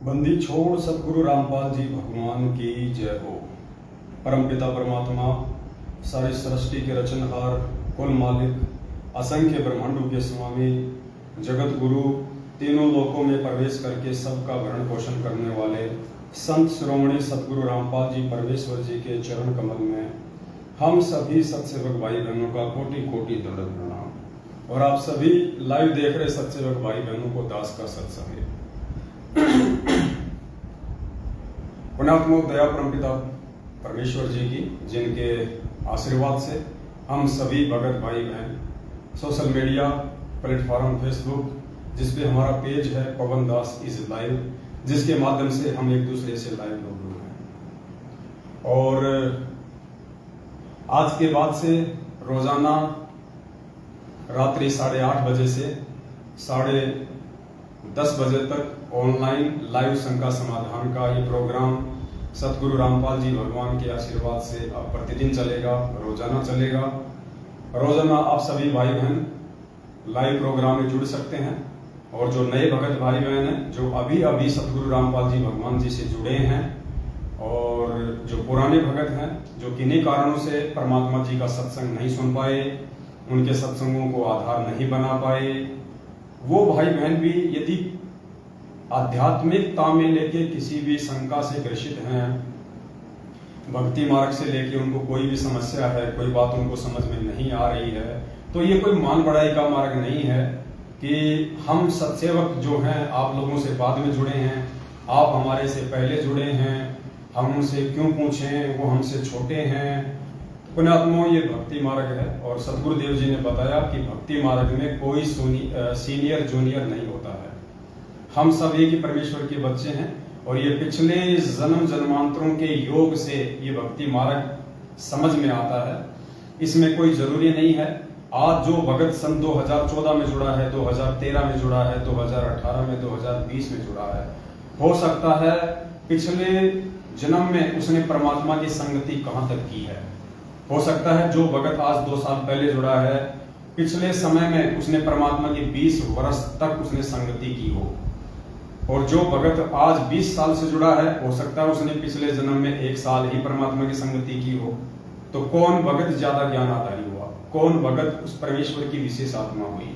बंदी छोड़ सतगुरु रामपाल जी भगवान की जय हो। परमपिता परमात्मा, सारी सृष्टि के रचनहार, कुल मालिक, असंख्य ब्रह्मांडों के स्वामी, जगत गुरु, तीनों लोकों में प्रवेश करके सबका भरण पोषण करने वाले संत शिरोमणि सतगुरु रामपाल जी परमेश्वर जी के चरण कमल में हम सभी सत्सेवक भाई बहनों का कोटि कोटि दंड प्रणाम। और आप सभी लाइव देख रहे सत्सेवक भाई बहनों को दास का सत्संग। पुण्यात्मा दया परमपिता परमेश्वर जी की, जिनके आशीर्वाद से हम सभी भगत भाई बहन सोशल मीडिया प्लेटफॉर्म फेसबुक, जिसपे हमारा पेज है पवन दास इज लाइव, जिसके माध्यम से हम एक दूसरे से लाइव रूबरू हैं। और आज के बाद से रोजाना रात्रि 8:30 बजे से 10:30 बजे तक ऑनलाइन लाइव शंका समाधान का ये प्रोग्राम सतगुरु रामपाल जी भगवान के आशीर्वाद से अब प्रतिदिन चलेगा, रोजाना चलेगा। रोजाना आप सभी भाई बहन लाइव प्रोग्राम में जुड़ सकते हैं। और जो नए भगत भाई बहन हैं, जो अभी अभी सतगुरु रामपाल जी भगवान जी से जुड़े हैं, और जो पुराने भगत हैं, जो किन्हीं कारणों से परमात्मा जी का सत्संग नहीं सुन पाए, उनके सत्संगों को आधार नहीं बना पाए, वो भाई बहन भी यदि आध्यात्मिकता में लेके किसी भी शंका से ग्रसित हैं, भक्ति मार्ग से लेके उनको कोई भी समस्या है, कोई बात उनको समझ में नहीं आ रही है, तो ये कोई मान बढ़ाई का मार्ग नहीं है कि हम सत्सेवक जो हैं आप लोगों से बाद में जुड़े हैं, आप हमारे से पहले जुड़े हैं, हम उनसे क्यों पूछें, वो हमसे छोटे हैं। पुण्यात्मा, ये भक्ति मार्ग है और सतगुरुदेव जी ने बताया कि भक्ति मार्ग में कोई सीनियर जूनियर नहीं होता है। हम सब एक ही परमेश्वर के बच्चे हैं और ये पिछले जन्म जन्मांतरों के योग से ये भक्ति मार्ग समझ में आता है। इसमें कोई जरूरी नहीं है आज जो भगत सन 2014 में जुड़ा है, 2013 में जुड़ा है, 2018 में, 2020 में जुड़ा है, हो सकता है पिछले जन्म में उसने परमात्मा की संगति कहां तक की है। हो सकता है जो भगत आज 2 साल पहले जुड़ा है, पिछले समय में उसने परमात्मा की 20 वर्ष तक उसने संगति की हो। और जो भगत आज 20 साल से जुड़ा है, हो सकता है उसने पिछले जन्म में 1 साल ही परमात्मा की संगति की हो। तो कौन भगत ज्यादा ज्ञान आधारी हुआ, कौन भगत उस परमेश्वर की विशेष आत्मा हुई।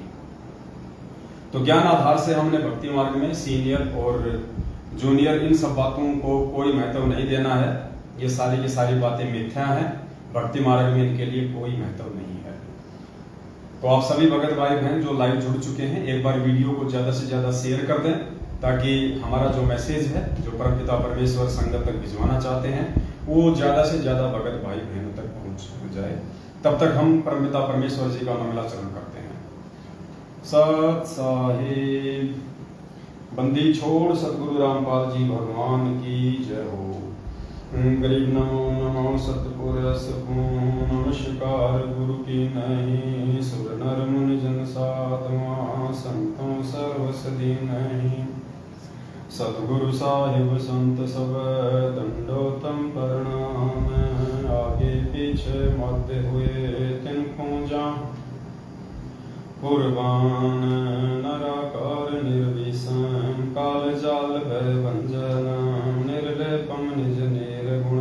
तो ज्ञान आधार से हमने भक्ति मार्ग में सीनियर और जूनियर इन सब बातों को कोई महत्व नहीं देना है। ये सारी की सारी बातें मिथ्या हैं। भक्ति मार्ग में इनके लिए कोई महत्व नहीं है। तो आप सभी भगत भाई बहन जो लाइव जुड़ चुके हैं, एक बार वीडियो को ज्यादा से ज्यादा शेयर कर दें, ताकि हमारा जो मैसेज है, जो परमपिता परमेश्वर संगत तक भिजवाना चाहते हैं, वो ज्यादा से ज्यादा भगत भाई बहनों तक पहुंच जाए। तब तक हम परमपिता परमेश्वर जी का मंगलाचरण करते हैं। सत साहिब बंदी छोड़ सतगुरु रामपाल जी भगवान की जय हो। गरीब नमो नमो सतपुरुष नमस्कार गुरु की नहीं, सुर नर मुनि जन साधुआ संतों सर्वसदी नहीं। सतगुरु साहिब संत सब दंडोतम प्रणाम, आगे पीछे मध्य हुए तिनको जा। कुर्बान नराकार निर्विषम, काल जाल भय भंजन, निर्लेपम निज निर्गुण।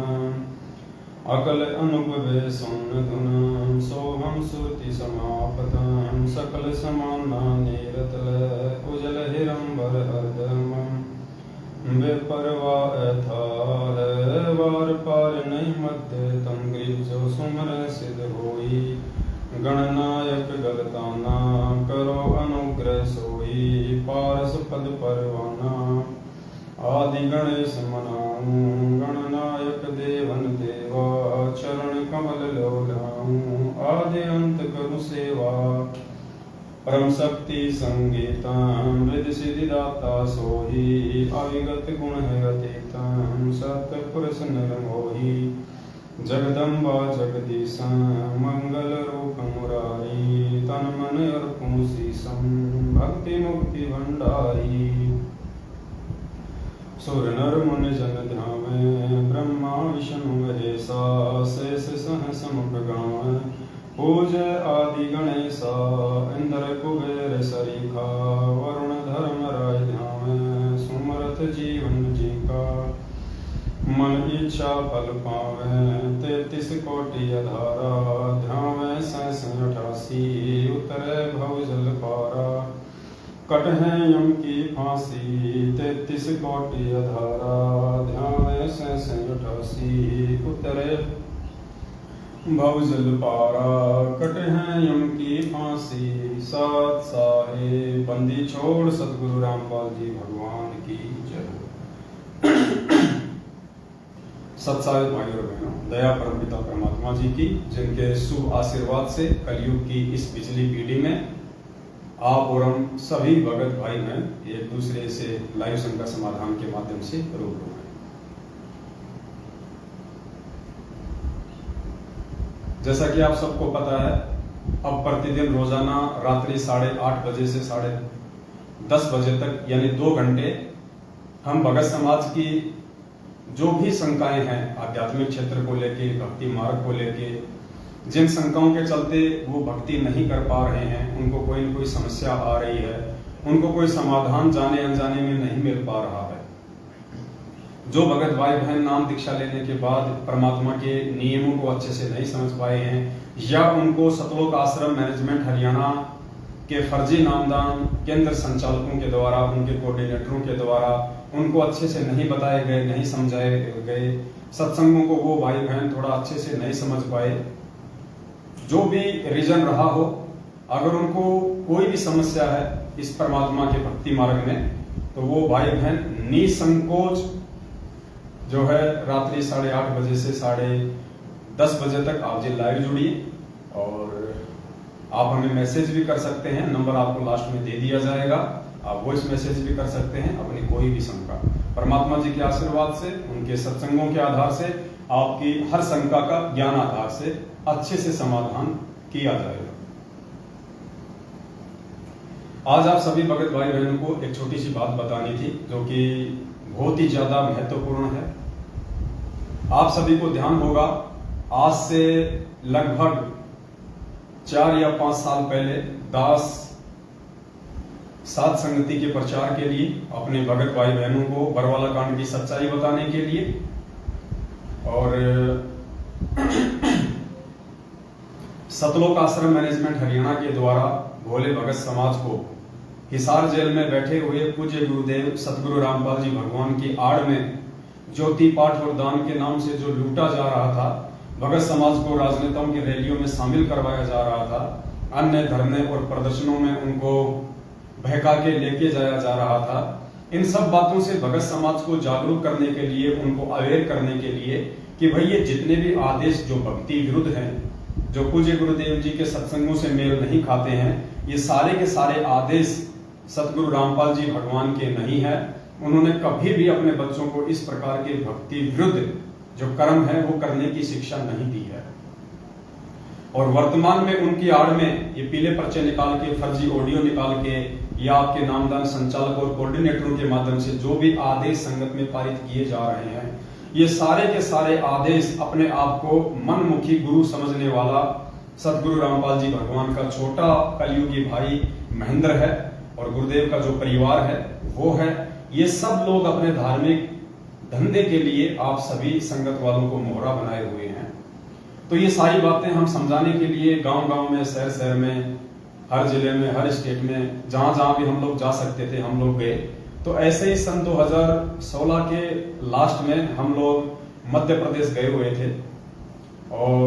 अकल अनुभवे सुन धुन, सोहम श्रुति समापतम। सकल समाना नीरतल, उजल हिरंबर हरदम। बेपरवा अथार वार पार नहीं मध्य, तम ग्रीव जो सुमर सिद्ध होई। गणनायक गलताना, करो अनुग्रह सोई। पारस पद परवाना, आदि गणेश मनाऊं। गणनायक देवन देवा, चरण कमल लोलाऊं। आदि अंत करु सेवा, परम शक्ति संगीतम। रिद्धि सिद्धि दाता सोही, अविगत गुण है अतीतम। सतपुरुष निर्मोही, जगदम्बा जगदीशा। मंगल रूप मुरारी, तन मन अर्पण शीशम। भक्ति मुक्ति भंडारी, सुर नर मुनि जन ध्यान। ब्रह्मा विष्णु महेशा, शेष सहस मुख गान। पूज आदि गणेशा, इंद्र कुबेर सरीखा। वरुण धर्म राय ध्यान, सुमरत जीवन मन इच्छा फल पावे 33 कोटि अधारा ध्यावे 88 उतरे भव जल पारा कटहे यम की फांसी 33 कोटि अधारा ध्यावे 88 उतरे भव जल पारा कटहे यम की फांसी सात साहे बंदी छोड़ सतगुरु रामपाल जी भगवान की जय। सत्साहित भाइयों और बहनों, दया परमपिता परमात्मा जी की, जिनके शुभ आशीर्वाद से कलयुग की इस पिछली पीढ़ी में आप और हम सभी भगत भाई बहन एक दूसरे से लाइव संकट समाधान के माध्यम से रूबरू हैं। जैसा कि आप सबको पता है, अब प्रतिदिन रोजाना रात्रि 8:30 बजे से 10:30 बजे तक यानी 2 घंटे हम भगत समाज की जो भी शंकाएं हैं आध्यात्मिक क्षेत्र को लेके, भक्ति मार्ग को लेके, जिन शंकाओं के चलते वो भक्ति नहीं कर पा रहे हैं, उनको कोई न कोई समस्या आ रही है, उनको कोई समाधान जाने अनजाने में नहीं मिल पा रहा है, जो भगत भाई बहन नाम दीक्षा लेने के बाद परमात्मा के नियमों को अच्छे से नहीं समझ पाए हैं, या उनको सतलोक आश्रम मैनेजमेंट हरियाणा के फर्जी नामदान केंद्र संचालकों के द्वारा, उनके कोऑर्डिनेटरों के द्वारा उनको अच्छे से नहीं बताए गए, नहीं समझाए गए, सत्संगों को वो भाई बहन थोड़ा अच्छे से नहीं समझ पाए, जो भी रीजन रहा हो, अगर उनको कोई भी समस्या है इस परमात्मा के भक्ति मार्ग में, तो वो भाई बहन निसंकोच जो है रात्रि 8:30 बजे से 10:30 बजे तक आप जी लाइव जुड़िए, और आप हमें मैसेज भी कर सकते हैं, नंबर आपको लास्ट में दे दिया जाएगा, आप वॉइस मैसेज भी कर सकते हैं अपनी कोई भी शंका। परमात्मा जी के आशीर्वाद से, उनके सत्संगों के आधार से आपकी हर शंका का ज्ञान आधार से अच्छे से समाधान किया जाएगा। आज आप सभी भगत भाई बहनों को एक छोटी सी बात बतानी थी, जो कि बहुत ही ज्यादा महत्वपूर्ण है। आप सभी को ध्यान होगा, आज से लगभग 4 या 5 साल पहले दास सात संगति के प्रचार के लिए, अपने भगत भाई बहनों को बरवाला कांड की सच्चाई बताने के लिए, और सतलोक आश्रम मैनेजमेंट हरियाणा के द्वारा भोले भगत समाज को हिसार जेल में बैठे हुए पूज्य गुरुदेव सतगुरु रामपाल जी भगवान की आड़ में ज्योति पाठ और दान के नाम से जो लूटा जा रहा था, भगत समाज को राजनेताओं की रैलियों में शामिल करवाया जा रहा था, अन्य धरने और प्रदर्शनों में उनको बहका के लेके जाया जा रहा था, इन सब बातों से भगत समाज को जागरूक करने के लिए, उनको अवेयर करने के लिए कि भाई ये जितने भी आदेश जो भक्ति विरुद्ध हैं, जो पूज्य गुरुदेव जी के सत्संगों से मेल नहीं खाते हैं, ये सारे के सारे आदेश सतगुरु रामपाल जी भगवान के नहीं है। उन्होंने कभी भी अपने बच्चों को इस प्रकार के भक्ति विरुद्ध जो कर्म है वो करने की शिक्षा नहीं दी है। और वर्तमान में उनकी आड़ में ये पीले पर्चे निकाल के, फर्जी ऑडियो निकाल के, या आपके नामदान संचालक और कोऑर्डिनेटरों के माध्यम से जो भी आदेश संगत में पारित किए जा रहे हैं, ये सारे के सारे आदेश अपने आप को मनमुखी गुरु समझने वाला सतगुरु रामपाल जी भगवान का छोटा कलयुगी भाई महेंद्र है, और गुरुदेव का जो परिवार है वो है। ये सब लोग अपने धार्मिक धंधे के लिए आप सभी संगत वालों को मोहरा बनाए हुए हैं। तो ये सारी बातें हम समझाने के लिए गांव-गांव में, शहर-शहर में, हर जिले में, हर स्टेट में, जहां-जहां भी हम लोग जा सकते थे हम लोग गए। तो ऐसे ही सन 2016 के लास्ट में हम लोग मध्य प्रदेश गए हुए थे, और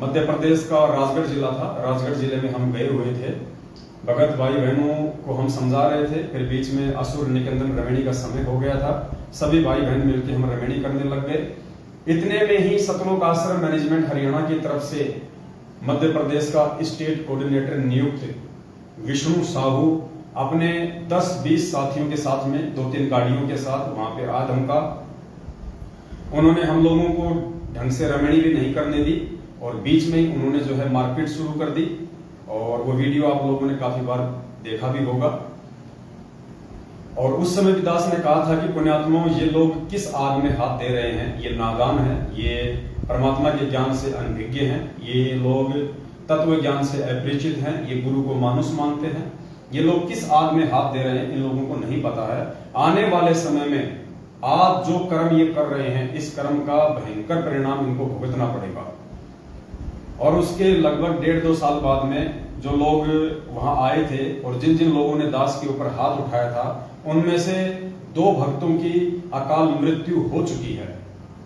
मध्य प्रदेश का राजगढ़ जिला था, राजगढ़ जिले में हम गए हुए थे। भगत भाई बहनों को हम समझा रहे थे, फिर बीच में असुर निकंदन रमणी का समय हो गया था, सभी भाई बहन मिलकर हम रमणी करने लग गए। इतने में ही सतलोक आश्रम मैनेजमेंट हरियाणा की तरफ से मध्य प्रदेश का स्टेट कोऑर्डिनेटर नियुक्त विष्णु साहू अपने 10-20 साथियों के साथ में 2-3 गाड़ियों के साथ वहां पे आ धमका। उन्होंने हम लोगों को ढंग से रमणी भी नहीं करने दी, और बीच में ही उन्होंने जो है मारपीट शुरू कर दी, और वो वीडियो आप लोगों ने काफी बार देखा भी होगा। और उस समय भी दास ने कहा था कि पुण्यात्माओं, ये लोग किस आग में हाथ दे रहे हैं, ये नादान है, ये परमात्मा के ज्ञान से अनभिज्ञ हैं, ये लोग तत्व ज्ञान से अपरिचित हैं, ये गुरु को मानुष मानते हैं, ये लोग किस आग में हाथ दे रहे हैं इन लोगों को नहीं पता है। आने वाले समय में आज जो कर्म ये कर रहे हैं, इस कर्म का भयंकर परिणाम इनको भुगतना पड़ेगा। और उसके लगभग 1.5-2 साल बाद में जो लोग वहां आए थे और जिन जिन लोगों ने दास के ऊपर हाथ उठाया था, उनमें से 2 भक्तों की अकाल मृत्यु हो चुकी है।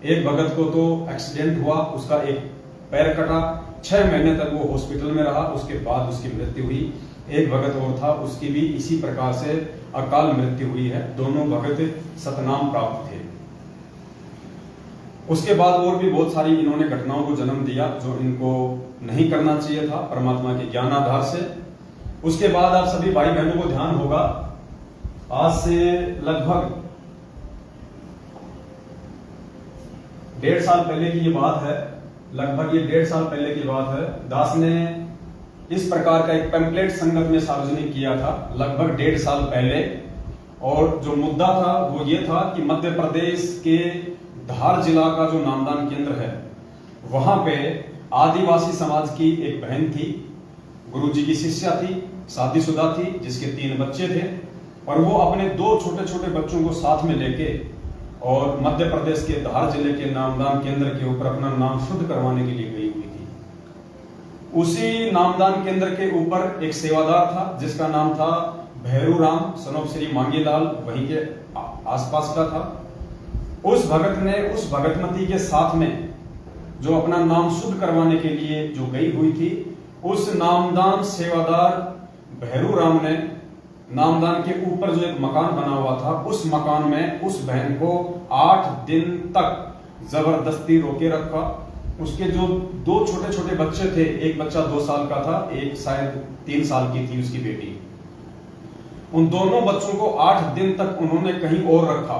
एक भगत को तो एक्सीडेंट हुआ, उसका एक पैर कटा, 6 महीने तक वो हॉस्पिटल में रहा, उसके बाद उसकी मृत्यु हुई। एक भगत और था, उसकी भी इसी प्रकार से अकाल मृत्यु हुई है। दोनों भगत सतनाम प्राप्त थे। उसके बाद और भी बहुत सारी इन्होंने घटनाओं को जन्म दिया जो इनको नहीं करना चाहिए था परमात्मा के ज्ञान आधार से। उसके बाद आप सभी भाई बहनों को ध्यान होगा, आज से लगभग 1.5 साल पहले की ये बात है, लगभग ये 1.5 साल पहले की बात है। दास ने इस प्रकार का एक पैम्पलेट संगत में सार्वजनिक किया था लगभग 1.5 साल पहले। और जो मुद्दा था वो ये था कि मध्य प्रदेश के धार जिला का जो नामदान केंद्र है, वहां पे आदिवासी समाज की एक बहन थी, गुरुजी की शिष्या थी, शादीशुदा थी, जिसके 3 बच्चे थे। और वो अपने 2 छोटे छोटे बच्चों को साथ में लेके और मध्य प्रदेश के धार जिले के नामदान केंद्र के ऊपर अपना नाम शुद्ध करवाने के लिए गई हुई थी। उसी नामदान केंद्र के ऊपर एक सेवादार था जिसका नाम था भैरू राम, सनोप श्री मांगीलाल, वहीं के आसपास का था। उस भगत ने उस भगतमती के साथ में जो अपना नाम शुद्ध करवाने के लिए जो गई हुई थी, उस नामदान सेवादार भैरू राम ने नामदान के ऊपर जो एक मकान बना हुआ था, उस मकान में उस बहन को 8 दिन तक जबरदस्ती रोके रखा। उसके जो 2 छोटे छोटे बच्चे थे, एक बच्चा 2 साल का था, एक शायद 3 साल की थी उसकी बेटी, उन दोनों बच्चों को 8 दिन तक उन्होंने कहीं और रखा।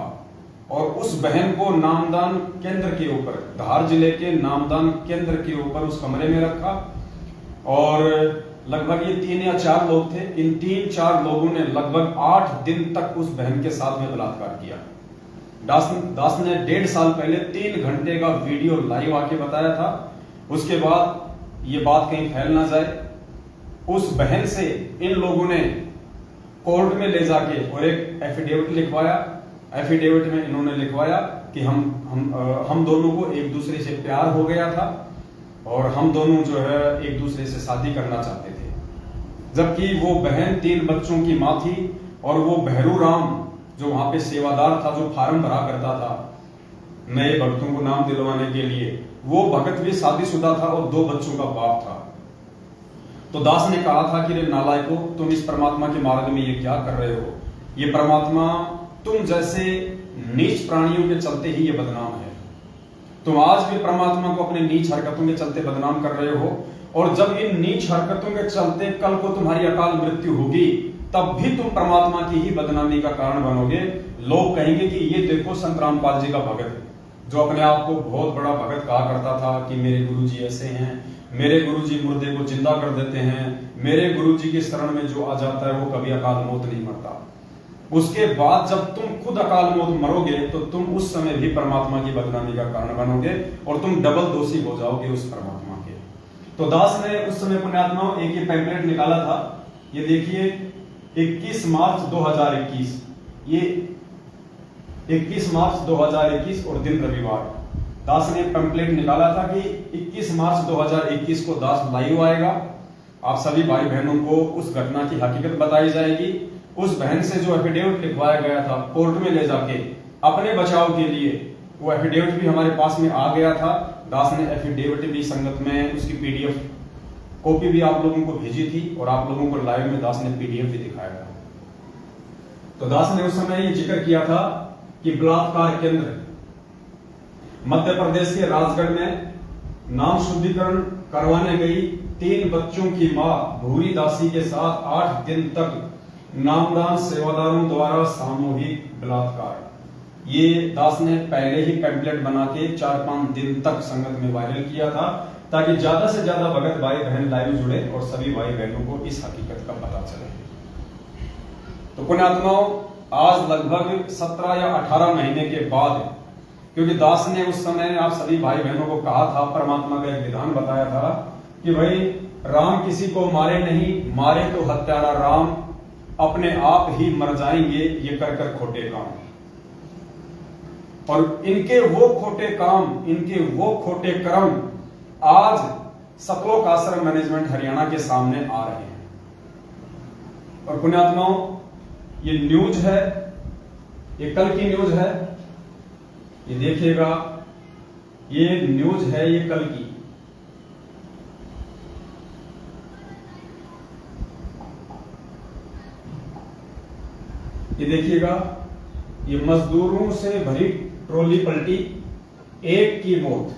और उस बहन को नामदान केंद्र के ऊपर, धार जिले के नामदान केंद्र के ऊपर उस कमरे में रखा। और लगभग ये 3 या 4 लोग थे। इन 3-4 लोगों ने लगभग 8 दिन तक उस बहन के साथ में बलात्कार किया। दास ने 1.5 साल पहले 3 घंटे का वीडियो लाइव आके बताया था। उसके बाद ये बात कहीं फैल ना जाए, उस बहन से इन लोगों ने कोर्ट में ले जाके और एक एफिडेविट लिखवाया। एफिडेविट में इन्होंने लिखवाया कि हम दोनों को एक दूसरे से प्यार हो गया था और हम दोनों जो है एक दूसरे से शादी करना चाहते थे। जबकि वो बहन 3 बच्चों की मां थी और वो भैरू राम जो वहां पे सेवादार था, जो फार्म भरा करता था नए भक्तों को नाम दिलवाने के लिए, वो भगत भी शादीशुदा था और 2 बच्चों का बाप था। तो दास ने कहा था कि रे नालायकों, तुम इस परमात्मा के मार्ग में ये क्या कर रहे हो? ये परमात्मा तुम जैसे नीच प्राणियों के चलते ही ये बदनाम है। तुम आज भी परमात्मा को अपने नीच हरकतों के चलते बदनाम कर रहे हो। और जब इन नीच हरकतों के चलते कल को तुम्हारी अकाल मृत्यु होगी, तब भी तुम परमात्मा की ही बदनामी का कारण बनोगे। लोग कहेंगे कि ये देखो संत रामपाल जी का भगत, जो अपने आप को बहुत बड़ा भगत कहा करता था कि मेरे गुरुजी ऐसे हैं, मेरे गुरुजी मुर्दे को जिंदा कर देते हैं, मेरे गुरुजी की शरण में जो आ जाता है वो कभी अकाल मौत नहीं मरता। उसके बाद जब तुम खुद अकाल मौत मरोगे तो तुम उस समय भी परमात्मा की बदनामी का कारण बनोगे और तुम डबल दोषी हो जाओगे उस परमात्मा के। तो दास ने उस समय पुण्यात्माओं एक ही पैम्पलेट निकाला था, ये देखिए 21 मार्च 2021, ये 21 मार्च 2021 और दिन रविवार। दास ने पैम्पलेट निकाला था कि 21 मार्च 2021 को दास लाइव आएगा, आप सभी भाई बहनों को उस घटना की हकीकत बताई जाएगी। उस बहन से जो एफिडेविट लिखवाया गया था कोर्ट में ले जाके अपने बचाव के लिए, वो एफिडेविट भी हमारे पास में आ गया था। दास ने एफिडेविट भी संगत में उसकी पीडीएफ कॉपी भी आप लोगों को भेजी थी और आप लोगों को लाइव में दास ने पीडीएफ भी दिखाया था। तो दास ने उस समय ये जिक्र किया था कि बलात्कार केंद्र मध्य प्रदेश के राजगढ़ में नाम शुद्धिकरण करवाने गई 3 बच्चों की मां भूरी दासी के साथ 8 दिन तक नामदान सेवादारों द्वारा सामूहिक बलात्कार। ये दास ने पहले ही पैम्पलेट बना के 4-5 दिन तक संगत में वायरल किया था, ताकि ज्यादा से ज्यादा भगत भाई बहन लाइव जुड़े और सभी भाई बहनों को इस हकीकत का पता चले। तो पुण्यात्माओं, आज लगभग 17 या 18 महीने के बाद, क्योंकि दास ने उस समय आप सभी भाई बहनों को कहा था, परमात्मा का एक विधान बताया था कि भाई राम किसी को मारे नहीं, मारे तो हत्यारा राम, अपने आप ही मर जाएंगे ये कर कर खोटे काम। और इनके वो खोटे काम, इनके वो खोटे कर्म आज सतलोक आश्रम मैनेजमेंट हरियाणा के सामने आ रहे हैं। और पुण्यात्माओं, ये न्यूज है, ये कल की न्यूज है, ये देखिएगा, ये न्यूज है, ये कल की। ये देखिएगा, ये मजदूरों से भरी ट्रॉली पलटी, एक की मौत।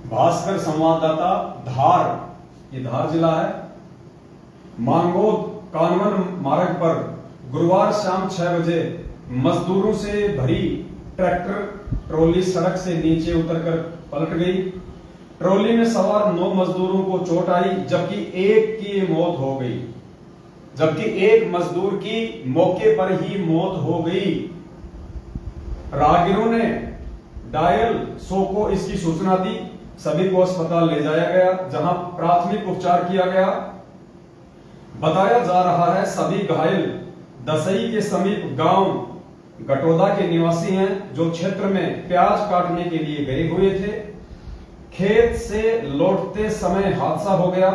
भास्कर संवाददाता धार, ये धार जिला है, मांगोद कानवन मार्ग पर गुरुवार शाम 6 बजे मजदूरों से भरी ट्रैक्टर ट्रॉली सड़क से नीचे उतरकर पलट गई। ट्रॉली में सवार 9 मजदूरों को चोट आई, जबकि एक की मौत हो गई, जबकि एक मजदूर की मौके पर ही मौत हो गई। राहगीरों ने डायल 100 को इसकी सूचना दी, सभी को अस्पताल ले जाया गया, जहां प्राथमिक उपचार किया गया। बताया जा रहा है सभी घायल दसई के समीप गांव गटोदा के निवासी हैं, जो क्षेत्र में प्याज काटने के लिए गए हुए थे। खेत से लौटते समय हादसा हो गया।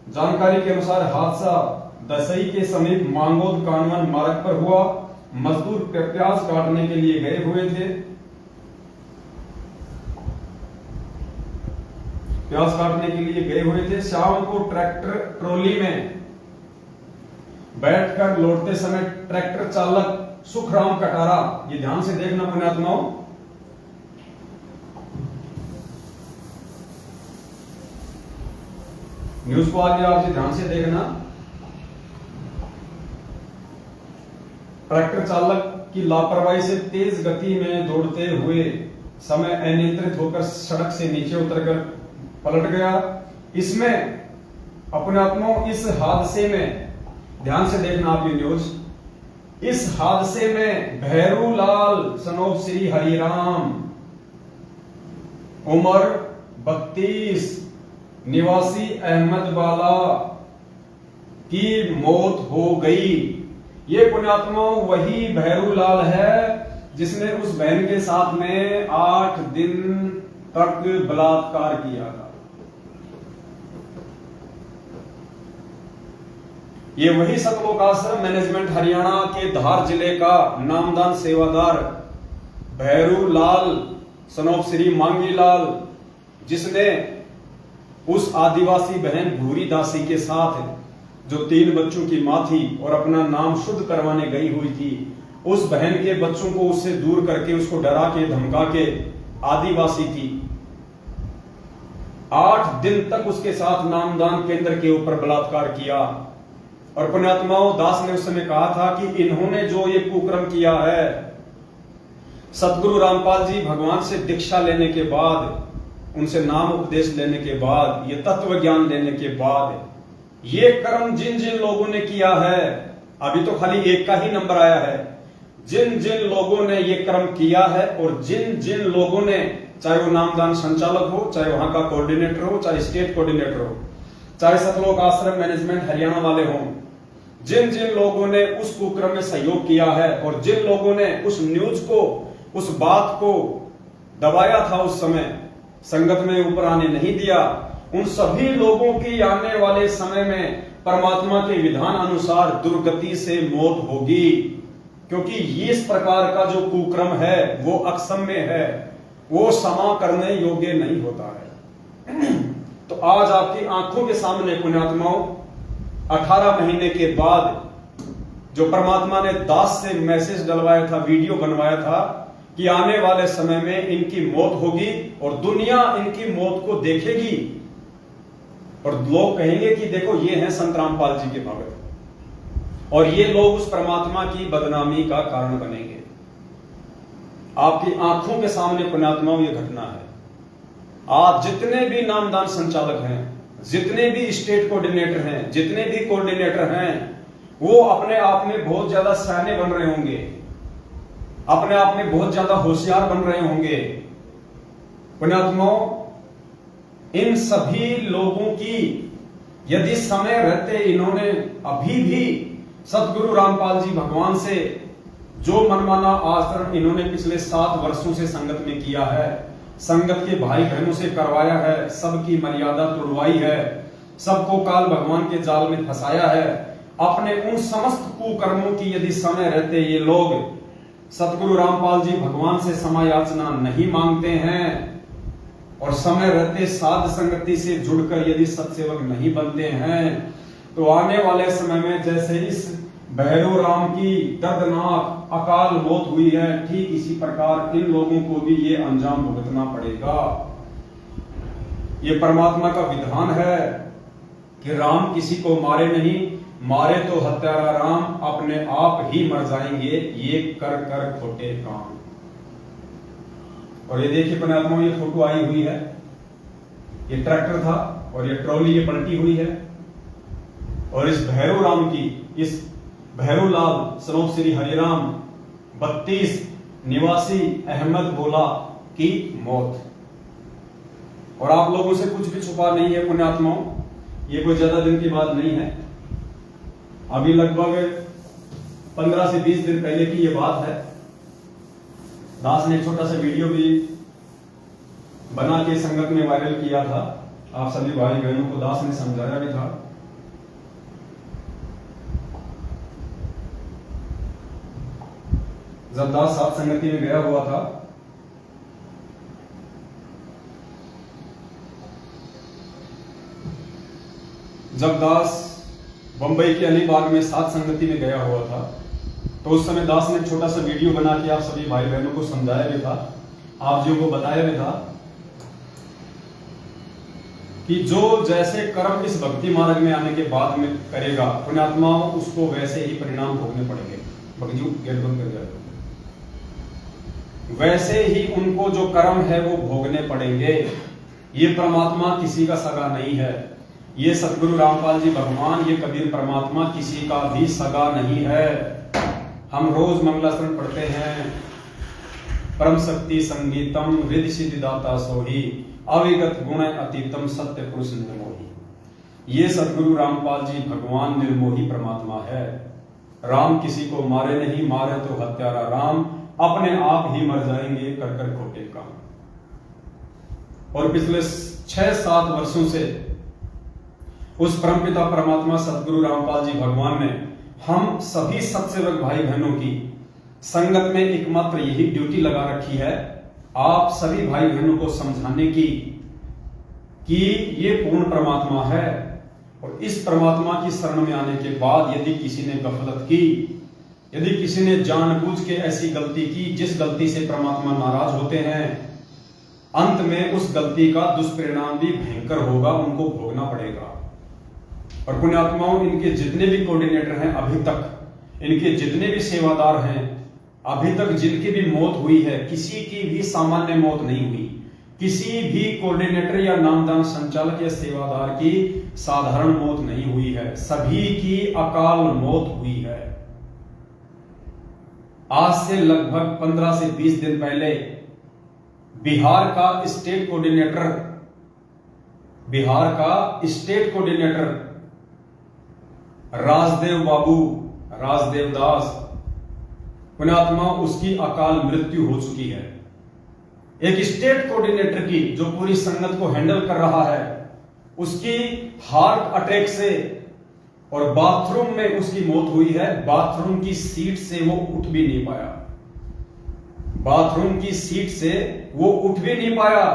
जानकारी के अनुसार हादसा दसई के समीप मांगोद कानवन मार्ग पर हुआ। मजदूर प्याज काटने के लिए गए हुए थे। प्याज काटने के लिए गए हुए थे। शाम को ट्रैक्टर ट्रॉली में बैठकर लौटते समय ट्रैक्टर चालक सुखराम कटारा, ये ध्यान से देखना पुण्यात्माओं, न्यूज को आगे आप ध्यान से देखना। ट्रैक्टर चालक की लापरवाही से तेज गति में दौड़ते हुए समय अनियंत्रित होकर सड़क से नीचे उतरकर पलट गया। इसमें अपने आत्माओं, इस हादसे में ध्यान से देखना आप ये न्यूज, इस हादसे में भैरूलाल सनोफ श्री हरिराम उम्र 32 निवासी अहमदवाला की मौत हो गई। ये पुण्यात्माओं वही भैरूलाल है जिसने उस बहन के साथ में 8 दिन तक बलात्कार किया था। ये वही सतलोक आश्रम मैनेजमेंट हरियाणा के धार जिले का नामदान सेवादार भैरूलाल सनोफ श्री मांगीलाल, जिसने उस आदिवासी बहन भूरी दासी के साथ, जो 3 बच्चों की मां थी और अपना नाम शुद्ध करवाने गई हुई थी, उस बहन के बच्चों को उससे दूर करके, उसको डरा के धमका के, आदिवासी थी, 8 दिन तक उसके साथ नामदान केंद्र के ऊपर बलात्कार किया। और पुण्यात्माओं, दास ने उस समय कहा था कि इन्होंने जो ये कुकर्म किया है, सतगुरु रामपाल जी भगवान से दीक्षा लेने के बाद, उनसे नाम उपदेश लेने के बाद, ये तत्व ज्ञान लेने के बाद, ये कर्म जिन जिन लोगों ने किया है, अभी तो खाली एक का ही नंबर आया है, जिन जिन लोगों ने ये कर्म किया है और जिन जिन लोगों ने, चाहे वो नामदान संचालक हो, चाहे वहां का कोऑर्डिनेटर हो, चाहे स्टेट कोऑर्डिनेटर हो, चाहे सतलोक आश्रम मैनेजमेंट हरियाणा वाले हों, जिन जिन लोगों ने उस कुकर्म में सहयोग किया है और जिन लोगों ने उस न्यूज को, उस बात को दबाया था, उस समय संगत में ऊपर आने नहीं दिया, उन सभी लोगों की आने वाले समय में परमात्मा के विधान अनुसार दुर्गति से मौत होगी। क्योंकि इस प्रकार का जो कुकर्म है वो अक्षम्य है, वो क्षमा करने योग्य नहीं होता है। तो आज आपकी आंखों के सामने पुण्यात्माओं, 18 महीने के बाद जो परमात्मा ने दास से मैसेज डलवाया था, वीडियो बनवाया था कि आने वाले समय में इनकी मौत होगी और दुनिया इनकी मौत को देखेगी और लोग कहेंगे कि देखो ये हैं संत रामपाल जी के भगत, और ये लोग उस परमात्मा की बदनामी का कारण बनेंगे। आपकी आंखों के सामने पुण्यात्माओं ये घटना है। आज जितने भी नामदान संचालक हैं, जितने भी स्टेट कोऑर्डिनेटर हैं, जितने भी कोऑर्डिनेटर हैं, वो अपने आप में बहुत ज्यादा सयाने बन रहे होंगे, अपने आप में बहुत ज्यादा होशियार बन रहे होंगे। पुण्यात्माओं, इन सभी लोगों की यदि समय रहते इन्होंने अभी भी सतगुरु रामपाल जी भगवान से जो मनमाना आचरण इन्होंने पिछले 7 वर्षों से संगत में किया है, संगत के भाई बहनों से करवाया है, सबकी मर्यादा तोड़वाई है, सबको काल भगवान के जाल में फंसाया है, अपने उन समस्त कुकर्मों की यदि समय रहते ये लोग सतगुरु रामपाल जी भगवान से क्षमा याचना नहीं मांगते हैं और समय रहते साध संगति से जुड़कर यदि सत्सेवक नहीं बनते हैं, तो आने वाले समय में जैसे इस भैरव राम की दर्दनाक अकाल मौत हुई है, ठीक इसी प्रकार इन लोगों को भी ये अंजाम भुगतना पड़ेगा। ये परमात्मा का विधान है कि राम किसी को मारे नहीं, मारे तो हत्यारा राम अपने आप ही मर जाएंगे, ये कर कर खोटे काम। और ये देखिए पुण्यात्माओं, ये फोटो आई हुई है, ये ट्रैक्टर था और ये ट्रॉली ये पलटी हुई है और इस भैरव राम की, इस भैरव लाल सरोप श्री हरिराम 32 निवासी अहमद भोला की मौत। और आप लोगों से कुछ भी छुपा नहीं है पुण्यात्माओं, ये कोई ज्यादा दिन की बात नहीं है, अभी लगभग 15 से 20 दिन पहले की ये बात है। दास ने एक छोटा सा वीडियो भी बना के संगत में वायरल किया था, आप सभी भाई बहनों को दास ने समझाया भी था। जब दास सात संगति में गया हुआ था, जब दास बंबई के अलीबाग में सात संगति में गया हुआ था, तो उस समय दास ने एक छोटा सा वीडियो बना के आप सभी भाई बहनों को समझाया भी था, आप जी को बताया भी था कि जो जैसे कर्म इस भक्ति मार्ग में आने के बाद में करेगा पुण्यात्माओं, उसको वैसे ही परिणाम भोगने पड़ेंगे। भगजू गेट बंद कर जाए, वैसे ही उनको जो कर्म है वो भोगने पड़ेंगे। ये परमात्मा किसी का सगा नहीं है, ये सतगुरु रामपाल जी भगवान, ये कबीर परमात्मा किसी का भी सगा नहीं है। हम रोज मंगलाचरण पढ़ते हैं, परम शक्ति संगीतम रिद्धि सिद्धि दाता सोही, अविगत गुण अतीतम सत्य पुरुष निर्मोही। ये सतगुरु रामपाल जी भगवान निर्मोही परमात्मा है। राम किसी को मारे नहीं, मारे तो हत्यारा राम अपने आप ही मर जाएंगे कर कर खोटे काम। और पिछले 6-7 वर्षों से उस परमपिता परमात्मा सतगुरु रामपाल जी भगवान ने हम सभी सत्सेवक भाई बहनों की संगत में एकमात्र यही ड्यूटी लगा रखी है, आप सभी भाई बहनों को समझाने की कि ये पूर्ण परमात्मा है और इस परमात्मा की शरण में आने के बाद यदि किसी ने गफलत की, यदि किसी ने जानबूझ के ऐसी गलती की जिस गलती से परमात्मा नाराज होते हैं, अंत में उस गलती का दुष्परिणाम भी भयंकर होगा, उनको भोगना पड़ेगा। और पुण्यात्माओं, इनके जितने भी कोऑर्डिनेटर हैं अभी तक, इनके जितने भी सेवादार हैं अभी तक, जिनकी भी मौत हुई है, किसी की भी सामान्य मौत नहीं हुई, किसी भी कोऑर्डिनेटर या नामदान संचालक या सेवादार की साधारण मौत नहीं हुई है, सभी की अकाल मौत हुई है। आज से लगभग 15 से 20 दिन पहले बिहार का स्टेट कोऑर्डिनेटर राजदेव बाबू, राजदेव दास पुण्यात्मा, उसकी अकाल मृत्यु हो चुकी है। एक स्टेट कोऑर्डिनेटर की जो पूरी संगत को हैंडल कर रहा है, उसकी हार्ट अटैक से और बाथरूम में उसकी मौत हुई है। बाथरूम की सीट से वो उठ भी नहीं पाया, बाथरूम की सीट से वो उठ भी नहीं पाया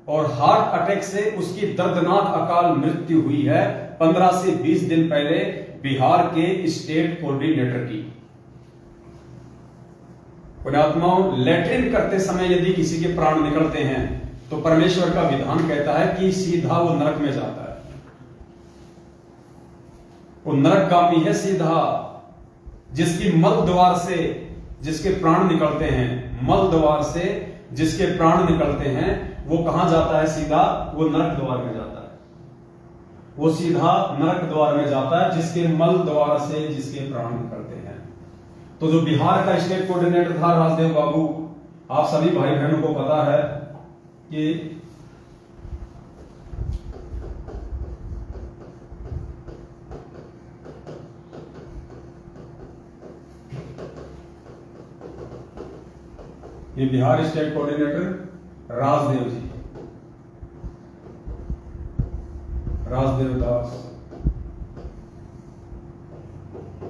और हार्ट अटैक से उसकी दर्दनाक अकाल मृत्यु हुई है 15 से 20 दिन पहले बिहार के स्टेट कोऑर्डिनेटर की। पुण्यात्माओं, लैट्रिन करते समय यदि किसी के प्राण निकलते हैं तो परमेश्वर का विधान कहता है कि सीधा वो नरक में जाता है, वो नरकगामी है सीधा। जिसकी मल द्वार से जिसके प्राण निकलते हैं, मल द्वार से जिसके प्राण निकलते हैं, वो कहां जाता है? सीधा वो नरक द्वार में जाता है, वो सीधा नरक द्वार में जाता है, जिसके मल द्वार से जिसके प्राण निकलते हैं। तो जो बिहार का स्टेट कोऑर्डिनेटर था राजदेव बाबू, आप सभी भाई बहनों को पता है कि ये बिहार स्टेट कोऑर्डिनेटर राजदेव जी, राजदेव दास।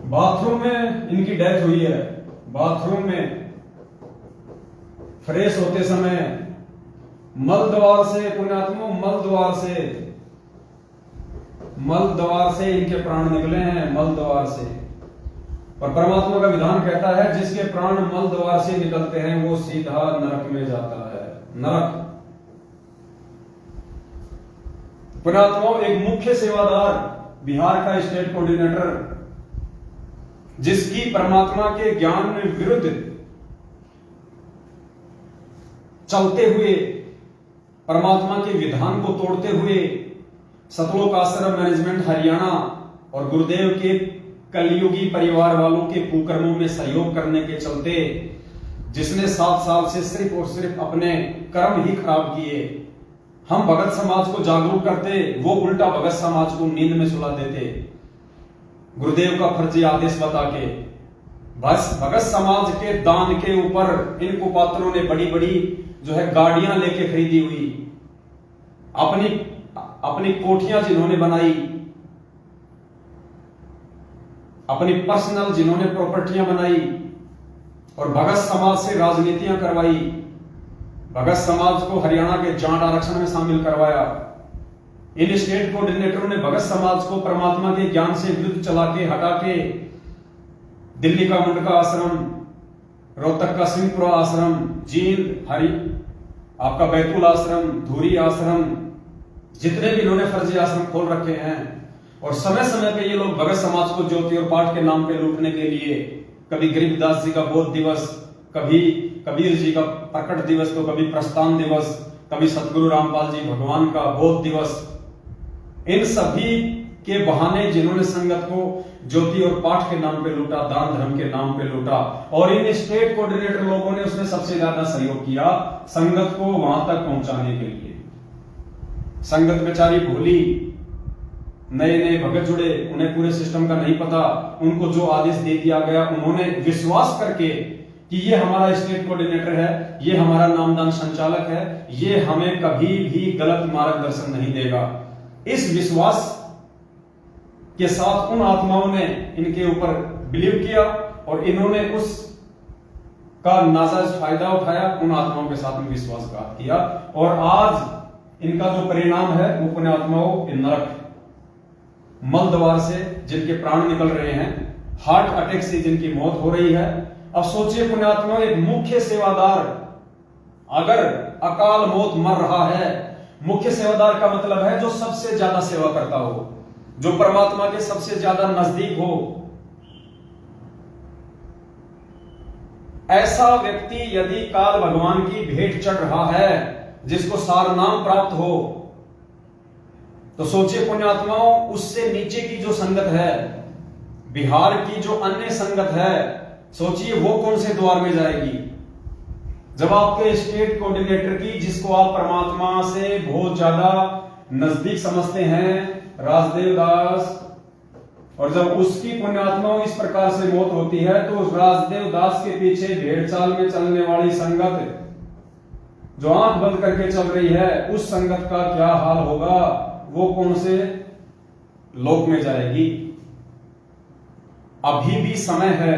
बाथरूम में इनकी डेथ हुई है। बाथरूम में फ्रेश होते समय मल द्वार से, पुण्यात्माओं, मल द्वार से इनके प्राण निकले हैं, मल द्वार से। और परमात्मा का विधान कहता है जिसके प्राण मल द्वार से निकलते हैं वो सीधा नरक में जाता है, नरक। पुण्यात्माओं, एक मुख्य सेवादार बिहार का स्टेट कोऑर्डिनेटर, जिसकी परमात्मा के ज्ञान में विरुद्ध चलते हुए, परमात्मा के विधान को तोड़ते हुए सतलोक आश्रम मैनेजमेंट हरियाणा और गुरुदेव के कलयुगी परिवार वालों के कुकर्मों में सहयोग करने के चलते, जिसने 7 साल से सिर्फ और सिर्फ अपने कर्म ही खराब किए, हम भगत समाज को जागरूक करते, वो उल्टा भगत समाज को नींद में सुला देते, गुरुदेव का फर्जी आदेश बता के। बस भगत समाज के दान के ऊपर इन कुपात्रों ने बड़ी बड़ी जो है गाड़ियां लेके खरीदी हुई, अपनी कोठियां जिन्होंने बनाई, अपनी पर्सनल जिन्होंने प्रॉपर्टियां बनाई, और भगत समाज से राजनीतियां करवाई, भगत समाज को हरियाणा के जाट आरक्षण में शामिल करवाया। इन स्टेट कोऑर्डिनेटरों ने भगत समाज को परमात्मा के ज्ञान से विरुद्ध चला के, हटा के दिल्ली का मुंडका आश्रम, रोहतक का सिंहपुरा आश्रम, जींद आपका बैतूल आश्रम, धूरी आश्रम, जितने भी इन्होंने फर्जी आश्रम खोल रखे हैं। और समय समय पे ये लोग भगत समाज को ज्योति और पाठ के नाम पे लूटने के लिए, कभी गरीबदास जी का बोध दिवस, कभी कबीर जी का प्रकट दिवस, तो कभी प्रस्थान दिवस, कभी सतगुरु रामपाल जी भगवान का बोध दिवस, इन सभी के बहाने जिन्होंने संगत को ज्योति और पाठ के नाम पे लूटा, दान धर्म के नाम पे लूटा, और इन स्टेट कोऑर्डिनेटर लोगों ने उसमें सबसे ज्यादा सहयोग किया संगत को वहां तक पहुंचाने के लिए। संगत बेचारी भूली, नए नए भगत जुड़े, उन्हें पूरे सिस्टम का नहीं पता, उनको जो आदेश दे दिया गया उन्होंने विश्वास करके कि ये हमारा स्टेट कोऑर्डिनेटर है, ये हमारा नामदान संचालक है, ये हमें कभी भी गलत मार्गदर्शन नहीं देगा, इस विश्वास के साथ उन आत्माओं ने इनके ऊपर बिलीव किया और इन्होंने उस का नाजायज फायदा उठाया, उन आत्माओं के साथ में विश्वासघात किया, और आज इनका जो परिणाम है वो पुण्यात्माओं नरक, मल द्वार से जिनके प्राण निकल रहे हैं, हार्ट अटैक से जिनकी मौत हो रही है। अब सोचिए पुण्यात्माओं, एक मुख्य सेवादार अगर अकाल मौत मर रहा है, मुख्य सेवादार का मतलब है जो सबसे ज्यादा सेवा करता हो, जो परमात्मा के सबसे ज्यादा नजदीक हो, ऐसा व्यक्ति यदि काल भगवान की भेंट चढ़ रहा है, जिसको सार नाम प्राप्त हो, तो सोचिए पुण्यात्माओं, उससे नीचे की जो संगत है, बिहार की जो अन्य संगत है, सोचिए वो कौन से द्वार में जाएगी। जब आपके स्टेट कोऑर्डिनेटर की, जिसको आप परमात्मा से बहुत ज्यादा नजदीक समझते हैं, राजदेव दास, और जब उसकी पुण्यात्माओं इस प्रकार से मौत होती है, तो उस राजदेव दास के पीछे भेड़ चाल में चलने वाली संगत जो आंख बंद करके चल रही है, उस संगत का क्या हाल होगा, वो कौन से लोक में जाएगी। अभी भी समय है।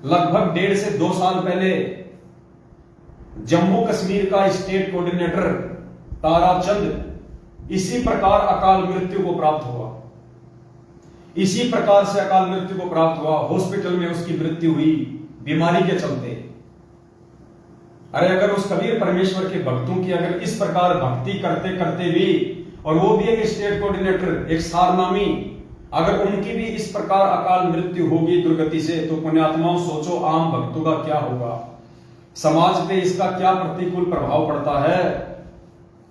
लगभग 1.5 से 2 साल पहले जम्मू कश्मीर का स्टेट कोऑर्डिनेटर ताराचंद इसी प्रकार अकाल मृत्यु को प्राप्त हुआ, इसी प्रकार से अकाल मृत्यु को प्राप्त हुआ। हॉस्पिटल में उसकी मृत्यु हुई बीमारी के चलते। अरे अगर उस कबीर परमेश्वर के भक्तों की अगर इस प्रकार भक्ति करते करते भी, और वो भी एक स्टेट कोऑर्डिनेटर, एक सारनामी, अगर उनकी भी इस प्रकार अकाल मृत्यु होगी दुर्गति से, तो पुण्यात्माओं सोचो आम भक्तों का क्या होगा, समाज पे इसका क्या प्रतिकूल प्रभाव पड़ता है।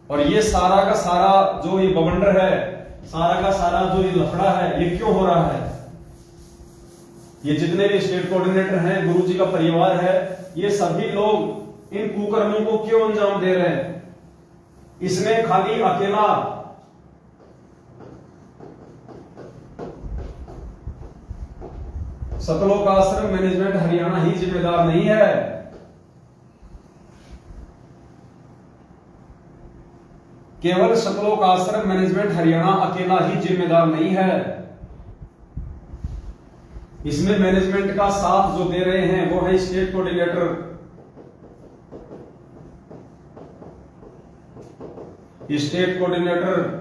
और ये सारा का सारा जो ये बवंडर है, सारा का सारा जो ये लफड़ा है, ये क्यों हो रहा है। ये जितने भी स्टेट कोऑर्डिनेटर हैं, गुरु जी का परिवार है, ये सभी लोग इन कुकर्मों को क्यों अंजाम दे रहे हैं। इसमें खाली अकेला सतलोक आश्रम मैनेजमेंट हरियाणा ही जिम्मेदार नहीं है, केवल सतलोक आश्रम मैनेजमेंट हरियाणा अकेला ही जिम्मेदार नहीं है। इसमें मैनेजमेंट का साथ जो दे रहे हैं वो है स्टेट कोऑर्डिनेटर, स्टेट कोऑर्डिनेटर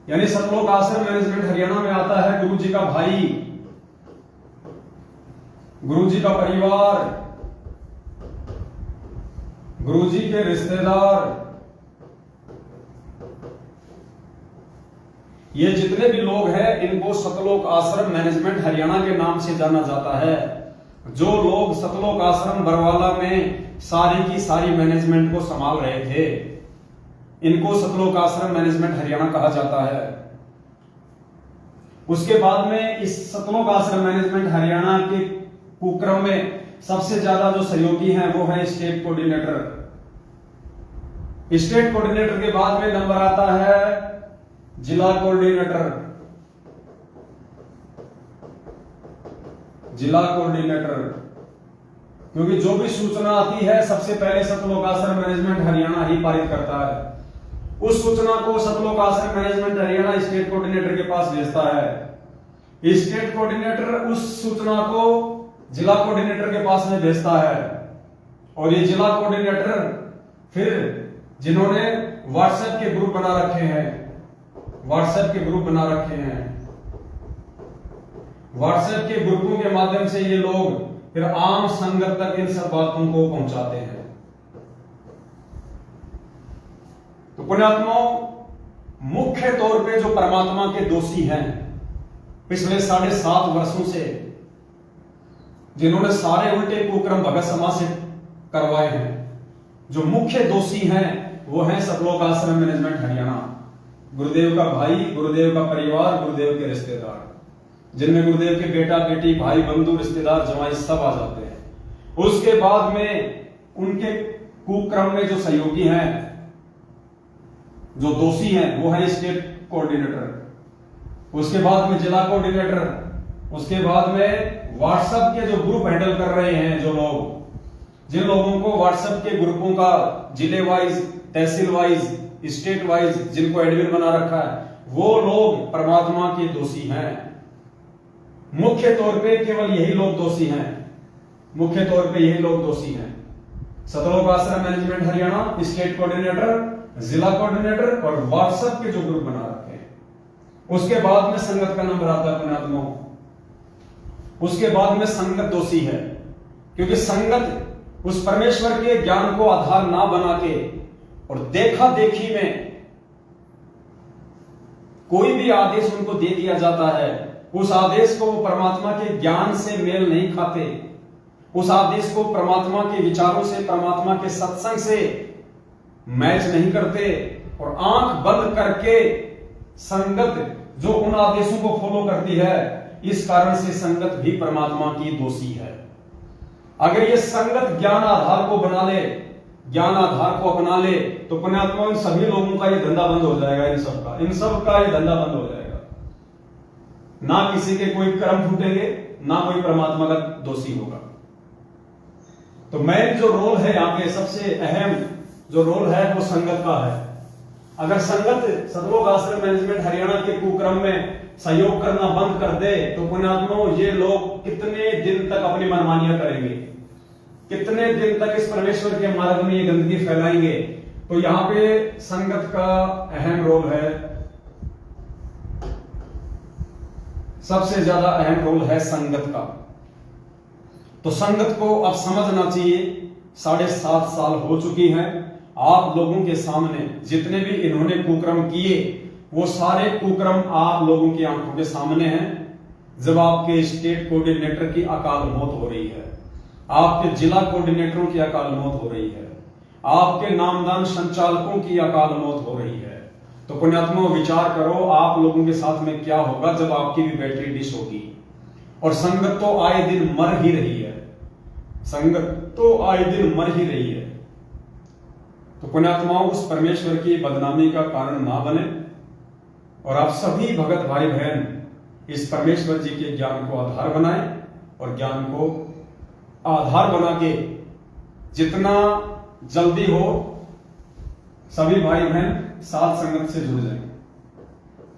यानी सतलोक आश्रम मैनेजमेंट हरियाणा में आता है गुरुजी का भाई, गुरुजी का परिवार, गुरुजी के रिश्तेदार, ये जितने भी लोग हैं इनको सतलोक आश्रम मैनेजमेंट हरियाणा के नाम से जाना जाता है। जो लोग सतलोक आश्रम बरवाला में सारी की सारी मैनेजमेंट को संभाल रहे थे, इनको सतलोक आश्रम मैनेजमेंट हरियाणा कहा जाता है। उसके बाद में इस सतलोक आश्रम मैनेजमेंट हरियाणा के कुक्रम में सबसे ज्यादा जो सहयोगी हैं वो है स्टेट कोऑर्डिनेटर। स्टेट कोऑर्डिनेटर के बाद में नंबर आता है जिला कोऑर्डिनेटर, जिला कोऑर्डिनेटर, क्योंकि जो भी सूचना आती है सबसे पहले सतलोक आश्रम मैनेजमेंट हरियाणा ही पारित करता है। उस सूचना को सतलोक आश्रम मैनेजमेंट हरियाणा स्टेट कोऑर्डिनेटर के पास भेजता है। स्टेट कोऑर्डिनेटर उस सूचना को जिला कोऑर्डिनेटर के पास में भेजता है और ये जिला कोऑर्डिनेटर फिर जिन्होंने व्हाट्सएप के ग्रुप बना रखे हैं, व्हाट्सएप के ग्रुप बना रखे हैं, व्हाट्सएप के ग्रुपों के माध्यम से ये लोग फिर आम संगत तक इन सब बातों को पहुंचाते हैं। तो पुण्यात्माओं, मुख्य तौर पे जो परमात्मा के दोषी हैं पिछले 7.5 वर्षों से, जिन्होंने सारे उल्टे कुक्रम भगत समाज से करवाए हैं, जो मुख्य दोषी हैं वो है सतलोक आश्रम मैनेजमेंट हरियाणा। गुरुदेव का भाई, गुरुदेव का परिवार, गुरुदेव के रिश्तेदार, जिनमें गुरुदेव के बेटा बेटी भाई बंधु रिश्तेदार जवाई सब आ जाते हैं। उसके बाद में उनके कुक्रम में जो सहयोगी हैं, जो दोषी हैं वो है स्टेट कोऑर्डिनेटर, उसके बाद में जिला कोऑर्डिनेटर, उसके बाद में व्हाट्सएप के जो ग्रुप हैंडल कर रहे हैं, जो लोग, जिन लोगों को व्हाट्सएप के ग्रुपों का जिले वाइज, तहसील वाइज, स्टेट वाइज जिनको एडमिन बना रखा है, वो लोग परमात्मा के दोषी हैं। मुख्य तौर पे केवल यही लोग दोषी हैं, मुख्य तौर पे यही लोग दोषी हैं। सतलोक आश्रम मैनेजमेंट हरियाणा, स्टेट कोऑर्डिनेटर, जिला कोऑर्डिनेटर और व्हाट्सएप के जो ग्रुप बना रखे हैं। उसके बाद में संगत का नंबर आता है पुण्यात्माओं। उसके बाद में संगत दोषी है, क्योंकि संगत उस परमेश्वर के ज्ञान को आधार ना बना के और देखा देखी में कोई भी आदेश उनको दे दिया जाता है, उस आदेश को वो परमात्मा के ज्ञान से मेल नहीं खाते, उस आदेश को परमात्मा के विचारों से, परमात्मा के सत्संग से मैच नहीं करते और आंख बंद करके संगत जो उन आदेशों को फॉलो करती है, इस कारण से संगत भी परमात्मा की दोषी है। अगर ये संगत ज्ञान आधार को बना ले, ज्ञान आधार को अपना ले, तो पुण्यात्मा इन सभी लोगों का ये धंधा बंद हो जाएगा। इन सब का ये धंधा बंद हो जाएगा। ना किसी के कोई कर्म फूटेंगे, ना कोई परमात्मा का दोषी होगा। तो मेन जो रोल है यहाँ पे, सबसे अहम जो रोल है वो संगत का है। अगर संगत सतलोक आश्रम मैनेजमेंट हरियाणा के कुक्रम में सहयोग करना बंद कर दे, तो पुण्यात्माओं ये लोग कितने दिन तक अपनी मनमानियां करेंगे, कितने दिन तक इस परमेश्वर के मार्ग में ये गंदगी फैलाएंगे। तो यहाँ पे संगत का अहम रोल है, सबसे ज्यादा अहम रोल है संगत का। तो संगत को अब समझना चाहिए। 7.5 साल हो चुकी हैं आप लोगों के सामने, जितने भी इन्होंने कुक्रम किए वो सारे कुक्रम आप लोगों की आंखों के सामने हैं। जब आपके स्टेट कोऑर्डिनेटर की अकाल मौत हो रही है, आपके जिला कोऑर्डिनेटरों की अकाल मौत हो रही है, आपके नामदान संचालकों की अकाल मौत हो रही है, तो पुण्यात्मा विचार करो आप लोगों के साथ में क्या होगा जब आपकी भी बैटरी डिश होगी। और संगत तो आए दिन मर ही रही है, संगत तो आए दिन मर ही रही है। तो पुण्यात्माओं उस परमेश्वर की बदनामी का कारण ना बने और आप सभी भगत भाई बहन इस परमेश्वर जी के ज्ञान को आधार बनाएं और ज्ञान को आधार बना के जितना जल्दी हो सभी भाई बहन साध संगत से जुड़ जाएं,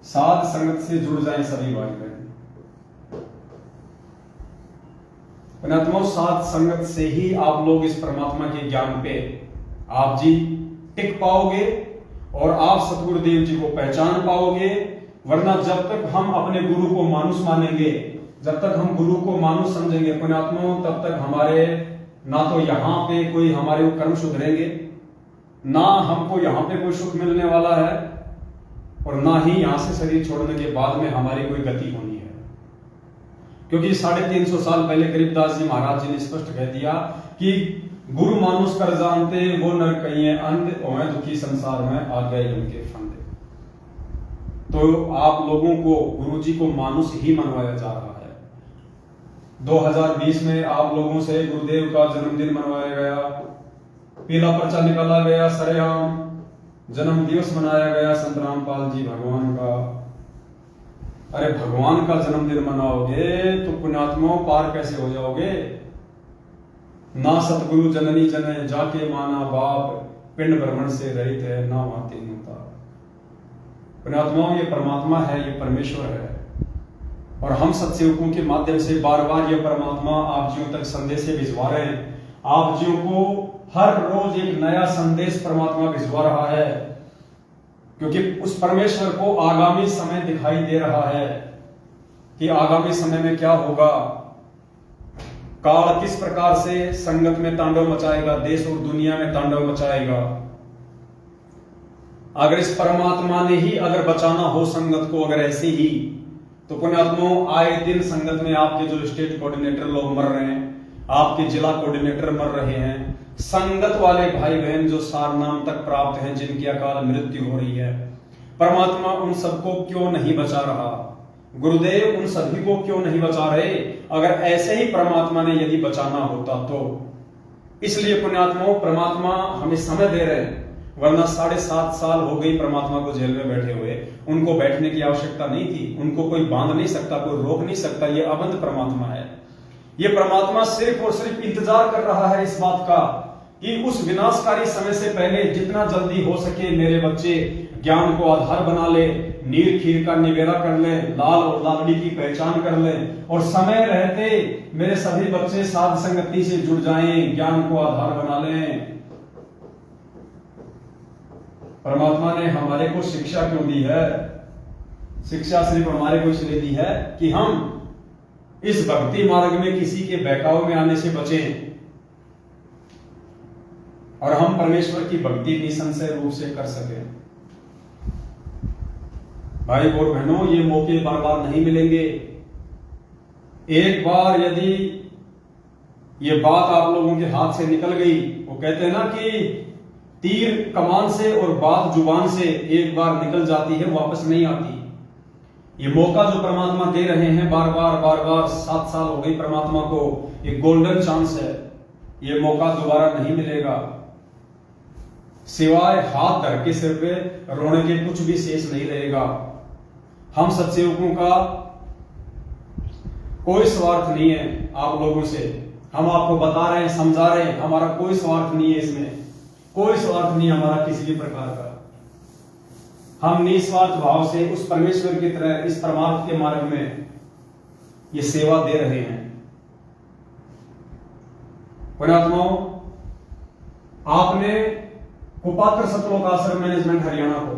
साध संगत से जुड़ जाएं सभी भाई बहन। पुण्यात्माओं, साध संगत से ही आप लोग इस परमात्मा के ज्ञान पे आप जी टिक पाओगे और आप सतगुरुदेव जी को पहचान पाओगे। वरना जब तक हम अपने गुरु को मानुष मानेंगे, जब तक हम गुरु को मानुष समझेंगे पुण्यात्माओं, तब तक हमारे ना तो यहाँ पे कोई हमारे कर्म सुधरेंगे, ना हमको यहाँ पे कोई सुख मिलने वाला है, और ना ही यहां से शरीर छोड़ने के बाद में हमारी कोई गति होनी है। क्योंकि 350 साल पहले गरीबदास जी महाराज जी ने स्पष्ट कह दिया कि गुरु मानुष कर जानते वो नर कहिए अंध और दुखी संसार में आ गए उनके फंदे। तो आप लोगों को गुरु जी को मानुष ही मनवाया जा रहा है। 2020 में आप लोगों से गुरुदेव का जन्मदिन मनवाया गया, पीला पर्चा निकाला गया, सरेआम जन्म दिवस मनाया गया संत रामपाल जी भगवान का। अरे भगवान का जन्मदिन मनाओगे तो पुण्यात्माओं पार कैसे हो जाओगे? ना सतगुरु जननी जने जाके माना बाप, पिंड भ्रमण से रहित है ना माती होता। पुण्यात्माओं, ये परमात्मा है, ये परमेश्वर है, और हम सत्सेवकों के माध्यम से बार बार ये परमात्मा आप जियों तक संदेश भिजवा रहे हैं। आप जियों को हर रोज एक नया संदेश परमात्मा भिजवा रहा है, क्योंकि उस परमेश्वर को आगामी समय दिखाई दे रहा है कि आगामी समय में क्या होगा, काल किस प्रकार से संगत में तांडव मचाएगा, देश और दुनिया में तांडव मचाएगा। अगर इस परमात्मा ने ही अगर बचाना हो संगत को, अगर ऐसे ही, तो पुण्यात्माओं आए दिन संगत में आपके जो स्टेट कोऑर्डिनेटर लोग मर रहे हैं, आपके जिला कोऑर्डिनेटर मर रहे हैं, संगत वाले भाई बहन जो सार नाम तक प्राप्त हैं, जिनकी अकाल मृत्यु हो रही है, परमात्मा उन सबको क्यों नहीं बचा रहा? गुरुदेव उन सभी को क्यों नहीं बचा रहे? अगर ऐसे ही परमात्मा ने यदि बचाना होता तो। इसलिए पुण्यात्माओं परमात्मा हमें समय दे रहे हैं, वरना 7.5 साल हो गई परमात्मा को जेल में बैठे हुए। उनको बैठने की आवश्यकता नहीं थी, उनको कोई बांध नहीं सकता, कोई रोक नहीं सकता। ये अबंध परमात्मा है। ये परमात्मा सिर्फ और सिर्फ इंतजार कर रहा है इस बात का कि उस विनाशकारी समय से पहले जितना जल्दी हो सके मेरे बच्चे ज्ञान को आधार बना ले, नीर खीर का निवेरा कर ले, लाल और लालड़ी की पहचान कर ले, और समय रहते मेरे सभी बच्चे साध संगति से जुड़ जाएं, ज्ञान को आधार बना लें। परमात्मा ने हमारे को शिक्षा क्यों दी है? शिक्षा सिर्फ हमारे को इसलिए दी है कि हम इस भक्ति मार्ग में किसी के बहकाव में आने से बचें और हम परमेश्वर की भक्ति निसंशय रूप से कर सकें। भाई और बहनों, ये मौके बार बार नहीं मिलेंगे। एक बार यदि ये बात आप लोगों के हाथ से निकल गई, वो कहते हैं ना कि तीर कमान से और बात जुबान से एक बार निकल जाती है, वापस नहीं आती। ये मौका जो परमात्मा दे रहे हैं बार बार 7 साल हो गई परमात्मा को, ये गोल्डन चांस है। ये मौका दोबारा नहीं मिलेगा। सिवाय हाथ धर के सिर पे रोने के कुछ भी शेष नहीं रहेगा। हम सत्सेवकों का कोई स्वार्थ नहीं है आप लोगों से। हम आपको बता रहे हैं, समझा रहे हैं, हमारा कोई स्वार्थ नहीं है इसमें, कोई स्वार्थ नहीं हमारा किसी भी प्रकार का। हम निस्वार्थ भाव से उस परमेश्वर की तरह इस परमार्थ के मार्ग में ये सेवा दे रहे हैं। पुण्यात्माओं, आपने कुपात्र सतलोक आश्रम मैनेजमेंट हरियाणा को,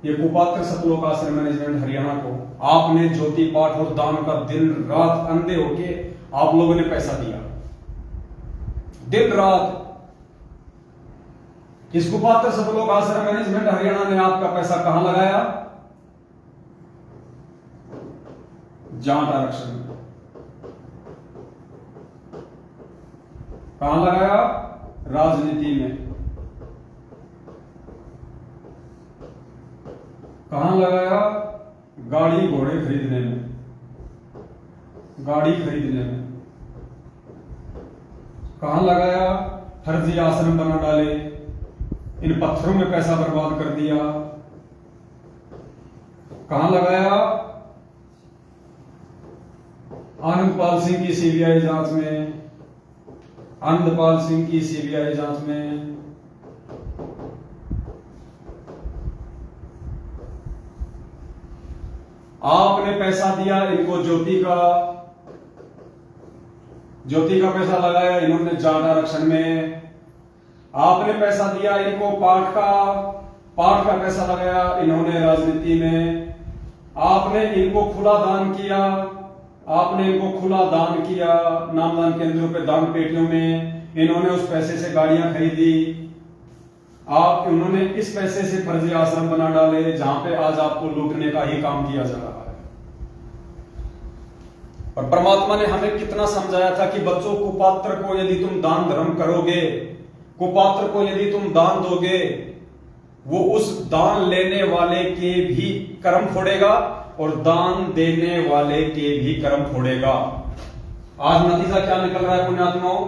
ये कुपात्र सतलोक आश्रम मैनेजमेंट हरियाणा को आपने ज्योति पाठ और दान का दिन रात अंधे होके आप लोगों ने पैसा दिया, दिन रात। इस कुपात्र सतलोक आश्रम मैनेजमेंट हरियाणा ने आपका पैसा कहां लगाया? जाट आरक्षण में। कहां लगाया? राजनीति में। कहां लगाया? गाड़ी घोड़े खरीदने में, गाड़ी खरीदने में। कहां लगाया? फर्जी आश्रम बना डाले, इन पत्थरों में पैसा बर्बाद कर दिया। कहां लगाया? आनंदपाल सिंह की सीबीआई जांच में, आनंदपाल सिंह की सीबीआई जांच में आपने पैसा दिया इनको, ज्योति का पैसा लगाया इन्होंने जाट आरक्षण में। आपने पैसा दिया इनको पाठ का पैसा लगाया इन्होंने राजनीति में। आपने इनको खुला दान किया, नामदान केंद्रों पे दान पेटियों में, इन्होंने उस पैसे से गाड़ियां खरीदी। उन्होंने इस पैसे से फर्जी आश्रम बना डाले जहां पे आज आपको लूटने का ही काम किया जा रहा है। और परमात्मा ने हमें कितना समझाया था कि बच्चों, कुपात्र को यदि तुम दान धर्म करोगे, कुपात्र को यदि तुम दान दोगे, वो उस दान लेने वाले के भी कर्म फोड़ेगा और दान देने वाले के भी कर्म फोड़ेगा। आज नतीजा क्या निकल रहा है पुण्यात्माओं?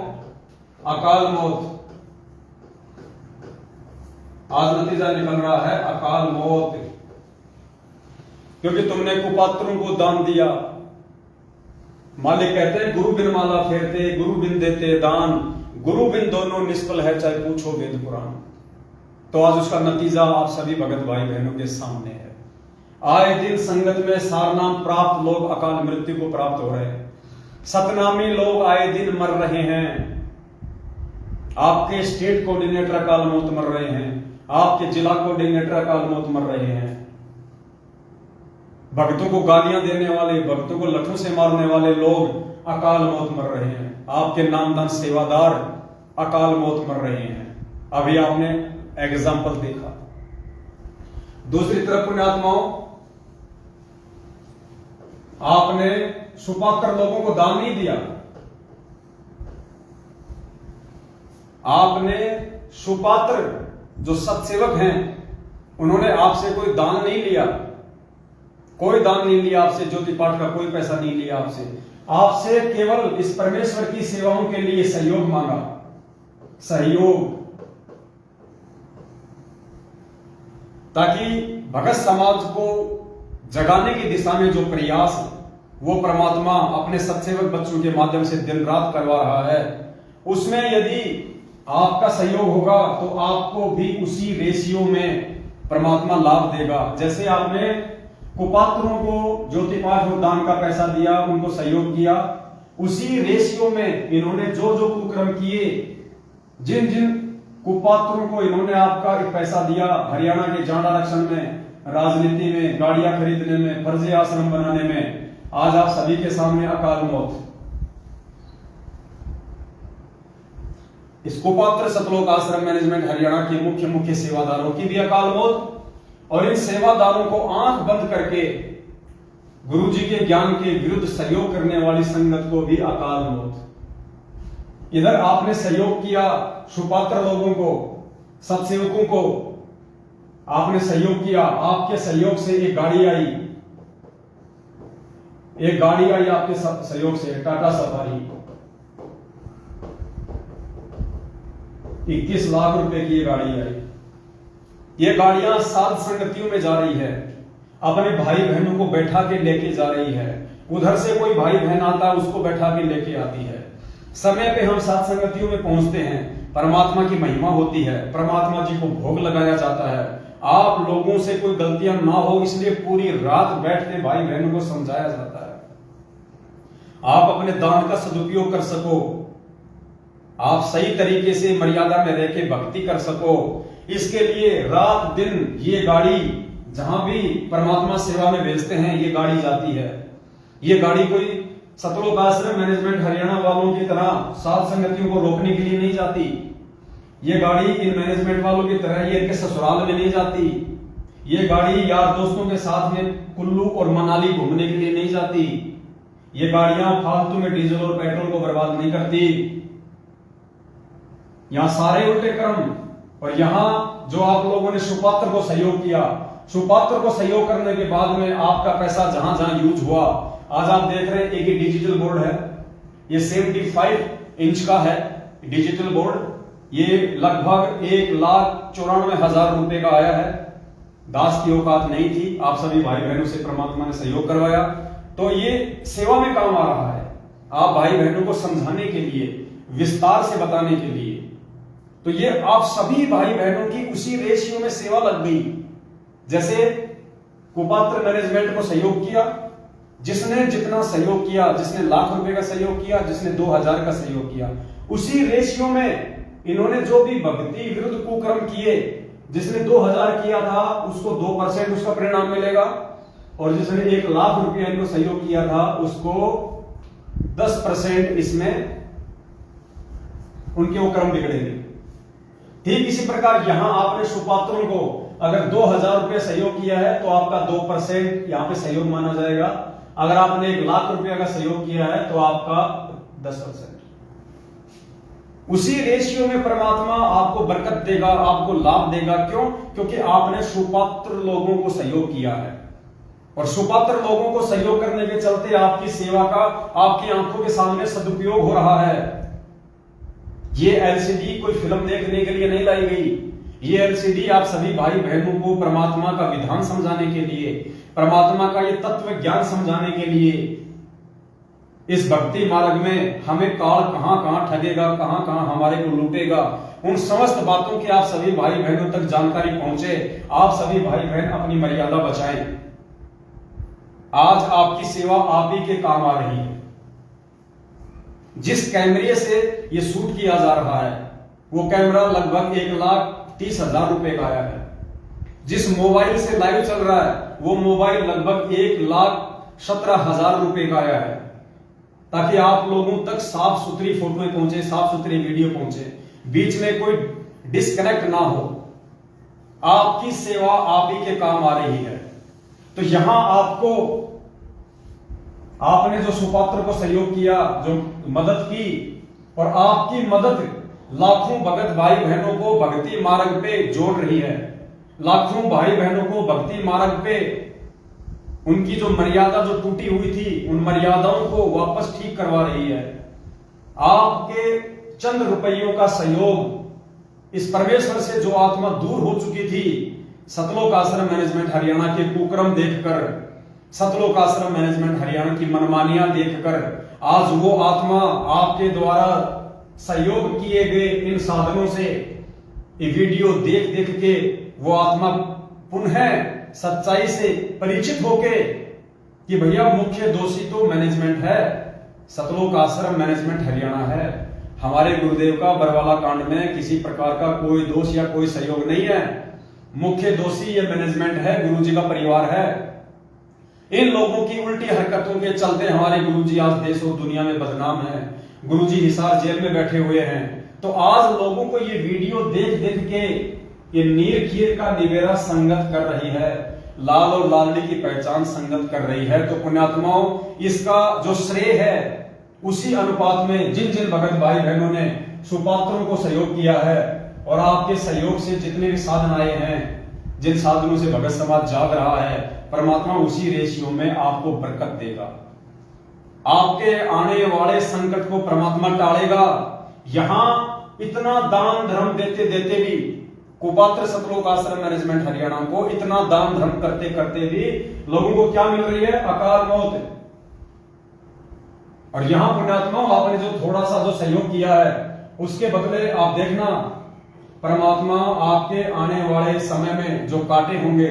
अकाल मौत। आज नतीजा निकल रहा है अकाल मौत, क्योंकि तुमने कुपात्रों को दान दिया। मालिक कहते हैं गुरु बिन माला फेरते, गुरु बिन देते दान, गुरु बिन दोनों निष्फल है, चाहे पूछो वेद पुराण। तो आज उसका नतीजा आप सभी भगत भाई बहनों के सामने है। आए दिन संगत में सारनाम प्राप्त लोग अकाल मृत्यु को प्राप्त हो रहे हैं। सतनामी लोग आए दिन मर रहे हैं। आपके स्टेट कोऑर्डिनेटर अकाल मौत मर रहे हैं, आपके जिला कोऑर्डिनेटर अकाल मौत मर रहे हैं। भक्तों को गालियां देने वाले, भक्तों को लठों से मारने वाले लोग अकाल मौत मर रहे हैं। आपके नामदान सेवादार अकाल मौत मर रहे हैं। अभी आपने एग्जाम्पल देखा। दूसरी तरफ पुण्यात्माओं, आपने सुपात्र लोगों को दान नहीं दिया। आपने सुपात्र जो सत्सेवक हैं उन्होंने आपसे कोई दान नहीं लिया, कोई दान नहीं लिया आपसे, ज्योति पाठ का कोई पैसा नहीं लिया आपसे। आपसे केवल इस परमेश्वर की सेवाओं के लिए सहयोग मांगा, सहयोग, ताकि भगत समाज को जगाने की दिशा में जो प्रयास वो परमात्मा अपने सत्सेवक बच्चों के माध्यम से दिन रात करवा रहा है, उसमें यदि आपका सहयोग होगा तो आपको भी उसी रेशियो में परमात्मा लाभ देगा। जैसे आपने कुपात्रों को ज्योति पाठ और दान का पैसा दिया, उनको सहयोग किया, उसी रेशियो में इन्होंने जो जो कुकर्म किए, जिन जिन कुपात्रों को इन्होंने आपका एक पैसा दिया, हरियाणा के जाट आरक्षण में, राजनीति में, गाड़ियां खरीदने में, फर्जी आश्रम बनाने में, आज आप सभी के सामने अकाल मौत। इस कुपात्र सतलोक आश्रम मैनेजमेंट हरियाणा के मुख्य सेवादारों की भी अकाल मौत, और इन सेवादारों को आंख बंद करके गुरु जी के ज्ञान के विरुद्ध सहयोग करने वाली संगत को भी अकाल मौत। इधर आपने सहयोग किया सुपात्र लोगों को, सत्सेवकों को आपने सहयोग किया, आपके सहयोग से एक गाड़ी आई, आपके सहयोग से टाटा सफारी, 21 लाख रुपए की ये गाड़ी आई। ये गाड़ियां साध संगतियों में जा रही है, अपने भाई बहनों को बैठा के लेके जा रही है। उधर से कोई भाई बहन आता है, उसको बैठा के लेके आती है। समय पे हम साध संगतियों में पहुंचते हैं, परमात्मा की महिमा होती है, परमात्मा जी को भोग लगाया जाता है। आप लोगों से कोई गलतियां ना हो इसलिए पूरी रात बैठ के भाई बहनों को समझाया जाता है। आप अपने दान का सदुपयोग कर सको, आप सही तरीके से मर्यादा में रह के भक्ति कर सको, इसके लिए रात दिन ये गाड़ी जहां भी परमात्मा सेवा में भेजते हैं ये गाड़ी जाती है। ये गाड़ी कोई सतलोक आश्रम मैनेजमेंट हरियाणा वालों की तरह साध संगतियों को रोकने के लिए नहीं जाती। ये गाड़ी इन मैनेजमेंट वालों की तरह ये इनके ससुराल में नहीं जाती। ये गाड़ी यार दोस्तों के साथ में कुल्लू और मनाली घूमने के लिए नहीं जाती। ये गाड़ियां फालतू में डीजल और पेट्रोल को बर्बाद नहीं करती। यहां सारे उल्टे कर्म। और यहां जो आप लोगों ने सुपात्र को सहयोग किया, सुपात्र को सहयोग करने के बाद में आपका पैसा जहां जहां यूज हुआ, आज आप देख रहे हैं एक डिजिटल बोर्ड है, ये 75 इंच का है डिजिटल बोर्ड, ये लगभग 1,94,000 रुपए का आया है। दास की औकात नहीं थी, आप सभी भाई बहनों से परमात्मा ने सहयोग करवाया, तो ये सेवा में काम आ रहा है। आप भाई बहनों को समझाने के लिए, विस्तार से बताने के लिए। तो ये आप सभी भाई बहनों की उसी रेशियो में सेवा लग गई। जैसे कुपात्र मैनेजमेंट को सहयोग किया, जिसने जितना सहयोग किया, जिसने ₹1,00,000 का सहयोग किया, जिसने 2,000 का सहयोग किया, उसी रेशियो में इन्होंने जो भी भक्ति विरुद्ध कुकर्म किए, जिसने 2,000 किया था उसको 2% उसका परिणाम मिलेगा, और जिसने ₹1,00,000 इनको सहयोग किया था उसको 10% इसमें उनके वो कर्म बिगड़ेंगे। ठीक इसी प्रकार यहां आपने सुपात्रों को अगर ₹2,000 सहयोग किया है तो आपका 2% यहां पे सहयोग माना जाएगा। अगर आपने ₹1,00,000 का सहयोग किया है तो आपका 10%। उसी रेशियो में परमात्मा आपको बरकत देगा, आपको लाभ देगा। क्यों? क्योंकि आपने सुपात्र लोगों को सहयोग किया है, और सुपात्र लोगों को सहयोग करने के चलते आपकी सेवा का आपकी आंखों के सामने सदुपयोग हो रहा है। ये एलसीडी कोई फिल्म देखने के लिए नहीं लाई गई। ये एलसीडी आप सभी भाई बहनों को परमात्मा का विधान समझाने के लिए, परमात्मा का ये तत्व ज्ञान समझाने के लिए, इस भक्ति मार्ग में हमें काल कहां कहां ठगेगा, कहां कहां हमारे को लूटेगा, उन समस्त बातों की आप सभी भाई बहनों तक जानकारी पहुंचे। आप सभी भाई बहन अपनी मर्यादा बचाएं। आज आपकी सेवा आप ही के काम आ रही है। जिस कैमरे से ये शूट किया जा रहा है वो कैमरा लगभग ₹1,30,000 का आया है। जिस मोबाइल से लाइव चल रहा है वो मोबाइल लगभग ₹1,17,000 का आया है, ताकि आप लोगों तक साफ सुथरी फोटोएं पहुंचे, साफ सुथरी वीडियो पहुंचे, बीच में कोई डिस्कनेक्ट ना हो। आपकी सेवा आप ही के काम आ रही है। तो यहां आपने जो सुपात्र को सहयोग किया, जो मदद की, और आपकी मदद लाखों भगत भाई बहनों को भक्ति मार्ग पे जोड़ रही है। लाखों भाई बहनों को भक्ति मार्ग पे उनकी जो मर्यादा जो टूटी हुई थी उन मर्यादाओं को वापस ठीक करवा रही है। आपके चंद रुपयों का सहयोग इस परमेश्वर से जो आत्मा दूर हो चुकी थी, सतलोक आश्रम मैनेजमेंट हरियाणा के कुकर्म देखकर, सतलोक आश्रम मैनेजमेंट हरियाणा की मनमानियां देखकर, आज वो आत्मा आपके द्वारा सहयोग किए गए इन साधनों से ये वीडियो देख देख के वो आत्मा पुनः सच्चाई से परिचित होके कि भैया मुख्य दोषी तो मैनेजमेंट है, सतलोक आश्रम मैनेजमेंट हरियाणा है। हमारे गुरुदेव का बरवाला कांड में किसी प्रकार का कोई दोष या कोई सहयोग नहीं है। मुख्य दोषी ये मैनेजमेंट है, गुरुजी का परिवार है। इन लोगों की उल्टी हरकतों के चलते हमारे गुरुजी आज देश और दुनिया में बदनाम है। गुरुजी हिसार जेल में बैठे हुए हैं। तो आज लोगों को ये वीडियो देख देख के ये नीर खीर का निवेरा संगत कर रही है, लाल और लाडली की पहचान संगत कर रही है। तो पुण्यात्माओं, इसका जो श्रेय है उसी अनुपात में जिन जिन भगत भाई बहनों ने सुपात्रों को सहयोग किया है, और आपके सहयोग से जितने भी साधन आए हैं, जिन साधनों से भगत समाज जाग रहा है, परमात्मा उसी रेशियो में आपको बरकत देगा। आपके आने वाले संकट को परमात्मा टालेगा। यहां इतना दान धर्म देते देते भी, कुपात्र सतलोक आश्रम मैनेजमेंट हरियाणा को इतना दान धर्म करते करते भी लोगों को क्या मिल रही है? अकाल मौत। और यहां पुण्यात्मा आपने जो थोड़ा सा जो सहयोग किया है उसके बदले आप देखना, परमात्मा आपके आने वाले समय में जो कांटे होंगे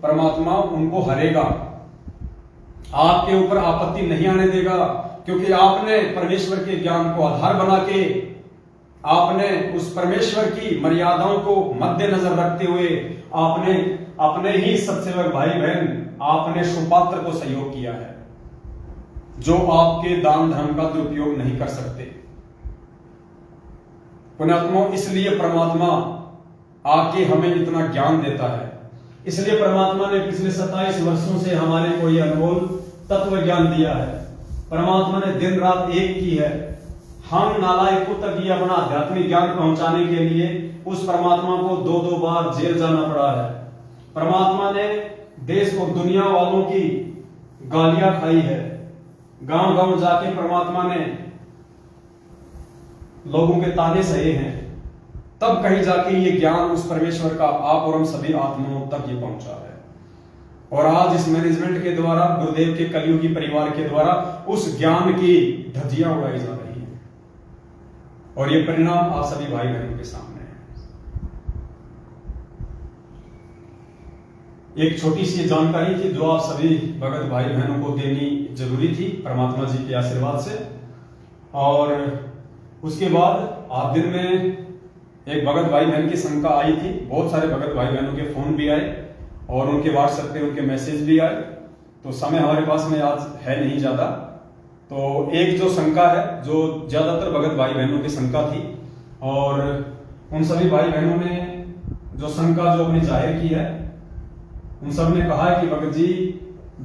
परमात्मा उनको हरेगा, आपके ऊपर आपत्ति नहीं आने देगा। क्योंकि आपने परमेश्वर के ज्ञान को आधार बना के, आपने उस परमेश्वर की मर्यादाओं को मद्देनजर रखते हुए आपने अपने ही सत्सेवक भाई बहन, आपने सुपात्र को सहयोग किया है, जो आपके दान धर्म का दुरुपयोग नहीं कर सकते। पुण्यात्मा, इसलिए परमात्मा आके हमें इतना ज्ञान देता है। इसलिए परमात्मा ने पिछले 27 वर्षों से हमारे को यह अनमोल तत्व ज्ञान दिया है। परमात्मा ने दिन रात एक की है। हम नालायकों तक ये अपना आध्यात्मिक ज्ञान पहुंचाने के लिए उस परमात्मा को 2-2 बार जेल जाना पड़ा है। परमात्मा ने देश और दुनिया वालों की गालियां खाई है। गांव गांव जाके परमात्मा ने लोगों के ताने सहे हैं, तब कहीं जाके ये ज्ञान उस परमेश्वर का आप और हम सभी आत्माओं तक ये पहुंचा है। और आज इस मैनेजमेंट के द्वारा, गुरुदेव के कलियुगी परिवार के द्वारा उस ज्ञान की धज्जियां उड़ाई जा रही है। और ये परिणाम आप सभी भाई बहनों के सामने है। एक छोटी सी जानकारी थी जो आप सभी भगत भाई बहनों को देनी जरूरी थी परमात्मा जी के आशीर्वाद से। और उसके बाद आप दिन में एक भगत भाई बहन की शंका आई थी, बहुत सारे भगत भाई बहनों के फोन भी आए और उनके व्हाट्सएप पे उनके मैसेज भी आए। तो समय हमारे पास में आज है नहीं ज्यादा, तो एक जो शंका है जो ज्यादातर भगत भाई बहनों की शंका थी, और उन सभी भाई बहनों ने जो शंका जो अपनी जाहिर की है, उन सब ने कहा है कि भगत जी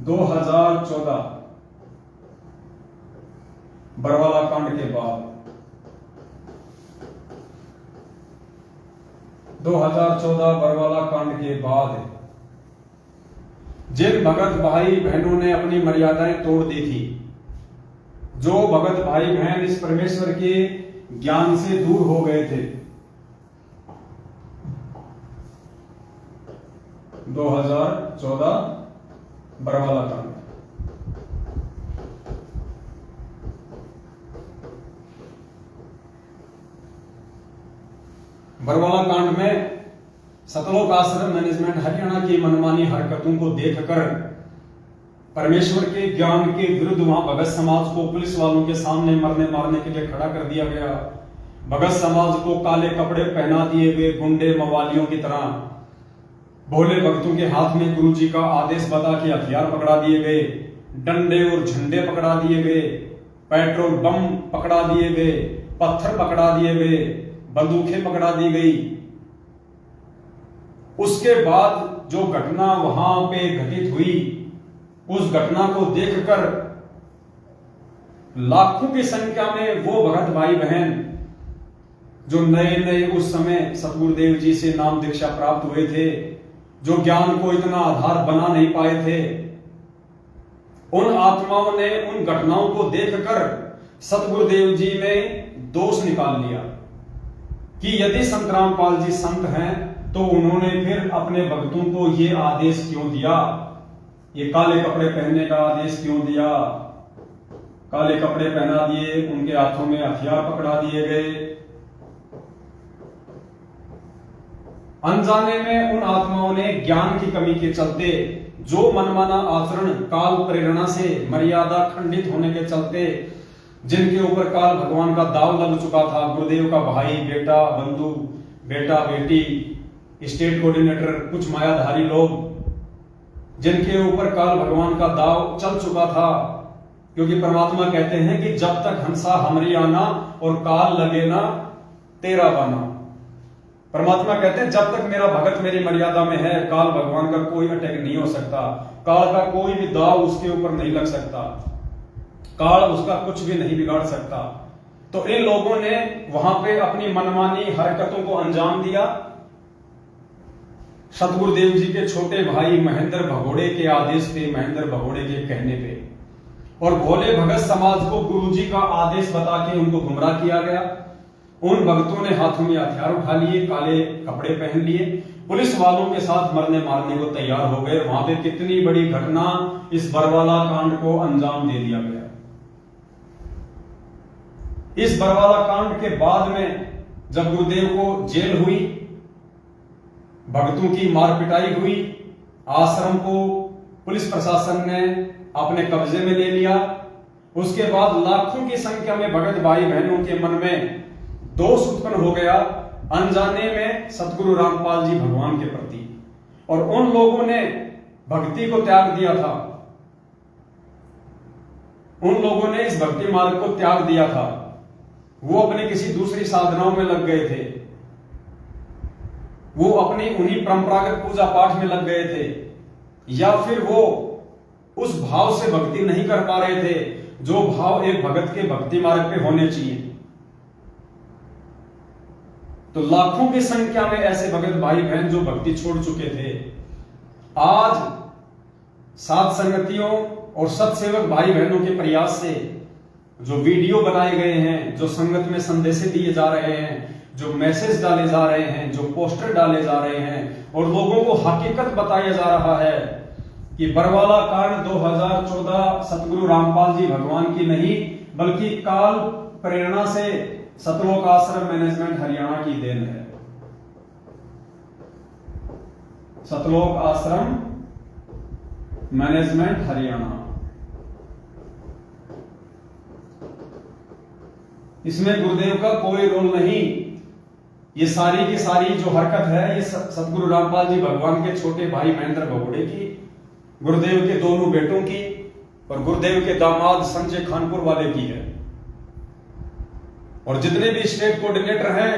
2014 बरवाला कांड के बाद 2014 बरवाला कांड के बाद जिन भगत भाई बहनों ने अपनी मर्यादाएं तोड़ दी थी, जो भगत भाई बहन इस परमेश्वर के ज्ञान से दूर हो गए थे, 2014 बरवाला कांड। बरवाला कांड में सतलोक आश्रम मैनेजमेंट हरियाणा की मनमानी हरकतों को देखकर परमेश्वर के ज्ञान के विरुद्ध वहां भगत समाज को पुलिस वालों के सामने मरने मारने के लिए खड़ा कर दिया गया। भगत समाज को काले कपड़े पहना दिए गए, गुंडे मवालियों की तरह भोले भक्तों के हाथ में गुरु जी का आदेश बता के हथियार पकड़ा दिए गए, डंडे और झंडे पकड़ा दिए गए, पेट्रोल बम पकड़ा दिए गए, पत्थर पकड़ा दिए गए, बंदूकें पकड़ा दी गई। उसके बाद जो घटना वहां पे घटित हुई, उस घटना को देखकर लाखों की संख्या में वो भगत भाई बहन जो नए नए उस समय सतगुरुदेव जी से नाम दीक्षा प्राप्त हुए थे, जो ज्ञान को इतना आधार बना नहीं पाए थे, उन आत्माओं ने उन घटनाओं को देखकर सतगुरुदेव जी ने दोष निकाल लिया कि यदि संत रामपाल जी संत हैं तो उन्होंने फिर अपने भक्तों को ये आदेश क्यों दिया, ये काले कपड़े पहनने का आदेश क्यों दिया। काले कपड़े पहना दिए, उनके हाथों में हथियार पकड़ा दिए गए। अनजाने में उन आत्माओं ने ज्ञान की कमी के चलते जो मनमाना आचरण काल प्रेरणा से मर्यादा खंडित होने के चलते, जिनके ऊपर काल भगवान का दाव लग चुका था, गुरुदेव का भाई बेटा बंधु बेटा बेटी स्टेट कोऑर्डिनेटर कुछ मायाधारी लोग, जिनके ऊपर काल भगवान का दाव चल चुका था, क्योंकि परमात्मा कहते हैं कि जब तक हंसा हमरी आना और काल लगे ना तेरा बाना। परमात्मा कहते हैं जब तक मेरा भगत मेरी मर्यादा में है, काल भगवान का कोई अटैक नहीं हो सकता, काल का कोई भी दाव उसके ऊपर नहीं लग सकता, काल उसका कुछ भी नहीं बिगाड़ सकता। तो इन लोगों ने वहां पे अपनी मनमानी हरकतों को अंजाम दिया। सतगुरुदेव जी के छोटे भाई महेंद्र भगोड़े के आदेश पे, महेंद्र भगोड़े के कहने पे, और भोले भगत समाज को गुरुजी का आदेश बता के उनको गुमराह किया गया। उन भक्तों ने हाथों में हथियार उठा लिए, काले कपड़े पहन लिए, पुलिस वालों के साथ मरने मारने को तैयार हो गए। वहां पे कितनी बड़ी घटना, इस बरवाला कांड को अंजाम दे दिया गया। इस बरवाला कांड के बाद में जब गुरुदेव को जेल हुई, भक्तों की मार पिटाई हुई, आश्रम को पुलिस प्रशासन ने अपने कब्जे में ले लिया, उसके बाद लाखों की संख्या में भगत भाई बहनों के मन में दोष उत्पन्न हो गया अनजाने में सतगुरु रामपाल जी भगवान के प्रति, और उन लोगों ने भक्ति को त्याग दिया था। उन लोगों ने इस भक्ति मार्ग को त्याग दिया था। वो अपने किसी दूसरी साधनाओं में लग गए थे, वो अपनी उन्हीं परंपरागत पूजा पाठ में लग गए थे, या फिर वो उस भाव से भक्ति नहीं कर पा रहे थे जो भाव एक भगत के भक्ति मार्ग पे होने चाहिए। तो लाखों की संख्या में ऐसे भगत भाई बहन जो भक्ति छोड़ चुके थे, आज साध संगतियों और सत्सेवक भाई बहनों के प्रयास से जो वीडियो बनाए गए हैं, जो संगत में संदेश दिए जा रहे हैं, जो मैसेज डाले जा रहे हैं, जो पोस्टर डाले जा रहे हैं, और लोगों को हकीकत बताया जा रहा है कि बरवाला कांड 2014 सतगुरु रामपाल जी भगवान की नहीं बल्कि काल प्रेरणा से सतलोक आश्रम मैनेजमेंट हरियाणा की देन है। सतलोक आश्रम मैनेजमेंट हरियाणा। इसमें गुरुदेव का कोई रोल नहीं। ये सारी की सारी जो हरकत है ये सतगुरु रामपाल जी भगवान के छोटे भाई महेंद्र भगोड़े की, गुरुदेव के दोनों बेटों की और गुरुदेव के दामाद संजय खानपुर वाले की है। और जितने भी स्टेट कोऑर्डिनेटर हैं,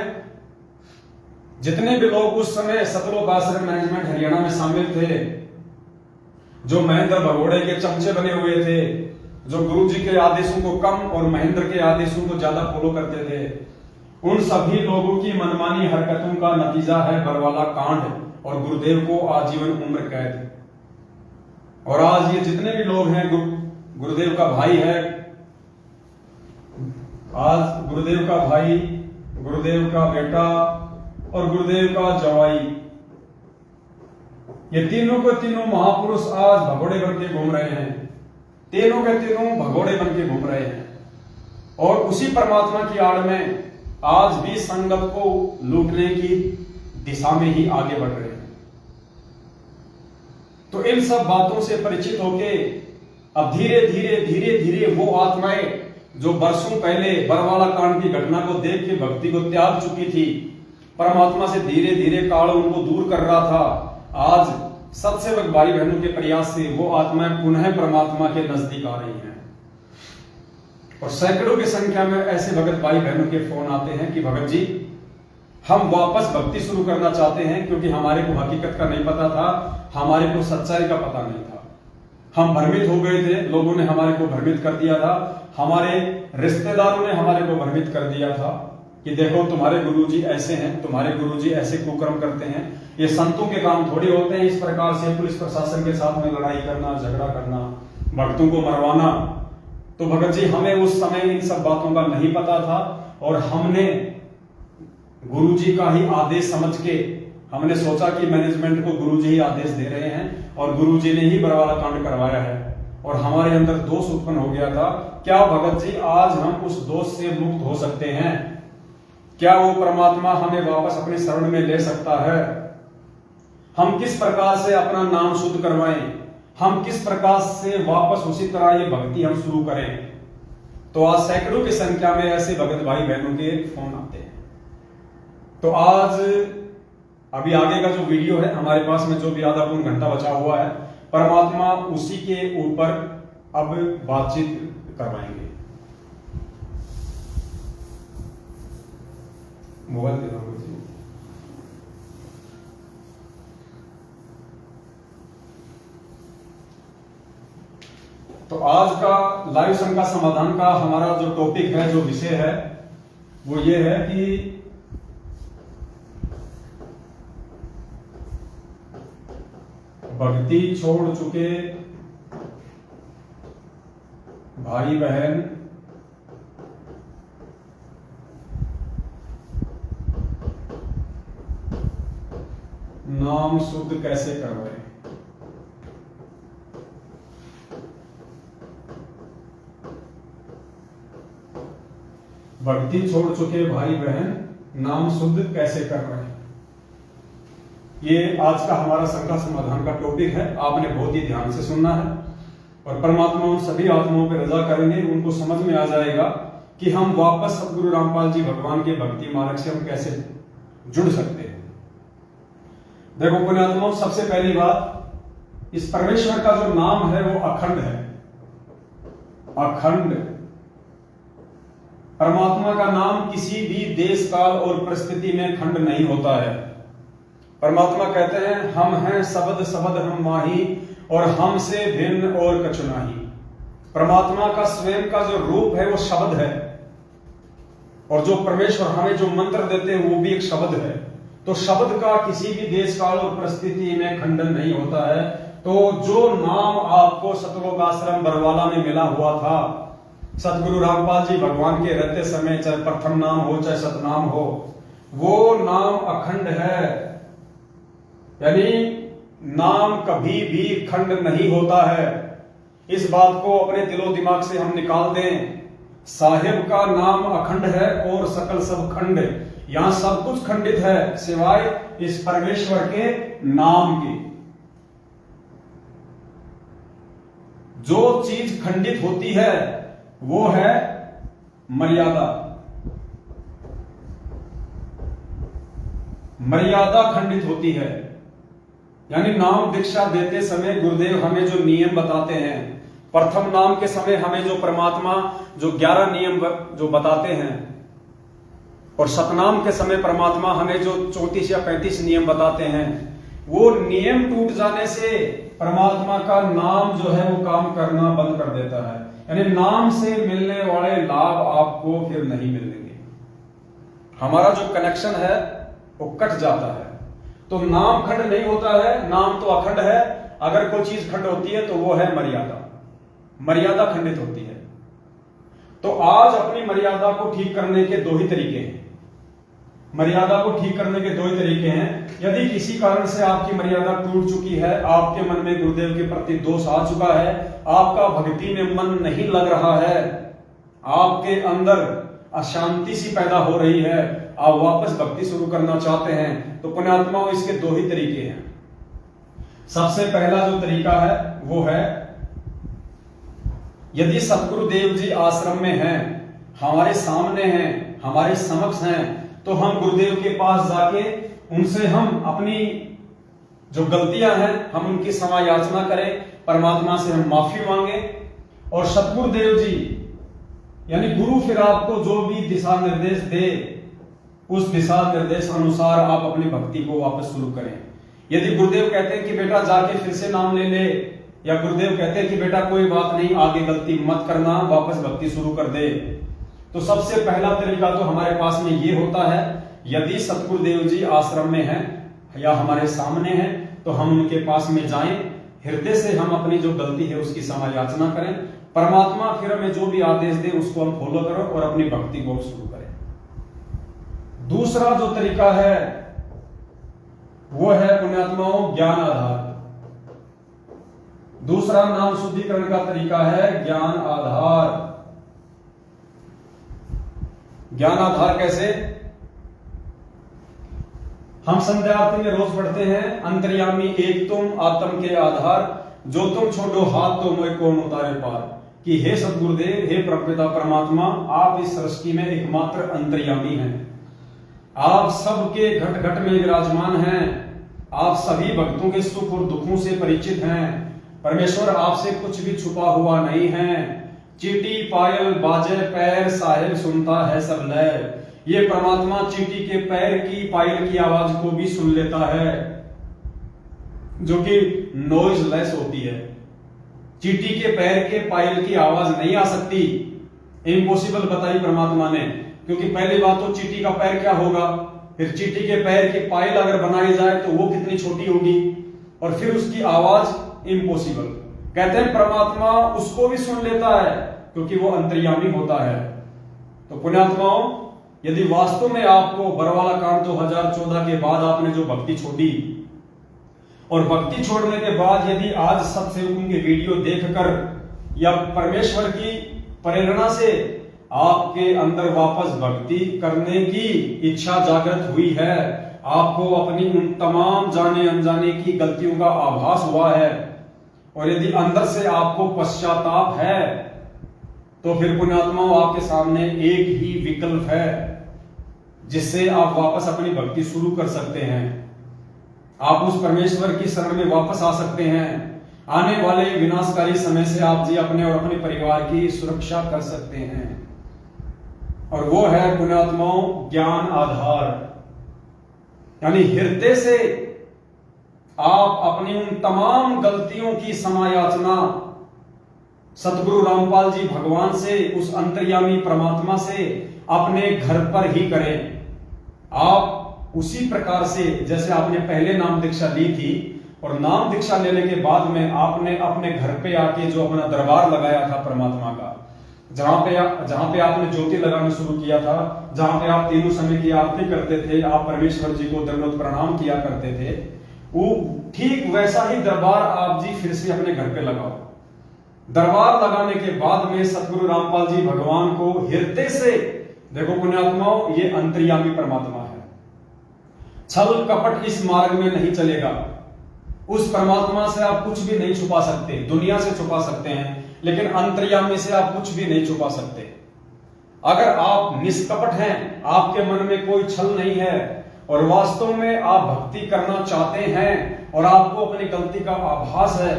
जितने भी लोग उस समय सतलोक आश्रम मैनेजमेंट हरियाणा में शामिल थे, जो महेंद्र भगोड़े के चमचे बने हुए थे, जो गुरु जी के आदेशों को कम और महेंद्र के आदेशों को ज्यादा फॉलो करते थे, उन सभी लोगों की मनमानी हरकतों का नतीजा है बरवाला कांड और गुरुदेव को आजीवन उम्र कैद। और आज ये जितने भी लोग हैं, गुरुदेव का भाई है, आज गुरुदेव का भाई, गुरुदेव का बेटा और गुरुदेव का जवाई, ये तीनों के तीनों महापुरुष आज भगोड़े बन के घूम रहे हैं। तीनों के तीनों भगोड़े बन के घूम रहे हैं और उसी परमात्मा की आड़ में आज भी संगत को लूटने की दिशा में ही आगे बढ़ रहे हैं। तो इन सब बातों से परिचित होके अब धीरे धीरे धीरे धीरे वो आत्माएं जो वर्षों पहले बरवाला कांड की घटना को देख के भक्ति को त्याग चुकी थी, परमात्मा से धीरे धीरे काल उनको दूर कर रहा था, आज सत्सेवक भाई बहनों के प्रयास से वो आत्माएं पुनः परमात्मा के नजदीक आ रही हैं। और सैकड़ों की संख्या में ऐसे भगत भाई बहनों के फोन आते हैं कि भगत जी हम वापस भक्ति शुरू करना चाहते हैं, क्योंकि हमारे को हकीकत का नहीं पता था, हमारे को सच्चाई का पता नहीं था, हम भ्रमित हो गए थे, लोगों ने हमारे को भ्रमित कर दिया था, हमारे रिश्तेदारों ने हमारे को भ्रमित कर दिया था कि देखो तुम्हारे गुरुजी ऐसे हैं, तुम्हारे गुरुजी ऐसे कुकर्म करते हैं, ये संतों के काम थोड़ी होते हैं इस प्रकार से पुलिस प्रशासन के साथ में लड़ाई करना, झगड़ा करना, भक्तों को मरवाना। तो भगत जी हमें उस समय इन सब बातों का नहीं पता था और हमने गुरुजी का ही आदेश समझ के हमने सोचा कि मैनेजमेंट को गुरुजी ही आदेश दे रहे हैं और गुरुजी ने ही बरवाला कांड करवाया है और हमारे अंदर दोष उत्पन्न हो गया था। क्या भगत जी आज हम उस दोष से मुक्त हो सकते हैं? क्या वो परमात्मा हमें वापस अपने शरण में ले सकता है? हम किस प्रकार से अपना नाम शुद्ध करवाएं? हम किस प्रकार से वापस उसी तरह ये भक्ति हम शुरू करें? तो आज सैकड़ों की संख्या में ऐसे भगत भाई बहनों के फोन आते हैं। तो आज अभी आगे का जो वीडियो है हमारे पास में जो भी आधा पौन घंटा बचा हुआ है, परमात्मा उसी के ऊपर अब बातचीत करवाएंगे। मोबाइल दे दो। तो आज का लाइव शंका समाधान का हमारा जो टॉपिक है, जो विषय है, वो ये है कि भक्ति छोड़ चुके भाई बहन नाम शुद्ध कैसे करवाएं? भक्ति छोड़ चुके भाई बहन नाम शुद्ध कैसे कर रहे हैं, ये आज का हमारा शंका समाधान का टॉपिक है। आपने बहुत ही ध्यान से सुनना है और परमात्मा उन सभी आत्माओं पर रजा करेंगे, उनको समझ में आ जाएगा कि हम वापस सतगुरु रामपाल जी भगवान के भक्ति मार्ग से हम कैसे जुड़ सकते हैं। देखो पुण्यात्माओं, सबसे पहली बात, इस परमेश्वर का जो नाम है वो अखंड है। अखंड परमात्मा का नाम किसी भी देश काल और परिस्थिति में खंड नहीं होता है। परमात्मा कहते हैं हम हैं शब्द शब्द हम माही और हमसे भिन्न और कछु नहीं। परमात्मा का स्वयं का जो रूप है वो शब्द है और जो परमेश्वर हमें जो मंत्र देते हैं वो भी एक शब्द है। तो शब्द का किसी भी देश काल और परिस्थिति में खंडन नहीं होता है। तो जो नाम आपको सतलोक आश्रम बरवाला में मिला हुआ था, सतगुरु रामपाल जी भगवान के रहते समय, चाहे प्रथम नाम हो चाहे सतनाम हो, वो नाम अखंड है। यानी नाम कभी भी खंड नहीं होता है। इस बात को अपने दिलो दिमाग से हम निकाल दें। साहिब का नाम अखंड है और सकल सब खंड। यहां सब कुछ खंडित है सिवाय इस परमेश्वर के नाम के। जो चीज खंडित होती है वो है मर्यादा। मर्यादा खंडित होती है। यानी नाम दीक्षा देते समय गुरुदेव हमें जो नियम बताते हैं, प्रथम नाम के समय हमें जो परमात्मा जो 11 नियम जो बताते हैं, और सतनाम के समय परमात्मा हमें जो 34 या 35 नियम बताते हैं, वो नियम टूट जाने से परमात्मा का नाम जो है वो काम करना बंद कर देता है। यानी नाम से मिलने वाले लाभ आपको फिर नहीं मिलेंगे। हमारा जो कनेक्शन है वो कट जाता है। तो नाम खंड नहीं होता है, नाम तो अखंड है। अगर कोई चीज खंड होती है तो वो है मर्यादा। मर्यादा खंडित होती है। तो आज अपनी मर्यादा को ठीक करने के दो ही तरीके हैं। मर्यादा को ठीक करने के दो ही तरीके हैं। यदि किसी कारण से आपकी मर्यादा टूट चुकी है, आपके मन में गुरुदेव के प्रति दोष आ चुका है, आपका भक्ति में मन नहीं लग रहा है, आपके अंदर अशांति सी पैदा हो रही है, आप वापस भक्ति शुरू करना चाहते हैं, तो पुण्यात्माओं इसके दो ही तरीके हैं। सबसे पहला जो तरीका है वो है, यदि सतगुरुदेव जी आश्रम में हैं, हमारे सामने हैं, हमारे समक्ष हैं, तो हम गुरुदेव के पास जाके उनसे हम अपनी जो गलतियां हैं हम उनकी क्षमा याचना करें, परमात्मा से हम माफी मांगे, और सतगुरुदेव जी यानी गुरु फिर आपको जो भी दिशा निर्देश दे उस दिशा निर्देश अनुसार आप अपनी भक्ति को वापस शुरू करें। यदि गुरुदेव कहते हैं कि बेटा जाके फिर से नाम ले ले, या गुरुदेव कहते हैं कि बेटा कोई बात नहीं, आगे गलती मत करना, वापस भक्ति शुरू कर दे, तो सबसे पहला तरीका तो हमारे पास में ये होता है, यदि सतगुरुदेव जी आश्रम में हैं या हमारे सामने हैं तो हम उनके पास में जाएं, हृदय से हम अपनी जो गलती है उसकी क्षमा याचना करें, परमात्मा फिर हमें जो भी आदेश दे उसको हम फॉलो करो और अपनी भक्ति को शुरू करें। दूसरा जो तरीका है वो है पुण्यात्माओं ज्ञान आधार। दूसरा नाम शुद्धिकरण का तरीका है ज्ञान आधार। ज्ञान आधार कैसे? हम संध्या आरती में रोज पढ़ते हैं, अंतर्यामी एक तुम आत्म के आधार, जो तुम छोड़ो हाथ तो मैं कौन उतारे पार। कि हे सतगुरुदेव, हे प्रभुपिता परमात्मा, आप इस सृष्टि में एकमात्र अंतर्यामी हैं। आप सबके घट घट में विराजमान हैं। आप सभी भक्तों के सुख और दुखों से परिचित हैं। परमेश्वर आपसे कुछ भी छुपा हुआ नहीं है। चींटी पायल बाजे पैर साहिब सुनता है सब लय। ये परमात्मा चींटी के पैर की पायल की आवाज को भी सुन लेता है, जो कि नॉइज लेस होती है। चींटी के पैर के पायल की आवाज नहीं आ सकती, इम्पॉसिबल बताई परमात्मा ने। क्योंकि पहली बात तो चींटी का पैर क्या होगा, फिर चींटी के पैर की पायल अगर बनाई जाए तो वो कितनी छोटी होगी, और फिर उसकी आवाज इम्पॉसिबल। कहते हैं परमात्मा उसको भी सुन लेता है क्योंकि वो अंतर्यामी होता है। तो पुण्यात्माओं, यदि वास्तव में आपको बरवाला कांड 2014 के बाद आपने जो भक्ति छोड़ी, और भक्ति छोड़ने के बाद यदि आज सत्संगों की वीडियो देखकर या परमेश्वर की प्रेरणा से आपके अंदर वापस भक्ति करने की इच्छा जागृत हुई है, आपको अपनी उन तमाम जाने अनजाने की गलतियों का आभास हुआ है, और यदि अंदर से आपको पश्चाताप है, तो फिर पुण्यात्माओं आपके सामने एक ही विकल्प है जिससे आप वापस अपनी भक्ति शुरू कर सकते हैं। आप उस परमेश्वर की शरण में वापस आ सकते हैं। आने वाले विनाशकारी समय से आप जी अपने और अपने परिवार की सुरक्षा कर सकते हैं, और वो है पुण्यात्माओं ज्ञान आधार। यानी हृदय से आप अपनी उन तमाम गलतियों की क्षमा याचना सतगुरु रामपाल जी भगवान से, उस अंतर्यामी परमात्मा से अपने घर पर ही करें। आप उसी प्रकार से जैसे आपने पहले नाम दीक्षा ली थी, और नाम दीक्षा लेने के बाद में आपने अपने घर पे आके जो अपना दरबार लगाया था परमात्मा का, जहां पे आपने ज्योति लगाना शुरू किया था, जहां पे आप तीनों समय की आरती करते थे, आप परमेश्वर जी को दंडवत प्रणाम किया करते थे, वो ठीक वैसा ही दरबार आप जी फिर से अपने घर पे लगाओ। दरबार लगाने के बाद में सतगुरु रामपाल जी भगवान को हृदय से, देखो पुण्यात्माओं, ये अंतर्यामी परमात्मा है। छल कपट इस मार्ग में नहीं चलेगा। उस परमात्मा से आप कुछ भी नहीं छुपा सकते। दुनिया से छुपा सकते हैं, लेकिन अंतर्यामी से आप कुछ भी नहीं छुपा सकते। अगर आप निष्कपट हैं, आपके मन में कोई छल नहीं है और वास्तव में आप भक्ति करना चाहते हैं और आपको अपनी गलती का आभास है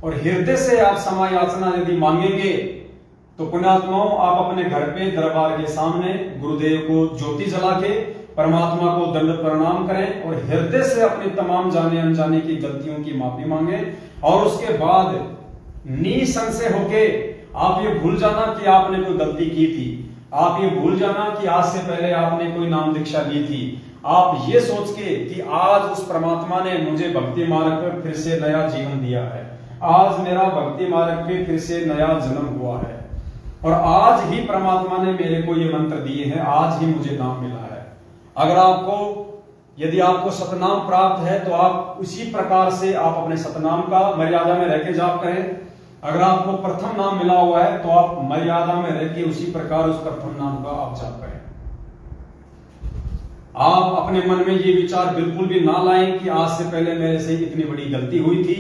और हृदय से आप क्षमा याचना यदि मांगेंगे, तो पुण्यात्माओं, आप अपने घर पे दरबार के सामने गुरुदेव को ज्योति जला के परमात्मा को दंड प्रणाम करें और हृदय से अपनी तमाम जाने अनजाने की गलतियों की माफी मांगे। और उसके बाद निसंशय होके आप ये भूल जाना कि आपने कोई गलती की थी। आप ये भूल जाना कि आज से पहले आपने कोई नाम दीक्षा ली थी। आप ये सोच के कि आज उस परमात्मा ने मुझे भक्ति मार्ग पर फिर से नया जीवन दिया है, आज मेरा भक्ति मार्ग पे फिर से नया जन्म हुआ है और आज ही परमात्मा ने मेरे को ये मंत्र दिए हैं, आज ही मुझे नाम मिला है। अगर यदि आपको सतनाम प्राप्त है तो आप उसी प्रकार से आप अपने सतनाम का मर्यादा में रह के जाप करें। अगर आपको प्रथम नाम मिला हुआ है तो आप मर्यादा में रह के उसी प्रकार उस प्रथम नाम का आप जाप करें। आप अपने मन में ये विचार बिल्कुल भी ना लाएं कि आज से पहले मेरे से इतनी बड़ी गलती हुई थी,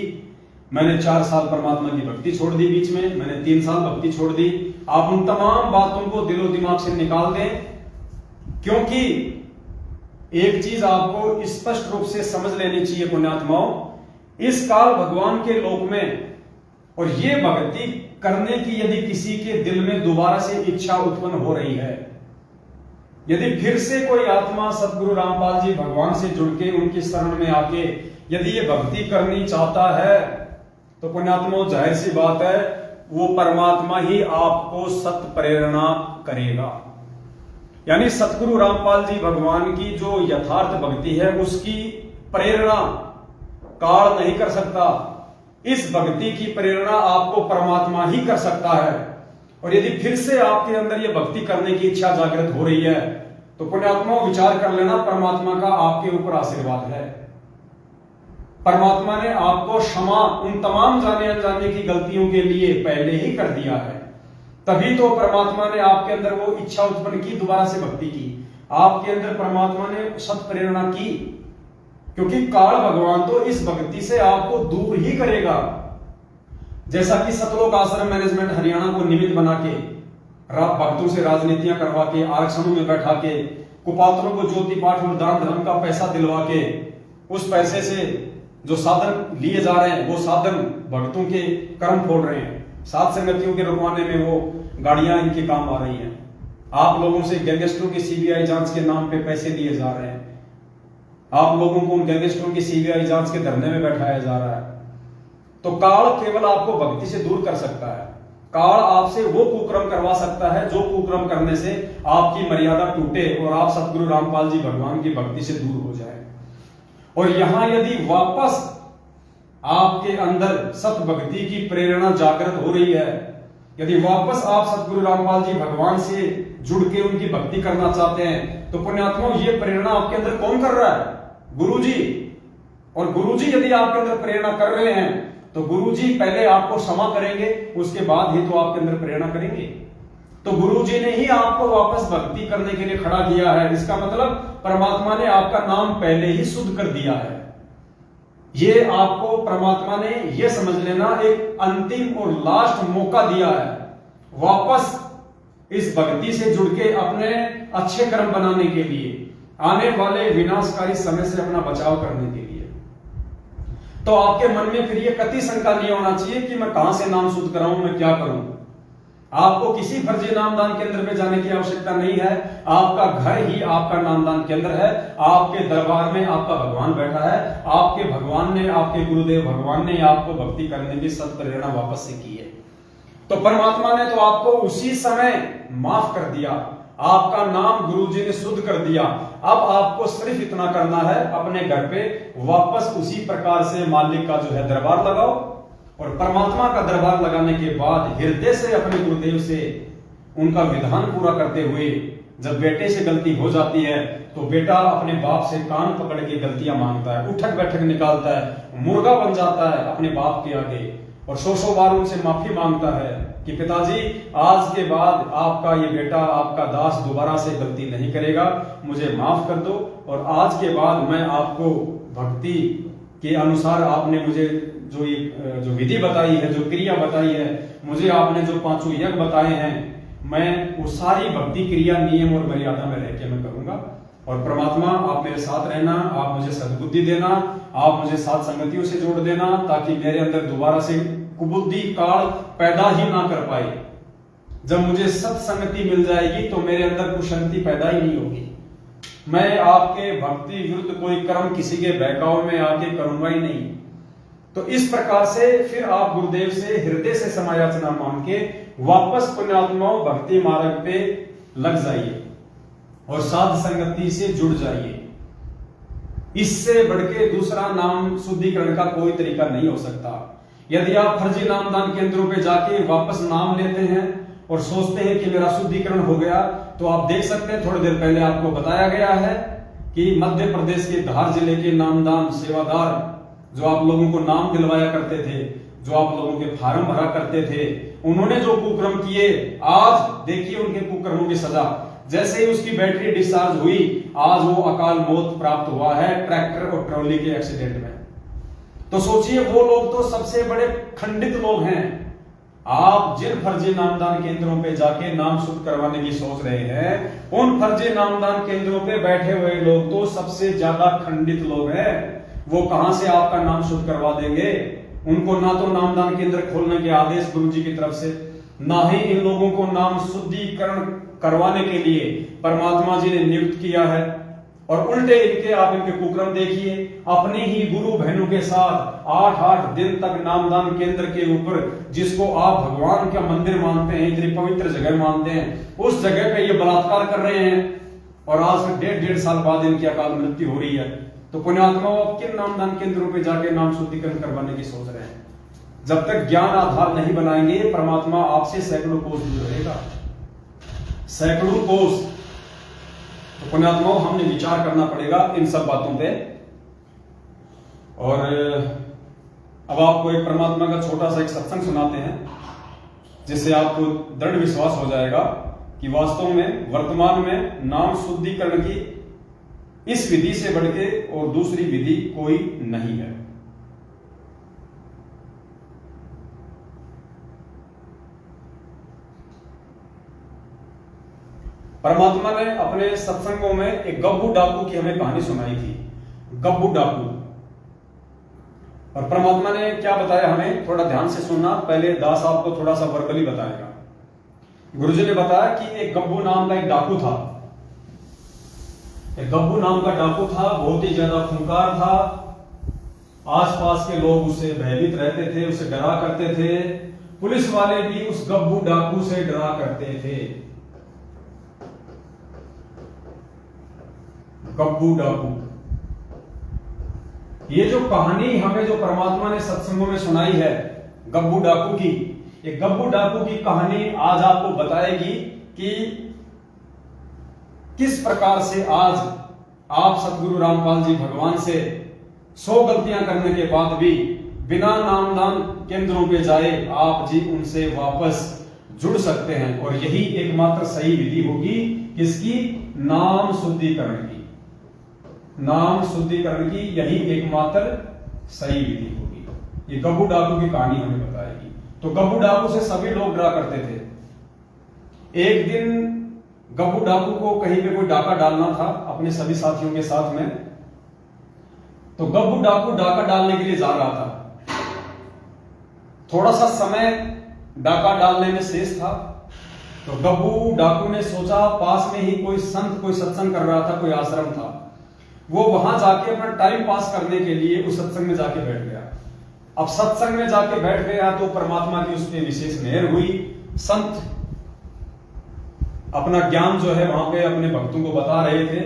मैंने 4 साल परमात्मा की भक्ति छोड़ दी, बीच में मैंने 3 साल भक्ति छोड़ दी। आप उन तमाम बातों को दिलो दिमाग से निकाल दें, क्योंकि एक चीज आपको स्पष्ट रूप से समझ लेनी चाहिए पुण्यात्माओं, इस काल भगवान के लोक में और ये भक्ति करने की यदि किसी के दिल में दोबारा से इच्छा उत्पन्न हो रही है, यदि फिर से कोई आत्मा सतगुरु रामपाल जी भगवान से जुड़ के उनकी शरण में आके यदि ये भक्ति करनी चाहता है, तो पुण्यात्माओं जाहिर सी बात है वो परमात्मा ही आपको सत प्रेरणा करेगा। यानी सतगुरु रामपाल जी भगवान की जो यथार्थ भक्ति है उसकी प्रेरणा काल नहीं कर सकता। इस भक्ति की प्रेरणा आपको परमात्मा ही कर सकता है। और यदि फिर से आपके अंदर ये भक्ति करने की इच्छा जागृत हो रही है, तो पुण्यात्मा विचार कर लेना, परमात्मा का आपके ऊपर आशीर्वाद है। परमात्मा ने आपको क्षमा उन तमाम जाने अनजाने की गलतियों के लिए पहले ही कर दिया है। तभी तो परमात्मा ने आपके अंदर वो इच्छा उत्पन्न की, दोबारा से भक्ति की। आपके अंदर परमात्मा ने सत प्रेरणा की, क्योंकि काल भगवान तो इस भक्ति से आपको दूर ही करेगा। जैसा कि सतलोक आश्रम मैनेजमेंट हरियाणा को निमित्त बना के भक्तों से राजनीतियां करवा के, आरक्षणों में बैठा के, कुपात्रों को ज्योति पाठ और दान धर्म का पैसा दिलवा के, उस पैसे से जो साधन लिए जा रहे हैं वो साधन भक्तों के कर्म फोड़ रहे हैं। सात संगतियों के रुकवाने में वो गाड़ियां इनके काम आ रही हैं। आप लोगों से गैंगस्टरों की सीबीआई जांच के नाम पे पैसे दिए जा रहे हैं। आप लोगों को उन गैंगस्टरों की सीबीआई जांच के धरने में बैठाया जा रहा है। तो काल केवल आपको भक्ति से दूर कर सकता है। काल आपसे वो कुक्रम करवा सकता है जो कुक्रम करने से आपकी मर्यादा टूटे और आप सतगुरु रामपाल जी भगवान की भक्ति से दूर हो जाए। और यहां यदि वापस आपके अंदर सत भक्ति की प्रेरणा जागृत हो रही है, यदि वापस आप सतगुरु रामपाल जी भगवान से जुड़ के उनकी भक्ति करना चाहते हैं, तो पुण्यात्माओं ये प्रेरणा आपके अंदर कौन कर रहा है? गुरुजी। और गुरुजी यदि आपके अंदर प्रेरणा कर रहे हैं तो गुरुजी पहले आपको क्षमा करेंगे, उसके बाद ही तो आपके अंदर प्रेरणा करेंगे। तो गुरुजी ने ही आपको वापस भक्ति करने के लिए खड़ा किया है। इसका मतलब परमात्मा ने आपका नाम पहले ही शुद्ध कर दिया है। ये आपको परमात्मा ने ये समझ लेना एक अंतिम और लास्ट मौका दिया है वापस इस भक्ति से जुड़ के अपने अच्छे कर्म बनाने के लिए, आने वाले विनाशकारी समय से अपना बचाव करने के लिए। तो आपके मन में फिर ये कति शंका नहीं होना चाहिए कि मैं कहां से नाम शुद्ध कराऊं, मैं क्या करूं। आपको किसी फर्जी नामदान केंद्र में जाने की आवश्यकता नहीं है। आपका घर ही आपका नामदान केंद्र है। आपके दरबार में आपका भगवान बैठा है। आपके भगवान ने, आपके गुरुदेव भगवान ने आपको भक्ति करने की सत प्रेरणा वापस से की है। तो परमात्मा ने तो आपको उसी समय माफ कर दिया, आपका नाम गुरुजी ने शुद्ध कर दिया। अब आपको सिर्फ इतना करना है, अपने घर पे वापस उसी प्रकार से मालिक का जो है दरबार लगाओ। और परमात्मा का दरबार लगाने के बाद हृदय से अपने गुरुदेव से उनका विधान पूरा करते हुए, जब बेटे से गलती हो जाती है तो बेटा अपने बाप से कान पकड़ के गलतियां मांगता है, उठक बैठक निकालता है, मुर्गा बन जाता है अपने बाप के आगे। और सौ बार उनसे माफी मांगता है कि पिताजी आज के बाद आपका ये बेटा, आपका दास दोबारा से गलती नहीं करेगा, मुझे माफ कर दो, और आज के बाद मैं आपको भक्ति के अनुसार आपने मुझे जो विधि बताई है, जो क्रिया बताई है, मुझे आपने जो 5 यज्ञ बताए हैं, मैं वो सारी भक्ति क्रिया नियम और मर्यादा में रह के मैं करूंगा। और परमात्मा आप मेरे साथ रहना, आप मुझे सद्बुद्धि देना, आप मुझे साथ संगतियों से जोड़ देना, ताकि मेरे अंदर दोबारा से कुबुद्धि काल पैदा ही ना कर पाए। जब मुझे सत्संगति मिल जाएगी तो मेरे अंदर कुशांति पैदा ही नहीं होगी। मैं आपके भक्ति विरुद्ध कोई कर्म किसी के बहकाव में आके करूंगा ही नहीं। तो इस प्रकार से फिर आप गुरुदेव से हृदय से समायाचना मांग के वापस पुण्यात्माओं भक्ति मार्ग पे लग जाइए और साध संगति से जुड़ जाइए। इससे बढ़ के दूसरा नाम शुद्धिकरण का कोई तरीका नहीं हो सकता। यदि आप फर्जी नामदान केंद्रों पे जाके वापस नाम लेते हैं और सोचते हैं कि मेरा शुद्धिकरण हो गया, तो आप देख सकते हैं थोड़ी देर पहले आपको बताया गया है कि मध्य प्रदेश के धार जिले के नामदान सेवादार जो आप लोगों को नाम दिलवाया करते थे, जो आप लोगों के फार्म भरा करते थे, उन्होंने जो कुकर्म किए, आज देखिए उनके कुकर्मों की सजा। जैसे ही उसकी बैटरी डिस्चार्ज हुई, आज वो अकाल मौत प्राप्त हुआ है ट्रैक्टर और ट्रॉली के एक्सीडेंट में। तो सोचिए वो लोग तो सबसे बड़े खंडित लोग हैं। आप जिन फर्जी नामदान केंद्रों पे जाके नाम शुद्ध करवाने की सोच रहे हैं, उन फर्जी नामदान केंद्रों पे बैठे हुए लोग तो सबसे ज्यादा खंडित लोग हैं। वो कहां से आपका नाम शुद्ध करवा देंगे? उनको ना तो नामदान केंद्र खोलने के आदेश गुरु जी की तरफ से, ना ही इन लोगों को नाम शुद्धिकरण करवाने के लिए परमात्मा जी ने नियुक्त किया है। और उल्टे इनके आप इनके कुकर्म देखिए, अपनी ही गुरु बहनों के साथ 8-8 दिन तक नामदान केंद्र के ऊपर, जिसको आप भगवान का मंदिर मानते हैं, इतनी पवित्र जगह मानते हैं, उस जगह पे ये बलात्कार कर रहे हैं। और आज से 1.5 साल बाद इनकी अकाल मृत्यु हो रही है। तो पुण्यात्माओं, आप किन नामदान केंद्रों पे जाके नाम शुद्धिकरण करवाने की सोच रहे हैं? जब तक ज्ञान आधार नहीं बनाएंगे, परमात्मा आपसे सैकड़ों कोस दूर रहेगा, सैकड़ों कोस। तो पुण्यात्माओं, हमने विचार करना पड़ेगा इन सब बातों पे। और अब आपको एक परमात्मा का छोटा सा एक सत्संग सुनाते हैं, जिससे आपको दृढ़ विश्वास हो जाएगा कि वास्तव में वर्तमान में नाम शुद्धिकरण की इस विधि से बढ़ के और दूसरी विधि कोई नहीं है। परमात्मा ने अपने सत्संगों में एक गब्बू डाकू की हमें कहानी सुनाई थी, गब्बू डाकू। और परमात्मा ने क्या बताया हमें, थोड़ा ध्यान से सुनना। पहले दास आपको थोड़ा सा वर्बली बताएगा। गुरुजी ने बताया कि एक गब्बू नाम का एक डाकू था। एक गब्बू नाम का डाकू था, बहुत ही ज्यादा खूंखार था। आसपास के लोग उसे भयभीत रहते थे, उसे डरा करते थे। पुलिस वाले भी उस गब्बू डाकू से डरा करते थे। गब्बू डाकू, ये जो कहानी हमें जो परमात्मा ने सत्संगों में सुनाई है गब्बू डाकू की, ये गब्बू डाकू की कहानी आज आपको बताएगी कि किस प्रकार से आज आप सतगुरु रामपाल जी भगवान से 100 गलतियां करने के बाद भी बिना नामदान केंद्रों पे जाए आप जी उनसे वापस जुड़ सकते हैं। और यही एकमात्र सही विधि होगी किसकी? नाम शुद्धिकरण की। नाम शुद्धिकरण की यही एकमात्र सही विधि होगी। ये गब्बू डाकू की कहानी हमें बताएगी। तो गब्बू डाकू से सभी लोग डरा करते थे। एक दिन गब्बू डाकू को कहीं पे कोई डाका डालना था अपने सभी साथियों के साथ में। तो गब्बू डाकू डाका डालने के लिए जा रहा था। थोड़ा सा समय डाका डालने में शेष था। तो गब्बू डाकू ने सोचा पास में ही कोई संत कोई सत्संग कर रहा था, कोई आश्रम था, वो वहां जाके अपना टाइम पास करने के लिए उस सत्संग में जाके बैठ गया। अब सत्संग में जाके बैठ गया तो परमात्मा की उस पर विशेष मेहर हुई। संत अपना ज्ञान जो है वहां पे अपने भक्तों को बता रहे थे,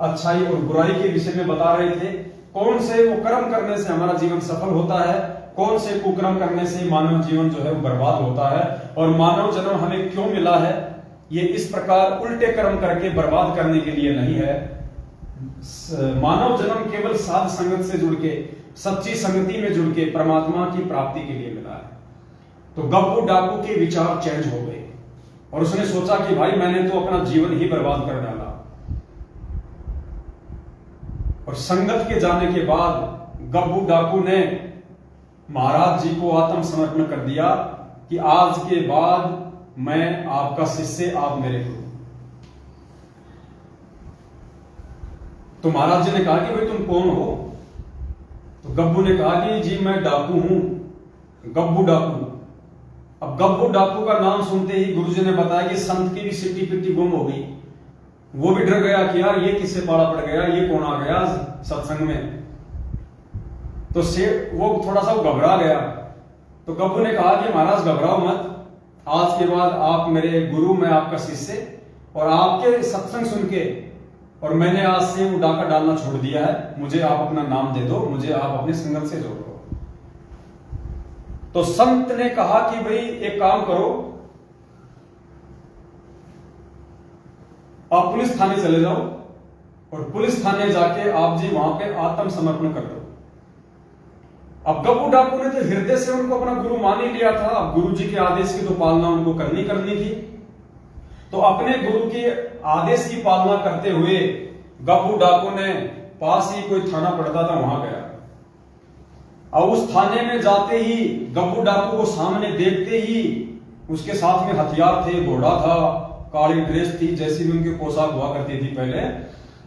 अच्छाई और बुराई के विषय में बता रहे थे। कौन से वो कर्म करने से हमारा जीवन सफल होता है, कौन से कुकर्म करने से मानव जीवन जो है वो बर्बाद होता है, और मानव जन्म हमें क्यों मिला है। ये इस प्रकार उल्टे कर्म करके बर्बाद करने के लिए नहीं है। मानव जन्म केवल साध संगत से जुड़ के, सच्ची संगति में जुड़ के परमात्मा की प्राप्ति के लिए मिला है। तो गब्बू डाकू के विचार चेंज हो गए और उसने सोचा कि भाई मैंने तो अपना जीवन ही बर्बाद कर डाला। और संगत के जाने के बाद गब्बू डाकू ने महाराज जी को आत्मसमर्पण कर दिया कि आज के बाद मैं आपका शिष्य, आप मेरे गुरु। तो महाराज जी ने कहा कि भाई तुम कौन हो? तो गब्बू ने कहा कि जी मैं डाकू हूं, गब्बू डाकू। अब गब्बू डाकू का नाम सुनते ही गुरुजी ने बताया कि संत की भी सिट्टी पिट्टी गुम हो गई। वो भी डर गया कि यार ये किससे पाला पड़ गया, ये कौन आ गया सत्संग में। तो वो थोड़ा सा घबरा गया। तो गब्बू ने कहा कि महाराज घबराओ मत, आज के बाद आप मेरे गुरु, मैं आपका शिष्य, और आपके सत्संग सुन के और मैंने आज से वो डाका डालना छोड़ दिया है। मुझे आप अपना नाम दे दो, मुझे आप अपने संगत से जोड़ दो। तो संत ने कहा कि भाई एक काम करो, आप पुलिस थाने चले जाओ और पुलिस थाने जाके आप जी वहां पे आत्मसमर्पण कर दो। अब गब्बू डाकू ने तो हृदय से उनको अपना गुरु मान ही लिया था। अब गुरु जी के आदेश की तो पालना उनको करनी थी। तो अपने गुरु के आदेश की पालना करते हुए गब्बू डाकू ने पास ही कोई थाना पड़ता था, वहां गया। और उस थाने में जाते ही गब्बू डाकू को सामने देखते ही उसके साथ में हथियार थे, घोड़ा था, काली ड्रेस थी, जैसी भी उनकी पोशाक हुआ करती थी पहले।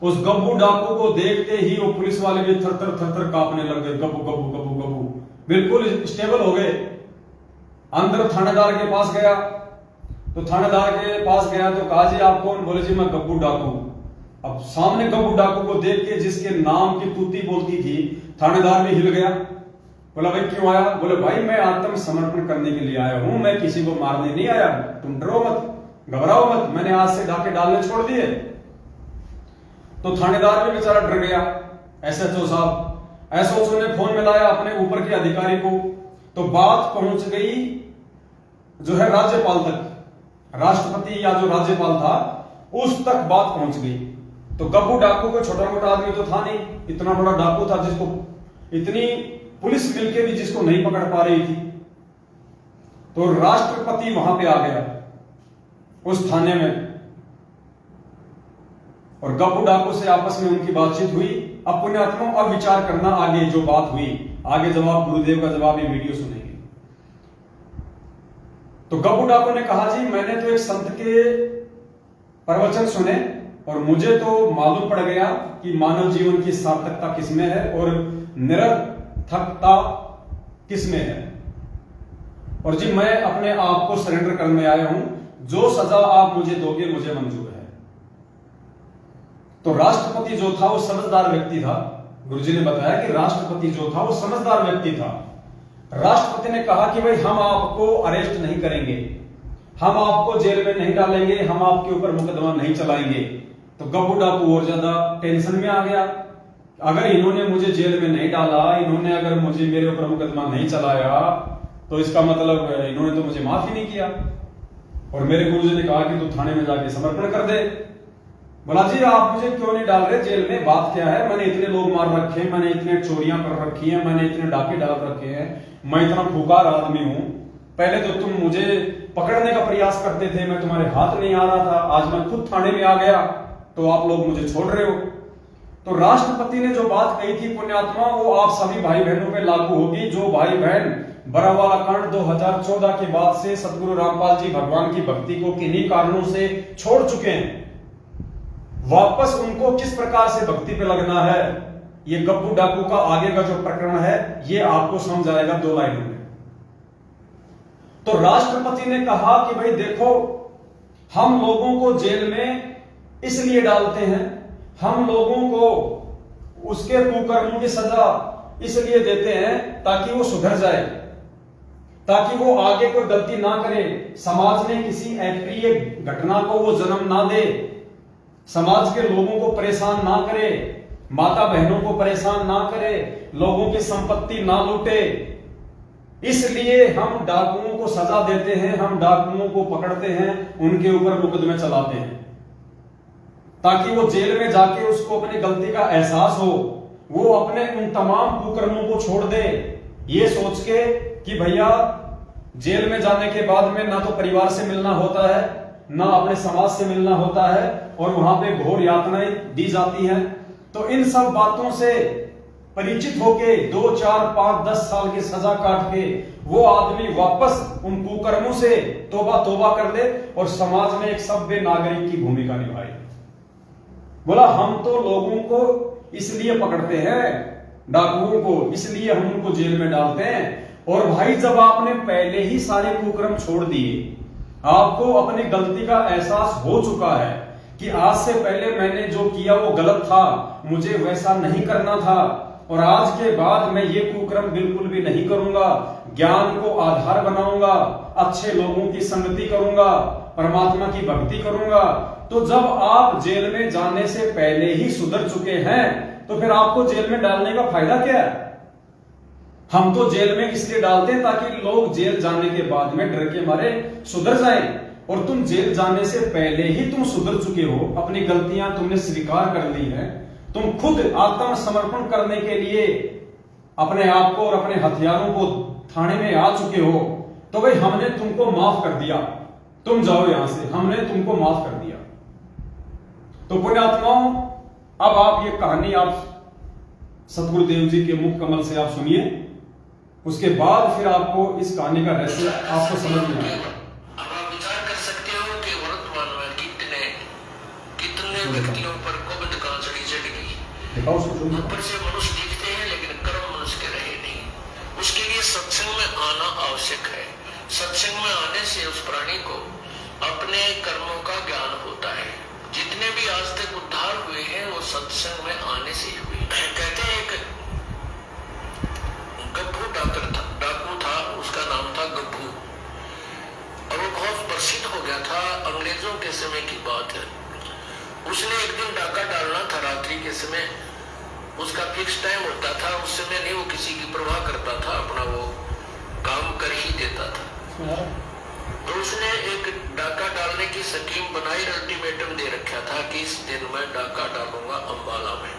उस गब्बू डाकू को देखते ही वो पुलिस वाले भी थर थर कांपने लग गए। गब्बू गब्बू गब्बू गब्बू बिल्कुल स्टेबल हो गए। अंदर थानेदार के पास गया, तो थानेदार के पास गया तो कहा जी आप कौन? बोले जी मैं गब्बू डाकू। अब सामने गब्बू डाकू को देख के जिसके नाम की तूती बोलती थी, थानेदार भी हिल गया। बोला भाई क्यों आया? बोले भाई मैं आत्मसमर्पण करने के लिए आया हूं, मैं किसी को मारने नहीं आया। तुम डरो मत, घबराओ मत, मैंने आज से डाके डालने छोड़ दिए। तो थानेदार भी बेचारा डर गया। एसएचओ साहब, एसएचओ ने फोन मिलाया अपने ऊपर के अधिकारी को, तो बात पहुंच गई जो है राज्यपाल तक। राष्ट्रपति या जो राज्यपाल था उस तक बात पहुंच गई। तो गब्बू डाकू को छोटा मोटा आदमी तो था नहीं, इतना बड़ा डाकू था जिसको इतनी पुलिस मिलके भी जिसको नहीं पकड़ पा रही थी। तो राष्ट्रपति वहां पे आ गया उस थाने में, और गब्बू डाकू से आपस में उनकी बातचीत हुई। अब पुण्यात्माओं अब विचार करना आगे जो बात हुई, आगे जवाब गुरुदेव का जवाब ये वीडियो सुनेंगे। तो गब्बू डाकू ने कहा जी मैंने तो एक संत के प्रवचन सुने और मुझे तो मालूम पड़ गया कि मानव जीवन की सार्थकता किसमें है और निरर्थकता किसमें है, और जी मैं अपने आप को सरेंडर करने आया हूं, जो सजा आप मुझे दोगे मुझे मंजूर है। तो राष्ट्रपति जो था वो समझदार व्यक्ति था। गुरुजी ने बताया कि राष्ट्रपति जो था वो समझदार व्यक्ति था। राष्ट्रपति ने कहा कि भाई हम आपको अरेस्ट नहीं करेंगे, हम आपको जेल में नहीं डालेंगे, हम आपके ऊपर मुकदमा नहीं चलाएंगे। तो गब्बू डाकू और ज्यादा टेंशन में आ गया। अगर इन्होंने मुझे जेल में नहीं डाला, इन्होंने अगर मुझे मेरे ऊपर मुकदमा नहीं चलाया, तो इसका मतलब इन्होंने तो मुझे माफ ही नहीं किया। और मेरे गुरुजी ने कहा कि तू थाने में जाके समर्पण कर दे। बोला जी आप मुझे क्यों नहीं डाल रहे जेल में, बात क्या है? मैंने इतने लोग मार रखे हैं, मैंने इतने चोरियां कर रखी हैं, मैंने इतने डाके डाल रखे हैं, मैं इतना फुकार आदमी हूं। पहले तो तुम मुझे पकड़ने का प्रयास करते थे, मैं तुम्हारे हाथ नहीं आ रहा था, आज मैं खुद थाने में आ गया तो आप लोग मुझे छोड़ रहे हो। तो राष्ट्रपति ने जो बात कही थी पुण्यात्मा, वो आप सभी भाई बहनों पे लागू होगी। जो भाई बहन बरावाला कांड 2014 के बाद से सदगुरु रामपाल जी भगवान की भक्ति को किन्हीं कारणों से छोड़ चुके हैं, वापस उनको किस प्रकार से भक्ति पे लगना है, ये गब्बू डाकू का आगे का जो प्रकरण है ये आपको समझ आएगा 2 लाइनों में। तो राष्ट्रपति ने कहा कि भाई देखो, हम लोगों को जेल में इसलिए डालते हैं, हम लोगों को उसके कुकर्मों की सजा इसलिए देते हैं ताकि वो सुधर जाए, ताकि वो आगे कोई गलती ना करे, समाज में किसी अप्रिय घटना को वो जन्म ना दे, समाज के लोगों को परेशान ना करे, माता बहनों को परेशान ना करे, लोगों की संपत्ति ना लूटे। इसलिए हम डाकुओं को सजा देते हैं, हम डाकुओं को पकड़ते हैं, उनके ऊपर मुकदमे चलाते हैं, ताकि वो जेल में जाके उसको अपनी गलती का एहसास हो, वो अपने उन तमाम कुकर्मों को छोड़ दे, ये सोच के कि भैया जेल में जाने के बाद में ना तो परिवार से मिलना होता है, ना अपने समाज से मिलना होता है, और वहां पे घोर यातनाएं दी जाती हैं। तो इन सब बातों से परिचित होके 2, 4, 5, 10 साल की सजा काट के वो आदमी वापस उन कुकर्मों से तौबा कर ले और समाज में एक सभ्य नागरिक की भूमिका निभाए। बोला हम तो लोगों को इसलिए पकड़ते हैं, डाकुओं को इसलिए हम उनको जेल में डालते हैं। और भाई जब आपने पहले ही सारे कुकर्म छोड़ दिए, आपको अपनी गलती का एहसास हो चुका है कि आज से पहले मैंने जो किया वो गलत था, मुझे वैसा नहीं करना था, और आज के बाद मैं ये कुकर्म बिल्कुल भी नहीं करूंगा, ज्ञान को आधार बनाऊंगा, अच्छे लोगों की संगति करूंगा, परमात्मा की भक्ति करूंगा। तो जब आप जेल में जाने से पहले ही सुधर चुके हैं तो फिर आपको जेल में डालने का फायदा क्या है? हम तो जेल में इसलिए डालते हैं ताकि लोग जेल जाने के बाद में डर के मारे सुधर जाएं, और तुम जेल जाने से पहले ही तुम सुधर चुके हो, अपनी गलतियां तुमने स्वीकार कर ली है, तुम खुद आत्मसमर्पण करने के लिए अपने आप को और अपने हथियारों को थाने में आ चुके हो। तो भाई हमने तुमको माफ कर दिया, तुम जाओ यहां से, हमने तुमको माफ कर दिया। तो पुण्यात्माओं, अब आप ये कहानी आप सतगुरुदेव जी के मुख कमल से आप सुनिए, उसके बाद फिर आपको इस कहानी का रहस्य आपको समझ में आएगा। अब आप विचार कर सकते हो कि वर्तमान में कितने व्यक्तियों पर कोविड का चढ़ी चढ़ गई। ऊपर से मनुष्य दिखते हैं लेकिन कर्म मनुष्य के रहे नहीं। उसके लिए सत्संग में आना आवश्यक है। सत्संग में आने से उस प्राणी को अपने कर्मों का ज्ञान होता है। जितने भी आज तक उद्धार हुए हैं वो सत्संग में आने से हुए। कहते हैं एक गब्बू डाकू था, उसका नाम था गब्बू, और वो बहुत प्रसिद्ध हो गया था। अंग्रेजों के समय की बात है। उसने एक दिन डाका डालना था रात्रि के समय, उसका फिक्स टाइम होता था। उस समय नहीं वो किसी की परवाह करता था, अपना वो काम कर ही देता था। तो उसने एक डाका डालने की स्कीम बनाई, अल्टीमेटम दे रखा था कि इस दिन मैं डाका डालूंगा अंबाला में।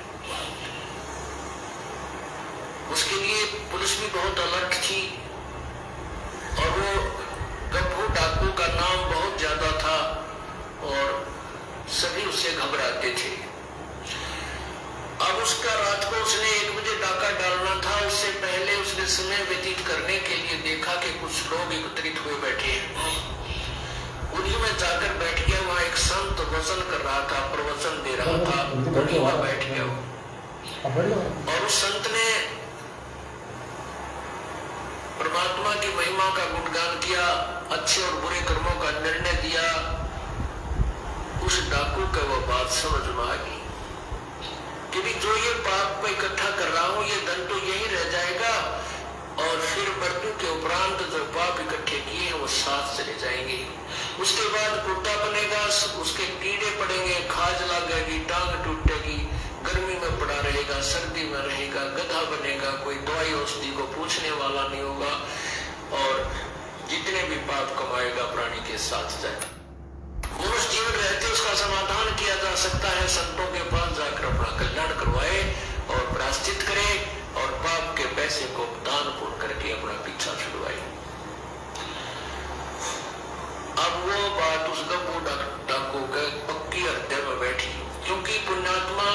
उसके लिए पुलिस भी बहुत अलर्ट थी, और वो गब्बू डाकू का नाम बहुत ज्यादा था और सभी उससे घबराते थे। अब उसका रात को उसने 1 बजे डाका डालना था। उससे पहले उसने समय व्यतीत करने के लिए देखा कि कुछ लोग एकत्रित हुए बैठे हैं। उन्हीं में जाकर बैठ गया। वहां एक संत वचन कर रहा था, प्रवचन दे रहा था, उन्हीं में बैठ गया। और उस संत ने परमात्मा की महिमा का गुणगान किया, अच्छे और बुरे कर्मों का निर्णय दिया। उस डाकू का वो बात समझ में आ गई कि जो ये पाप मैं इकट्ठा कर रहा हूं, ये धन तो यही रह जाएगा, और फिर मृत्यु के उपरांत जो पाप इकट्ठे किए हैं वो साथ चले जाएंगे। उसके बाद कुत्ता बनेगा, उसके कीड़े पड़ेंगे, खाज लगेगी, टांग टूटेगी, गर्मी में पड़ा रहेगा, सर्दी में रहेगा, गधा बनेगा, कोई दवाई औषधि को पूछने वाला नहीं होगा, और जितने भी पाप कमाएगा प्राणी के साथ जाएगा। मनुष्य जीवन रहते उसका समाधान किया जा सकता है। संतों के पास जाकर अपना कल्याण करवाए और प्रायश्चित करे, और पाप के पैसे को दान पुण्य करके अपना पीछा छुड़वाए। अब वो बात उस गब्बू डाकू के पक्की हृदय में बैठी, क्योंकि पुण्यात्मा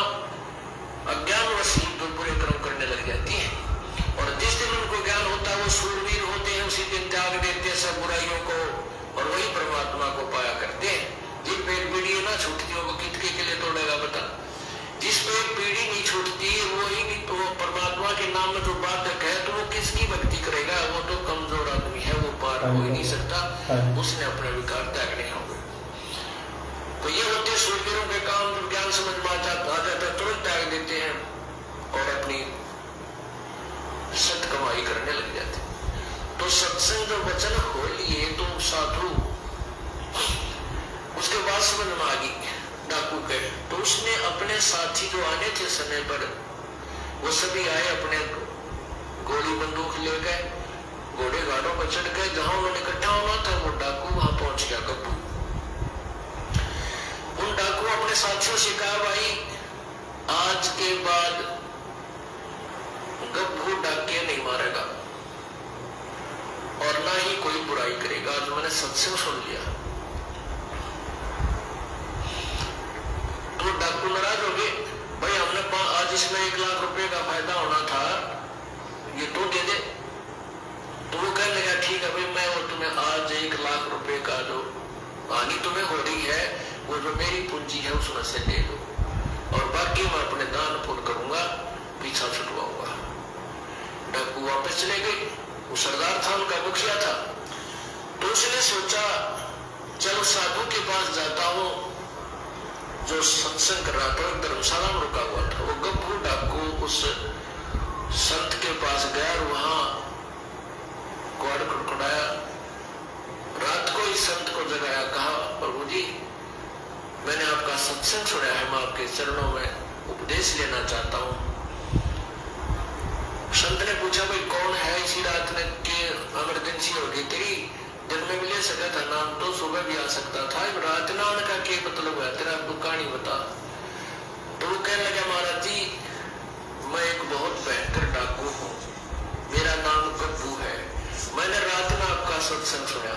अज्ञानवश तो बुरे कर्म करने लग जाती है, और जिस दिन उनको ज्ञान होता है वो सूरवीर होते हैं, उसी दिन त्याग देते हैं सब बुराइयों को, और वही परमात्मा को पाया करते हैं। जिन पे एक पीढ़ी ना छूटती हो वो कितने के लिए तोड़ेगा बता। जिस पे एक पीढ़ी नहीं छूटती वही नहीं, तो परमात्मा के नाम में जो बाधक है तो वो किसकी भक्ति करेगा? वो तो कमजोर आदमी है, वो पार हो ही नहीं सकता, उसने अपने विकार त्यागने होंगे। तो ये होते सूरवीरों के काम। जो ज्ञान समझ में आ जाता है तुरंत त्याग देते हैं और अपनी सत कमाई करने लग जाते। तो सत्संग जो वचन हो लिए तो साधु उसके बाद समझ में आ गई डाकू के। तो उसने अपने साथी जो आने थे समय पर वो सभी आए, अपने गोली बंदूक ले गए, घोड़े गाड़ों पर चढ़ गए। जहां उन्होंने इकट्ठा होना था वो डाकू वहां पहुंच गया गब्बू। उन डाकू अपने साथियों से कहा भाई आज के बाद गब्बू डाके नहीं मारेगा और ना ही कोई बुराई करेगा। आज मैंने सत्संग सुन लिया तो डाकू नाराज हो गए, भाई हमने आज इसमें 1 लाख रुपए का फायदा होना था, ये तो दे दे। तो वो कहने लगा ठीक है भाई, मैं और तुम्हें आज 1 लाख रुपए का जो हानि तुम्हें हो रही है वो जो मेरी पूंजी है उसमें से ले लो, और बाकी मैं अपने दान पुण्य करूंगा, पीछा छुटवाऊंगा। डाकू वापस चले गए। वो सरदार था, उनका मुखिया था। तो उसने सोचा चलो साधु के पास जाता हूं जो सत्संग कर रहा था, धर्मशाला में रुका हुआ था। वो गप्पू डाकू उस संत के पास गया और वहां क्वाड़ खड़खड़ाया। रात को इस संत को जगाया, कहा प्रभु जी मैंने आपका सत्संग सुना है, मैं आपके चरणों में उपदेश लेना चाहता हूं। संत ने पूछा भाई कौन है, इसी रात ने के इमरजेंसी हो गई तेरी, दिन में भी ले सका था नाम तो सुबह भी आ सकता था, रात ना आने का क्या मतलब है तेरा, आपको कहानी बता। तो वो कहने लगा महाराज जी मैं एक बहुत भयंकर डाकू हूँ, मेरा नाम गप्पू है, मैंने रात में आपका सत्संग सुना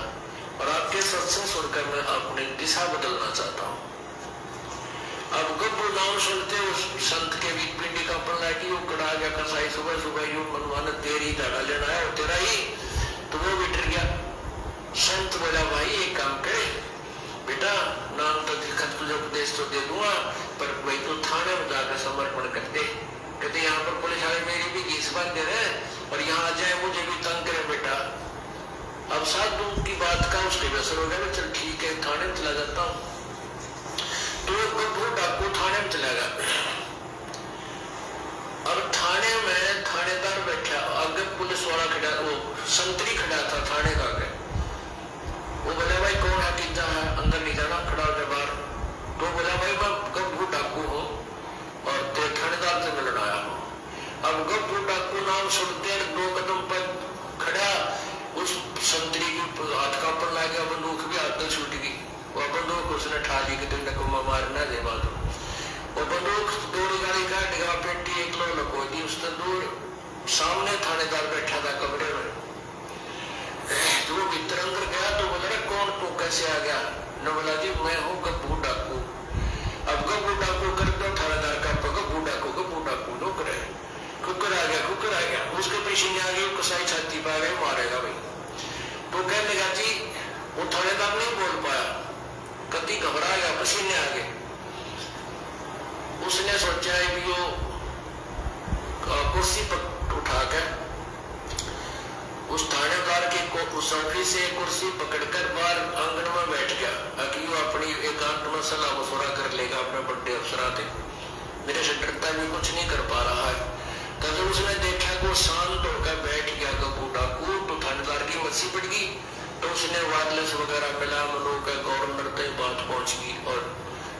और आपके सत्संग सुनकर मैं अपनी दिशा बदलना चाहता हूँ। अब गप्पू नाम सुनते उस संत के भी पिंडी का पल्ला की वो कड़ा गया कसाई, सुबह सुबह यूं मनवाना तेरी धाड़ा लेना है और तेरा ही, तो वो भी डर गया। संत बोला भाई एक काम करे बेटा, नाम तो दिखत तुझे उपदेश तो दे दूंगा, पर भाई तो थाने में जाकर समर्पण कर दे। कहते यहाँ पर पुलिस वाले मेरी भी घीस बांध दे रहे और यहाँ आ जाए मुझे भी तंग करे बेटा। अब साधु की बात का उसके असर हो गया, चल ठीक है थाने में चला जाता हूँ। तो गप्पू डाकू थाने में चला गया। अब थाने में थानेदार बैठा, आगे पुलिस वाला खड़ा, वो संतरी खड़ा था थाने का आगे। वो बोला भाई कौन है, कितना है, अंदर नहीं जाना, खड़ा हो गया बाहर। तो बोला भाई मैं गप्पू डाकू हूँ और तेरे थानेदार से मिलने आया हूँ। अब गप्पू डाकू नाम सुनते 2 कदम पर खड़ा, उस संतरी की हाथ का ऊपर ला गया, बंदूक भी हाथ में छूट गई। वो बंदूक उसने ठा ली कि तुमने मारना दे बात। वो बंदूक दौड़ गाड़ी का डिगा पेटी एक लो लको दी, उसने दूर सामने थानेदार बैठा था कमरे में। तो वो भीतर अंदर गया तो बोला कौन तू कैसे आ गया, न बोला जी मैं हूँ गप्पू डाकू। अब गप्पू डाकू कर दो थानेदार का गप्पू डाकू लो करे, कुकर आ गया, उसके पीछे नहीं आ गई, कसाई छाती पा गए, मारेगा भाई। तो कहने लगा जी वो थानेदार नहीं बोल पाया, कति घबरा गया, पसीने आ गए। उसने सोचा है कि वो कुर्सी पर उठाकर उस थानेदार के उस ऑफिस से कुर्सी पकड़कर बाहर आंगन में बैठ गया ताकि वो अपनी एकांत में सलाह मशवरा कर लेगा अपने बड़े अफसरां थे। मेरे से डरता भी कुछ नहीं कर पा रहा है। तब उसने देखा कि वो शांत होकर बैठ गया गप्पू डाकू, तो थानेदार की मस्सी पड़ गई। तो उसने वायरलेस वगैरह मिला, मनोक गवर्नर तक बात पहुंच गई और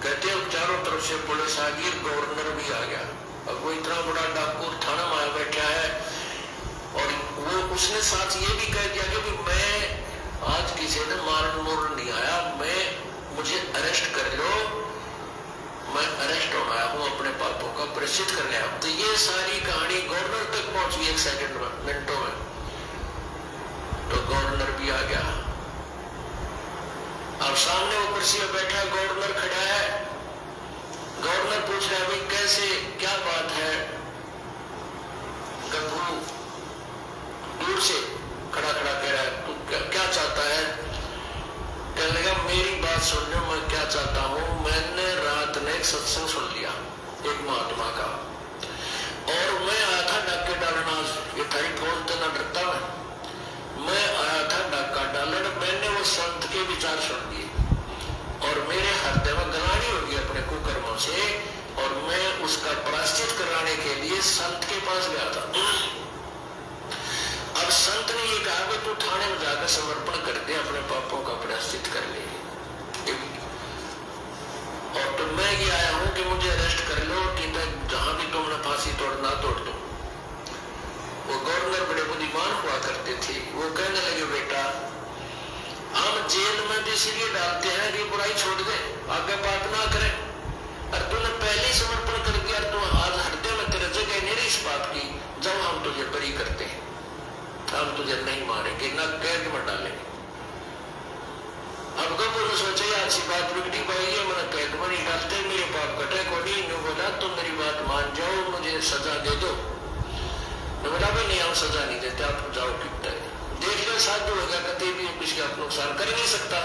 कहते हैं चारों तरफ से पुलिस आ गई, गवर्नर भी आ गया। अब वो इतना बड़ा डाकू थाना में आया बैठा है और वो उसने साथ ये भी कह दिया कि मैं आज किसी ने मारन मोरन नहीं आया, मुझे अरेस्ट कर लो, मैं अरेस्ट होना आया हूँ, अपने पापों का प्रायश्चित करने आया। तो ये सारी कहानी गवर्नर तक पहुंच गई 1 सेकंड में, मिनटों में। तो गवर्नर भी आ गया। अब सामने वो कुर्सी में बैठा गवर्नर खड़ा है। गवर्नर पूछ रहा है भाई कैसे, क्या बात है। गप्पू दूर से खड़ा खड़ा कह रहा है तू क्या चाहता है। कहने लगा मेरी बात सुन लो, मैं क्या चाहता हूँ। मैंने रात में एक सत्संग सुन लिया एक महात्मा का, और मैं आया था डाके डालना, ये थारी फौज तो ना डरता मैं आया था डाका डालने। मैंने वो संत के विचार सुन लिए और मेरे हृदय में गलानी होगी अपने कुकर्मों से, और मैं उसका प्रायश्चित कराने के लिए संत के पास गया था। अब संत ने ये कहा कि तू थाने में जाकर समर्पण कर दे, अपने पापों का प्रायश्चित कर ले। और तो मैं ये आया हूं कि मुझे अरेस्ट कर लो, कि जहां भी तुमने फांसी तोड़ना तोड़ दो। वो गवर्नर बड़े बुद्धिमान हुआ करते थे। वो कहने लगे बेटा हम जेल में भी इसलिए डालते हैं कि बुराई छोड़ दे, आगे बात ना करे। और तूने पहले ही समर्पण कर दिया, तू आज हृदय में तेरे जगह नहीं रही इस बात की, जब हम तुझे बरी करते हैं, हम तुझे नहीं मारेंगे, ना कैद में डालेंगे। अब कब बोलो सोचे अच्छी बात बिगड़ी पाई है, मैंने कैद में नहीं डालते, मेरे पाप कटे को नहीं बोला तो मेरी बात मान जाओ, मुझे सजा दे दो। बोला भाई नहीं, हम सजा नहीं देते, आप जाओ कितना देख लो, साधु हो गया, कभी भी किसी का नुकसान कर नहीं सकता।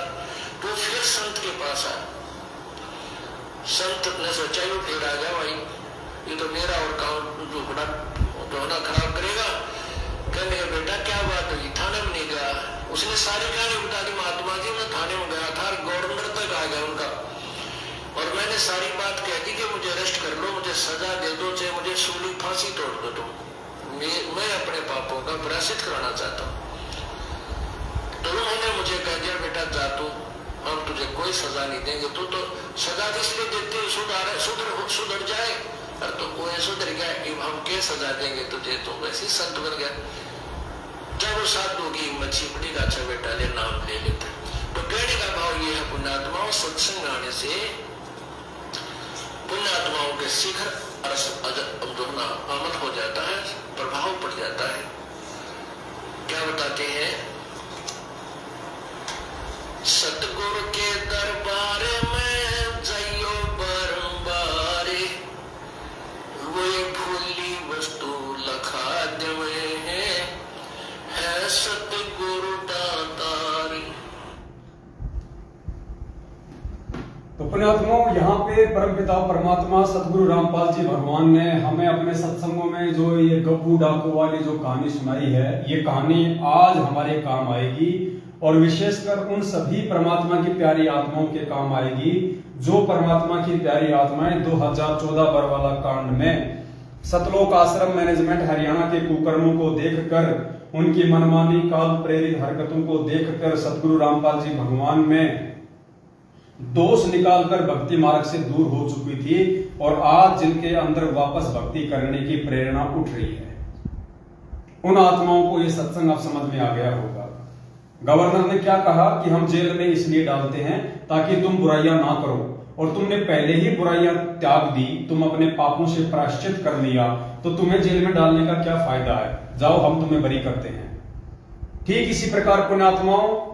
तो फिर संत के पास आया, संत ने सोचा ये फिर आ गया भाई, ये तो मेरा और काम झूठना धोना खराब करेगा। कहने का बेटा क्या बात हुई, थाने में नहीं गया। उसने सारी कहानी बता दी, महात्मा जी मैं थाने में गया था, गवर्नर तक आ गया उनका, और मैंने सारी बात कह दी कि मुझे अरेस्ट कर लो, मुझे सजा दे दो, चाहे मुझे सूली फांसी तोड़ दो, तुम मैं अपने पापों का प्रायश्चित कराना चाहता हूँ। तो उन्होंने मुझे कह दिया बेटा जा तू, हम तुझे कोई सजा नहीं देंगे, तू तो सजा इसलिए देते सुधर जाए, और तो कोई सुधर गया, हम क्या सजा देंगे तुझे, तो वैसे संत बन गया। जब वो साधु की मच्छी बड़ी अच्छा बेटा ले नाम ले लेता। तो कहने का भाव ये है, पुण्यात्माओं सत्संग आने से पुण्यात्माओं के शिखर अमल हो जाता है, प्रभाव पड़ जाता है। क्या बताते हैं, सतगुरु के दरबार में जाइयो बारंबार, वे भूली वस्तु लखा देवे है सतगुरु दातारी। तो पुण्यात्माओं, यहाँ पे परमपिता परमात्मा सतगुरु रामपाल जी भगवान ने हमें अपने सत्संगों में जो ये गब्बू डाकू वाली जो कहानी सुनाई है, ये कहानी आज हमारे काम आएगी, और विशेषकर उन सभी परमात्मा की प्यारी आत्माओं के काम आएगी जो परमात्मा की प्यारी आत्माएं 2014 बरवाला कांड में सतलोक आश्रम मैनेजमेंट हरियाणा के कुकर्मों को देखकर, उनकी मनमानी काल प्रेरित हरकतों को देखकर सतगुरु रामपाल जी भगवान में दोष निकालकर भक्ति मार्ग से दूर हो चुकी थी, और आज जिनके अंदर वापस भक्ति करने की प्रेरणा उठ रही है, उन आत्माओं को यह सत्संग अब समझ में आ गया होगा। गवर्नर ने क्या कहा कि हम जेल में इसलिए डालते हैं ताकि तुम बुराइयां ना करो, और तुमने पहले ही बुराइयां त्याग दी, तुम अपने पापों से प्रायश्चित कर लिया, तो तुम्हें जेल में डालने का क्या फायदा है, जाओ हम तुम्हें बरी करते हैं। ठीक इसी प्रकार पुण्यात्माओं,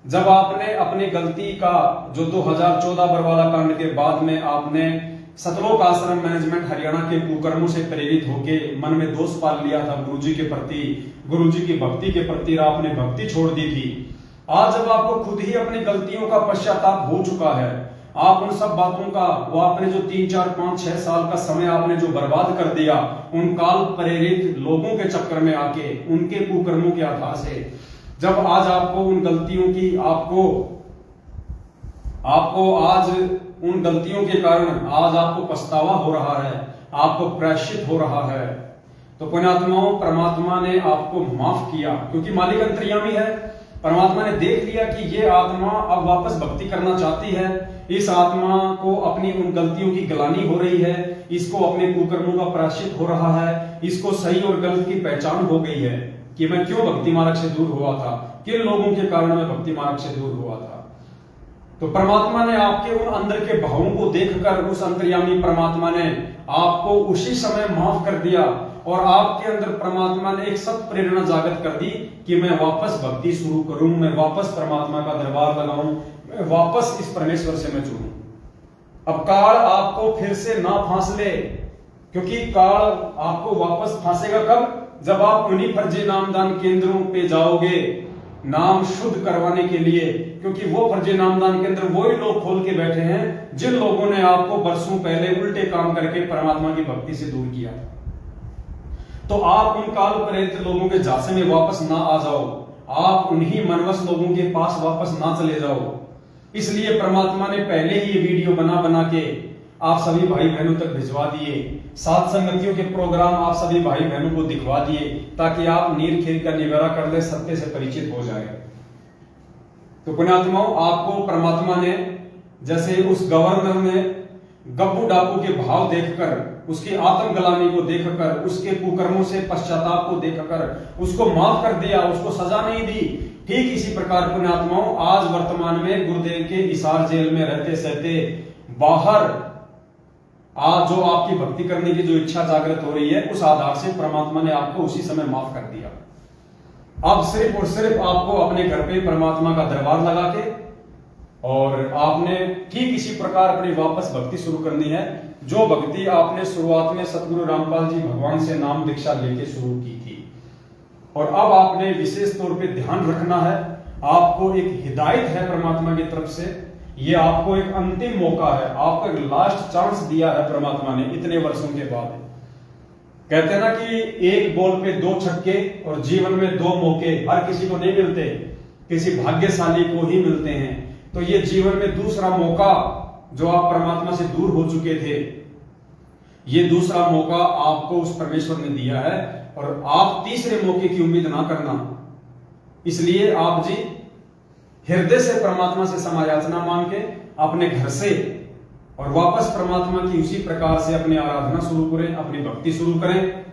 जब आपने अपनी गलती का जो 2014 बरवाला कांड के बाद में आपने सतलोक आश्रम मैनेजमेंट हरियाणा के कुकर्मों से प्रेरित होके मन में दोष पाल लिया था गुरुजी के प्रति, गुरुजी की भक्ति के प्रति, आपने भक्ति छोड़ दी थी, आज जब आपको खुद ही अपनी गलतियों का पश्चाताप हो चुका है, आप उन सब बातों का, वो आपने जो 3, 4, 5, 6 साल का समय आपने जो बर्बाद कर दिया उन काल प्रेरित लोगों के चक्कर में आके, उनके कुकर्मों के आधार से, जब आज आपको उन गलतियों की आपको आज उन गलतियों के कारण आज आपको पछतावा हो रहा है, आपको प्रायश्चित हो रहा है, तो पुण्यात्माओं परमात्मा ने आपको माफ किया, क्योंकि मालिक अंतर्यामी है। परमात्मा ने देख लिया कि ये आत्मा अब वापस भक्ति करना चाहती है, इस आत्मा को अपनी उन गलतियों की ग्लानि हो रही है, इसको अपने कुकर्मों का प्रायश्चित हो रहा है, इसको सही और गलत की पहचान हो गई है कि मैं क्यों भक्ति मार्ग से दूर हुआ था, किन लोगों के कारण मैं भक्ति मार्ग से दूर हुआ था। तो परमात्मा ने आपके उन अंदर के भावों को देखकर, उस अंतर्यामी परमात्मा ने आपको उसी समय माफ कर दिया, और आपके अंदर परमात्मा ने एक सत प्रेरणा जागृत कर दी कि मैं वापस भक्ति शुरू करूं, मैं वापस परमात्मा का दरबार लगाऊं, मैं वापस इस परमेश्वर से मैं जुड़ूं। अब काल आपको फिर से ना फांस ले, क्योंकि काल आपको वापस फांसेगा कब, जब आप उन्हीं फर्जी नामदान केंद्रों पे जाओगे नाम शुद्ध करवाने के लिए, क्योंकि वो फर्जी नामदान केंद्र वही लोग खोल के बैठे हैं जिन लोगों ने आपको वर्षों पहले उल्टे काम करके परमात्मा की भक्ति से दूर किया। तो आप उन काल प्रेरित लोगों के झांसे में वापस ना आ जाओ, आप उन्हीं मनवस लोगों के पास वापस ना चले जाओ। इसलिए परमात्मा ने पहले ही ये वीडियो बना के आप सभी भाई बहनों तक भिजवा दिए, सात संगतियों के प्रोग्राम आप सभी भाई बहनों को दिखवा दिए, ताकि आप नीर खीर का निवारा कर ले, सत्य से परिचित हो जाए। तो पुण्यात्माओं, आपको परमात्मा ने, जैसे उस गवर्नर ने गब्बू डाकू के भाव देखकर, उसकी आत्मगलानी को देखकर, उसके कुकर्मों से पश्चाताप को देखकर उसको माफ कर दिया, उसको सजा नहीं दी। ठीक इसी प्रकार पुण्यात्माओं, आज वर्तमान में गुरुदेव के हिसार जेल में रहते सहते बाहर आज जो आपकी भक्ति करने की जो इच्छा जागृत हो रही है, उस आधार से परमात्मा ने आपको उसी समय माफ कर दिया। अब सिर्फ और सिर्फ आपको अपने घर पे परमात्मा का दरबार लगा के और आपने ठीक इसी प्रकार अपनी वापस भक्ति शुरू करनी है, जो भक्ति आपने शुरुआत में सतगुरु रामपाल जी भगवान से नाम दीक्षा लेके शुरू की थी। और अब आपने विशेष तौर पे ध्यान रखना है, आपको एक हिदायत है परमात्मा की तरफ से, ये आपको एक अंतिम मौका है, आपको एक लास्ट चांस दिया है परमात्मा ने इतने वर्षों के बाद। कहते हैं ना कि एक बॉल पे 2 छक्के और जीवन में 2 मौके हर किसी को नहीं मिलते, किसी भाग्यशाली को ही मिलते हैं। तो ये जीवन में दूसरा मौका, जो आप परमात्मा से दूर हो चुके थे, ये दूसरा मौका आपको उस परमेश्वर ने दिया है और आप तीसरे मौके की उम्मीद ना करना। इसलिए आप जी हृदय से परमात्मा से समायाचना मांग के अपने घर से और वापस परमात्मा की उसी प्रकार से अपनी आराधना शुरू करें, अपनी भक्ति शुरू करें।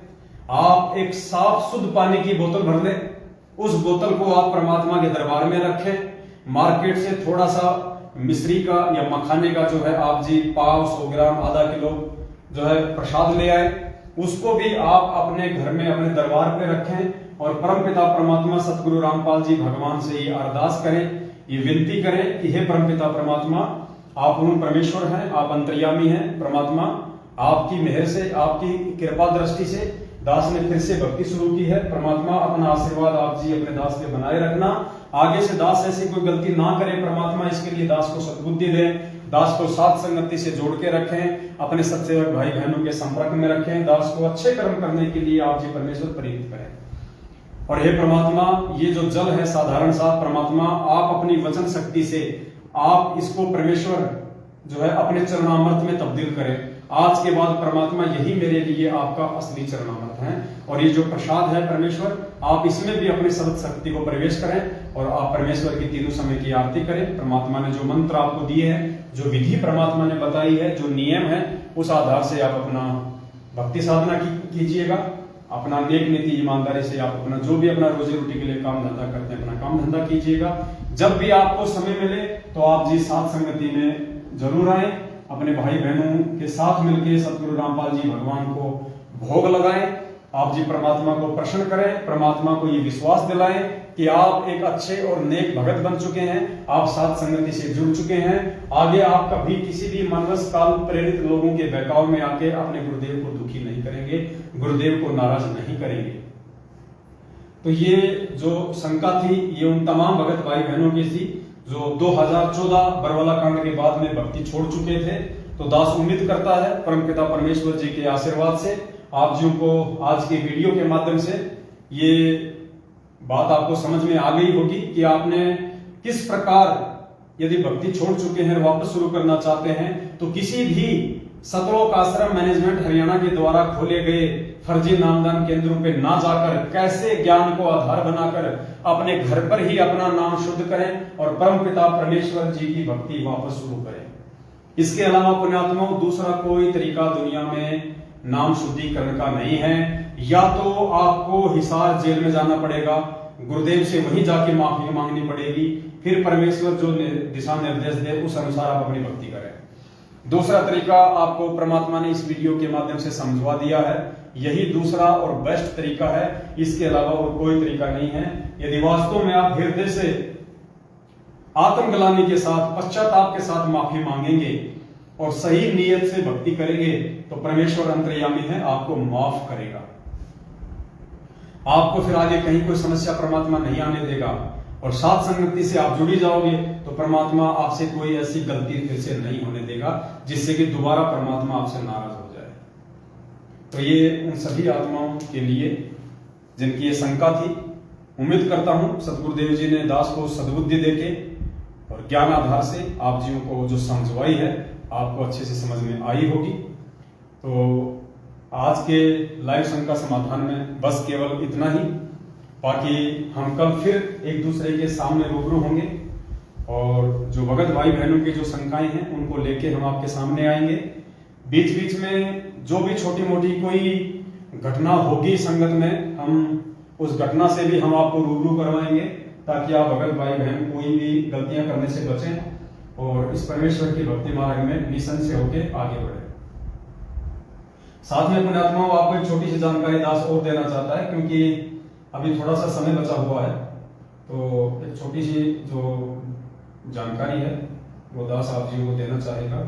आप एक साफ शुद्ध पानी की बोतल भर लें, उस बोतल को आप परमात्मा के दरबार में रखें। मार्केट से थोड़ा सा मिश्री का या मखाने का जो है आप जी 100 ग्राम आधा किलो जो है प्रसाद ले आए, उसको भी आप अपने घर में अपने दरबार पे रखें और परमपिता परमात्मा सतगुरु रामपाल जी भगवान से ये अरदास करें, ये विनती करें कि हे परमपिता परमात्मा, आप पूर्ण परमेश्वर हैं, आप अंतर्यामी हैं। परमात्मा आपकी मेहर से, आपकी कृपा दृष्टि से दास ने फिर से भक्ति शुरू की है। परमात्मा अपना आशीर्वाद आप जी अपने दास पे बनाए रखना, आगे से दास ऐसी कोई गलती ना करे। परमात्मा इसके लिए दास को सद्बुद्धि दें, दास को साथ संगति से जोड़ के रखें, अपने सत्सेवक भाई बहनों के संपर्क में रखें, दास को अच्छे कर्म करने के लिए आप जी परमेश्वर प्रेरित करें। और हे परमात्मा, ये जो जल है साधारण सा, परमात्मा आप अपनी वचन शक्ति से आप इसको परमेश्वर जो है अपने चरणामृत में तब्दील करें। आज के बाद परमात्मा यही मेरे लिए आपका असली चरणामृत है और ये जो प्रसाद है परमेश्वर, आप इसमें भी अपनी सर्व शक्ति को प्रवेश करें और आप परमेश्वर की तीनों समय की आरती करें। परमात्मा ने जो मंत्र आपको दिए हैं, जो विधि परमात्मा ने बताई है, जो नियम है, उस आधार से आप अपना भक्ति साधना कीजिएगा। अपना नेक नीति ईमानदारी से आप अपना जो भी अपना रोजी रोटी के लिए काम धंधा करते हैं, अपना काम धंधा कीजिएगा। जब भी आपको समय मिले तो आप जी साथ संगति में जरूर आए, अपने भाई बहनों के साथ मिलकर सतगुरु रामपाल जी भगवान को भोग लगाएं। आप जी परमात्मा को प्रसन्न करें, परमात्मा को ये विश्वास दिलाएं कि आप एक अच्छे और नेक भगत बन चुके हैं, आप साथ संगति से जुड़ चुके हैं। आगे आप कभी किसी भी मनवश काल प्रेरित लोगों के बहकाव में आके अपने गुरुदेव को दुखी नहीं करेंगे, गुरुदेव को नाराज नहीं करेंगे। तो ये जो शंका थी, ये उन तमाम भगत भाई बहनों की थी जो 2014 बरवाला कांड के बाद में भक्ति छोड़ चुके थे। तो दास उम्मीद करता है परमपिता परमेश्वर जी के आशीर्वाद से आप जी को आज के वीडियो के माध्यम से ये बात आपको समझ में आ गई होगी कि आपने किस प्रकार यदि भक्ति छोड़ चुके हैं वापस शुरू करना चाहते हैं तो किसी भी सतलोक आश्रम मैनेजमेंट हरियाणा के द्वारा खोले गए फर्जी नामदान केंद्रों पे ना जाकर कैसे ज्ञान को आधार बनाकर अपने घर पर ही अपना नाम शुद्ध करें और परमपिता परमेश्वर जी की भक्ति वापस शुरू करें। इसके अलावा पुण्यात्माओं दूसरा कोई तरीका दुनिया में नाम शुद्धिकरण का नहीं है। या तो आपको हिसार जेल में जाना पड़ेगा, गुरुदेव से वहीं जाके माफी मांगनी पड़ेगी, फिर परमेश्वर जो दिशा निर्देश दे उस अनुसार आप अपनी भक्ति करें। दूसरा तरीका आपको परमात्मा ने इस वीडियो के माध्यम से समझवा दिया है, यही दूसरा और बेस्ट तरीका है, इसके अलावा और कोई तरीका नहीं है। यदि वास्तव में आप हृदय से आत्मग्लानि के साथ, पश्चाताप के साथ माफी मांगेंगे और सही नीयत से भक्ति करेंगे तो परमेश्वर अंतर्यामी है, आपको माफ करेगा। आपको फिर आगे कहीं कोई समस्या परमात्मा नहीं आने देगा और साथ संगति से आप जुड़ी जाओगे तो परमात्मा आपसे कोई ऐसी गलती फिर से नहीं होने देगा जिससे कि दोबारा परमात्मा आपसे नाराज हो जाए। तो ये उन सभी आत्माओं के लिए जिनकी ये शंका थी, उम्मीद करता हूं सदगुरुदेव जी ने दास को सद्बुद्धि देके और ज्ञान आधार से आप जीवों को जो समझवाई है आपको अच्छे से समझ में आई होगी। तो आज के लाइव शंका समाधान में बस केवल इतना ही, बाकी हम कल फिर एक दूसरे के सामने रूबरू होंगे और जो भगत भाई बहनों की जो शंकाएं हैं उनको लेके हम आपके सामने आएंगे। बीच बीच में जो भी छोटी मोटी कोई घटना होगी संगत में, हम उस घटना से भी हम आपको रूबरू करवाएंगे ताकि आप भगत भाई बहन कोई भी गलतियां करने से बचें और इस परमेश्वर की भक्ति मार्ग में निसंशय होकर आगे बढ़े। साथ में पुण्यात्माओं आपको एक छोटी सी जानकारी दास और देना चाहता है, क्योंकि अभी थोड़ा सा समय बचा हुआ है, तो एक छोटी सी जो जानकारी है वो दास आप जी को देना चाहेगा।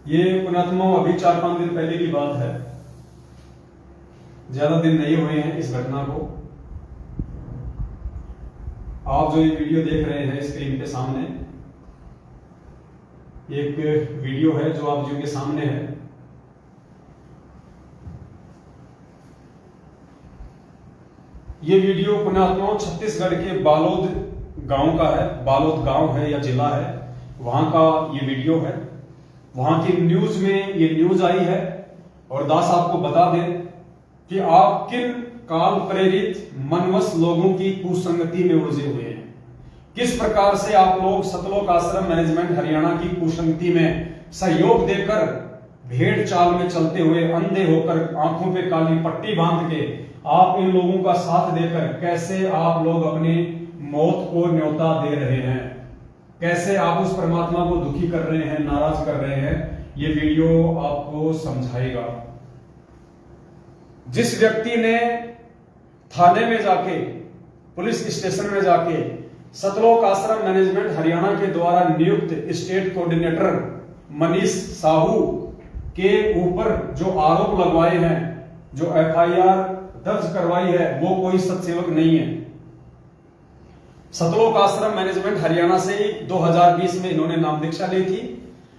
ये पुणात्मा अभी 4-5 दिन पहले की बात है, ज्यादा दिन नहीं हुए हैं इस घटना को। आप जो ये वीडियो देख रहे हैं स्क्रीन के सामने, एक वीडियो है जो आप जी के सामने है। ये वीडियो पुणात्मा छत्तीसगढ़ के बालोद गांव का है। बालोद गांव है या जिला है, वहां का ये वीडियो है। वहां की न्यूज में ये न्यूज आई है। और दास आपको बता दें कि आप किन काल प्रेरित मनवश लोगों की कुसंगति में उलझे हुए हैं, किस प्रकार से आप लोग सतलोक आश्रम मैनेजमेंट हरियाणा की कुसंगति में सहयोग देकर, भेड़ चाल में चलते हुए, अंधे होकर, आंखों पे काली पट्टी बांध के आप इन लोगों का साथ देकर कैसे आप लोग अपनी मौत को न्योता दे रहे हैं, कैसे आप उस परमात्मा को दुखी कर रहे हैं, नाराज कर रहे हैं, ये वीडियो आपको समझाएगा। जिस व्यक्ति ने थाने में जाके, पुलिस स्टेशन में जाके सतलोक आश्रम मैनेजमेंट हरियाणा के द्वारा नियुक्त स्टेट कोऑर्डिनेटर मनीष साहू के ऊपर जो आरोप लगवाए हैं, जो एफआईआर दर्ज करवाई है, वो कोई सत्सेवक नहीं है। सतलोक आश्रम मैनेजमेंट हरियाणा से 2020 में इन्होंने नाम दीक्षा ली थी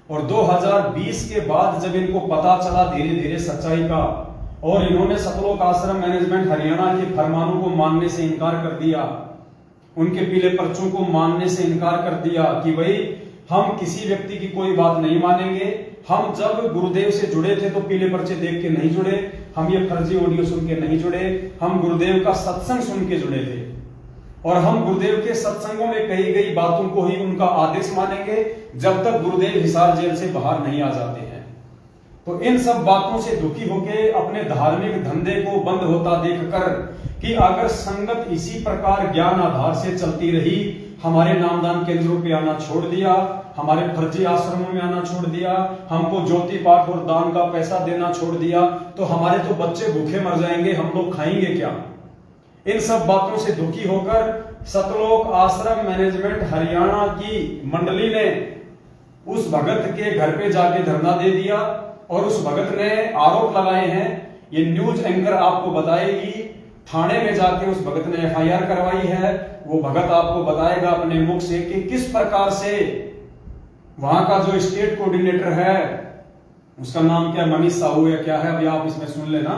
और 2020 के बाद जब इनको पता चला धीरे धीरे सच्चाई का, और इन्होंने सतलोक आश्रम मैनेजमेंट हरियाणा के फरमानों को मानने से इनकार कर दिया, उनके पीले पर्चों को मानने से इनकार कर दिया कि भाई हम किसी व्यक्ति की कोई बात नहीं मानेंगे। हम जब गुरुदेव से जुड़े थे तो पीले पर्चे देख के नहीं जुड़े, हम ये फर्जी ऑडियो सुन के नहीं जुड़े, हम गुरुदेव का सत्संग सुन के जुड़े थे और हम गुरुदेव के सत्संगों में कही गई बातों को ही उनका आदेश मानेंगे जब तक गुरुदेव हिसार जेल से बाहर नहीं आ जाते हैं। तो इन सब बातों से दुखी होके अपने धार्मिक धंधे को बंद होता देखकर कि अगर संगत इसी प्रकार ज्ञान आधार से चलती रही, हमारे नामदान केंद्रों पे आना छोड़ दिया, हमारे फर्जी आश्रमों में आना छोड़ दिया, हमको ज्योति पाठ और दान का पैसा देना छोड़ दिया, तो हमारे तो बच्चे भूखे मर जाएंगे, हम लोग खाएंगे क्या। इन सब बातों से दुखी होकर सतलोक आश्रम मैनेजमेंट हरियाणा की मंडली ने उस भगत के घर पे जाके धरना दे दिया और उस भगत ने आरोप लगाए हैं, ये न्यूज एंकर आपको बताएगी। थाने में जाके उस भगत ने एफआईआर करवाई है। वो भगत आपको बताएगा अपने मुख से कि किस प्रकार से वहां का जो स्टेट कोऑर्डिनेटर है, उसका नाम क्या, मनीष साहू या क्या है, अभी आप इसमें सुन लेना।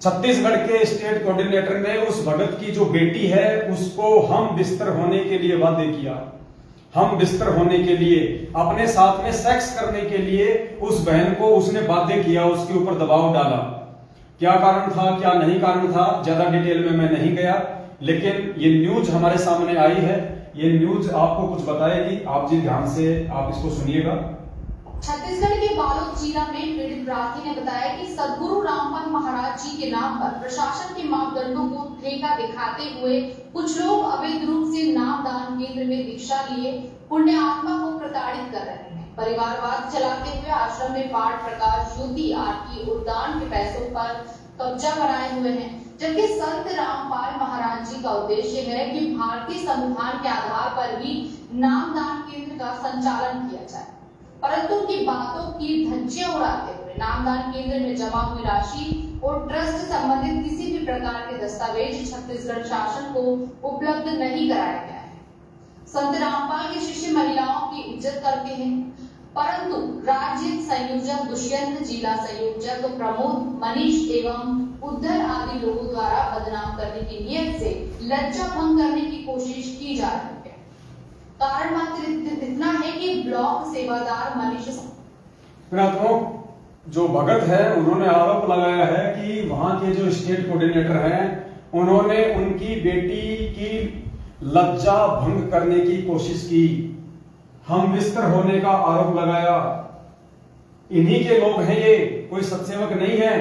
छत्तीसगढ़ के स्टेट कोऑर्डिनेटर ने उस भगत की जो बेटी है उसको हम बिस्तर होने के लिए वादे किया, हम बिस्तर होने के लिए, अपने साथ में सेक्स करने के लिए उस बहन को उसने बाध्य किया, उसके ऊपर दबाव डाला। क्या कारण था, क्या नहीं कारण था, ज्यादा डिटेल में मैं नहीं गया, लेकिन ये न्यूज हमारे सामने आई है। ये न्यूज आपको कुछ बताएगी, आप जी ध्यान से आप इसको सुनिएगा। छत्तीसगढ़ के बालोद जिला में पीड़ित प्रार्थी ने बताया कि सदगुरु रामपाल महाराज जी के नाम पर प्रशासन के मापदंडों को ठेका दिखाते हुए कुछ लोग अवैध रूप से नामदान केंद्र में दीक्षा लिए पुण्य आत्मा को प्रताड़ित कर रहे हैं। परिवारवाद चलाते हुए आश्रम में पाठ, प्रकाश, ज्योति, आरती और दान के पैसों पर कब्जा बनाए हुए हैं, जबकि संत रामपाल महाराज जी का उद्देश्य है कि भारतीय संविधान के आधार पर ही नामदान केंद्र का संचालन किया जाए, परंतु उनकी बातों की धज्जियां उड़ाते हुए नामदान केंद्र में जमा हुई राशि और ट्रस्ट संबंधित किसी भी प्रकार के दस्तावेज छत्तीसगढ़ शासन को उपलब्ध नहीं कराया गया है। संत रामपाल के शिष्य महिलाओं की इज्जत करते हैं, परंतु राज्य संयोजक दुष्यंत, जिला संयोजक प्रमोद, मनीष एवं उद्धर आदि लोगों द्वारा बदनाम करने की नियत से लज्जा भंग करने की कोशिश की जा रही है। कारण मात्र इतना है कि ब्लॉक सेवादार मनीष जो भगत है उन्होंने आरोप लगाया है कि वहां के जो स्टेट कोऑर्डिनेटर हैं उन्होंने उनकी बेटी की लज्जा भंग करने की कोशिश की, हम बिस्तर होने का आरोप लगाया। इन्हीं के लोग हैं ये, कोई सत्सेवक नहीं है,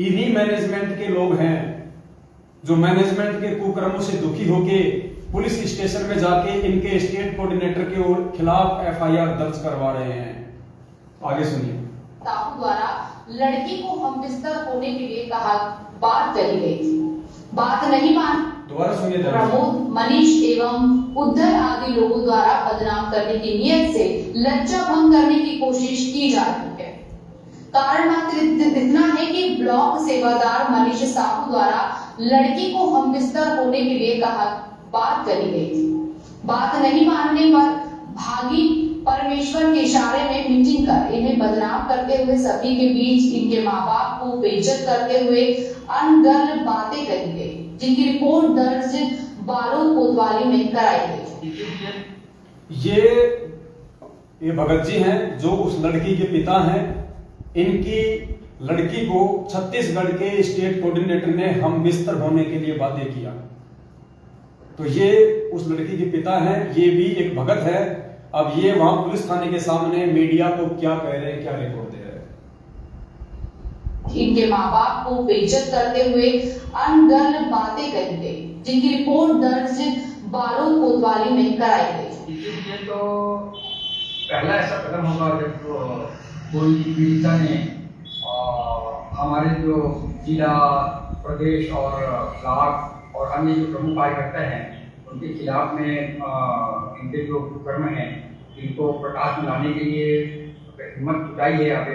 इन्हीं मैनेजमेंट के लोग हैं जो मैनेजमेंट के कुकर्मों से दुखी होके पुलिस स्टेशन में जाके इनके स्टेट कोऑर्डिनेटर के खिलाफ एफआईआर दर्ज करवा रहे हैं। आगे सुनिए। साहू द्वारा लड़की को हम बिस्तर होने के लिए कहा, बात करी गई थी। बात नहीं मान दोबारा सुनिए जरा। प्रमोद, मनीष एवं उद्धर आदि लोगों द्वारा बदनाम करने की नियत से लज्जा भंग करने की कोशिश की जा रही है। कारण मात्र इतना है कि ब्लॉक सेवादार मनीष साहू द्वारा लड़की को हम बिस्तर होने के लिए कहा, बात करी गई थी। बात नहीं मानने पर भागी परमेश्वर के इशारे में मीटिंग कर इन्हें बदनाम करते हुए सभी के बीच इनके माँ बाप को बेइज्जत करते हुए अनगढ़ बातें कही गई, जिनकी रिपोर्ट दर्ज बालोद कोतवाली में कराई गई। ये भगत जी हैं जो उस लड़की के पिता हैं। इनकी लड़की को छत्तीसगढ़ के स्टेट कोऑर्डिनेटर ने हम बिस्तर होने के लिए वादे किया। तो ये उस लड़की के पिता हैं, ये भी एक भगत है। अब ये वहां पुलिस थाने के सामने मीडिया को क्या कह रहे हैं, क्या रिपोर्ट दे रहे हैं। इनके माँ बाप को बेइज्जत करते हुए अनगढ़ बातें कही गई, जिनकी रिपोर्ट दर्ज बालोद कोतवाली में कराई गई। ये तो पहला ऐसा कदम होगा जब कोई पीड़िता ने हमारे जो जिला, प्रदेश और ब्लॉक और अन्य जो प्रमुख कार्यकर्ता हैं उनके खिलाफ में इनके जो कर्म हैं इनको प्रकाश में लाने के लिए हिम्मत जुटाई है। अब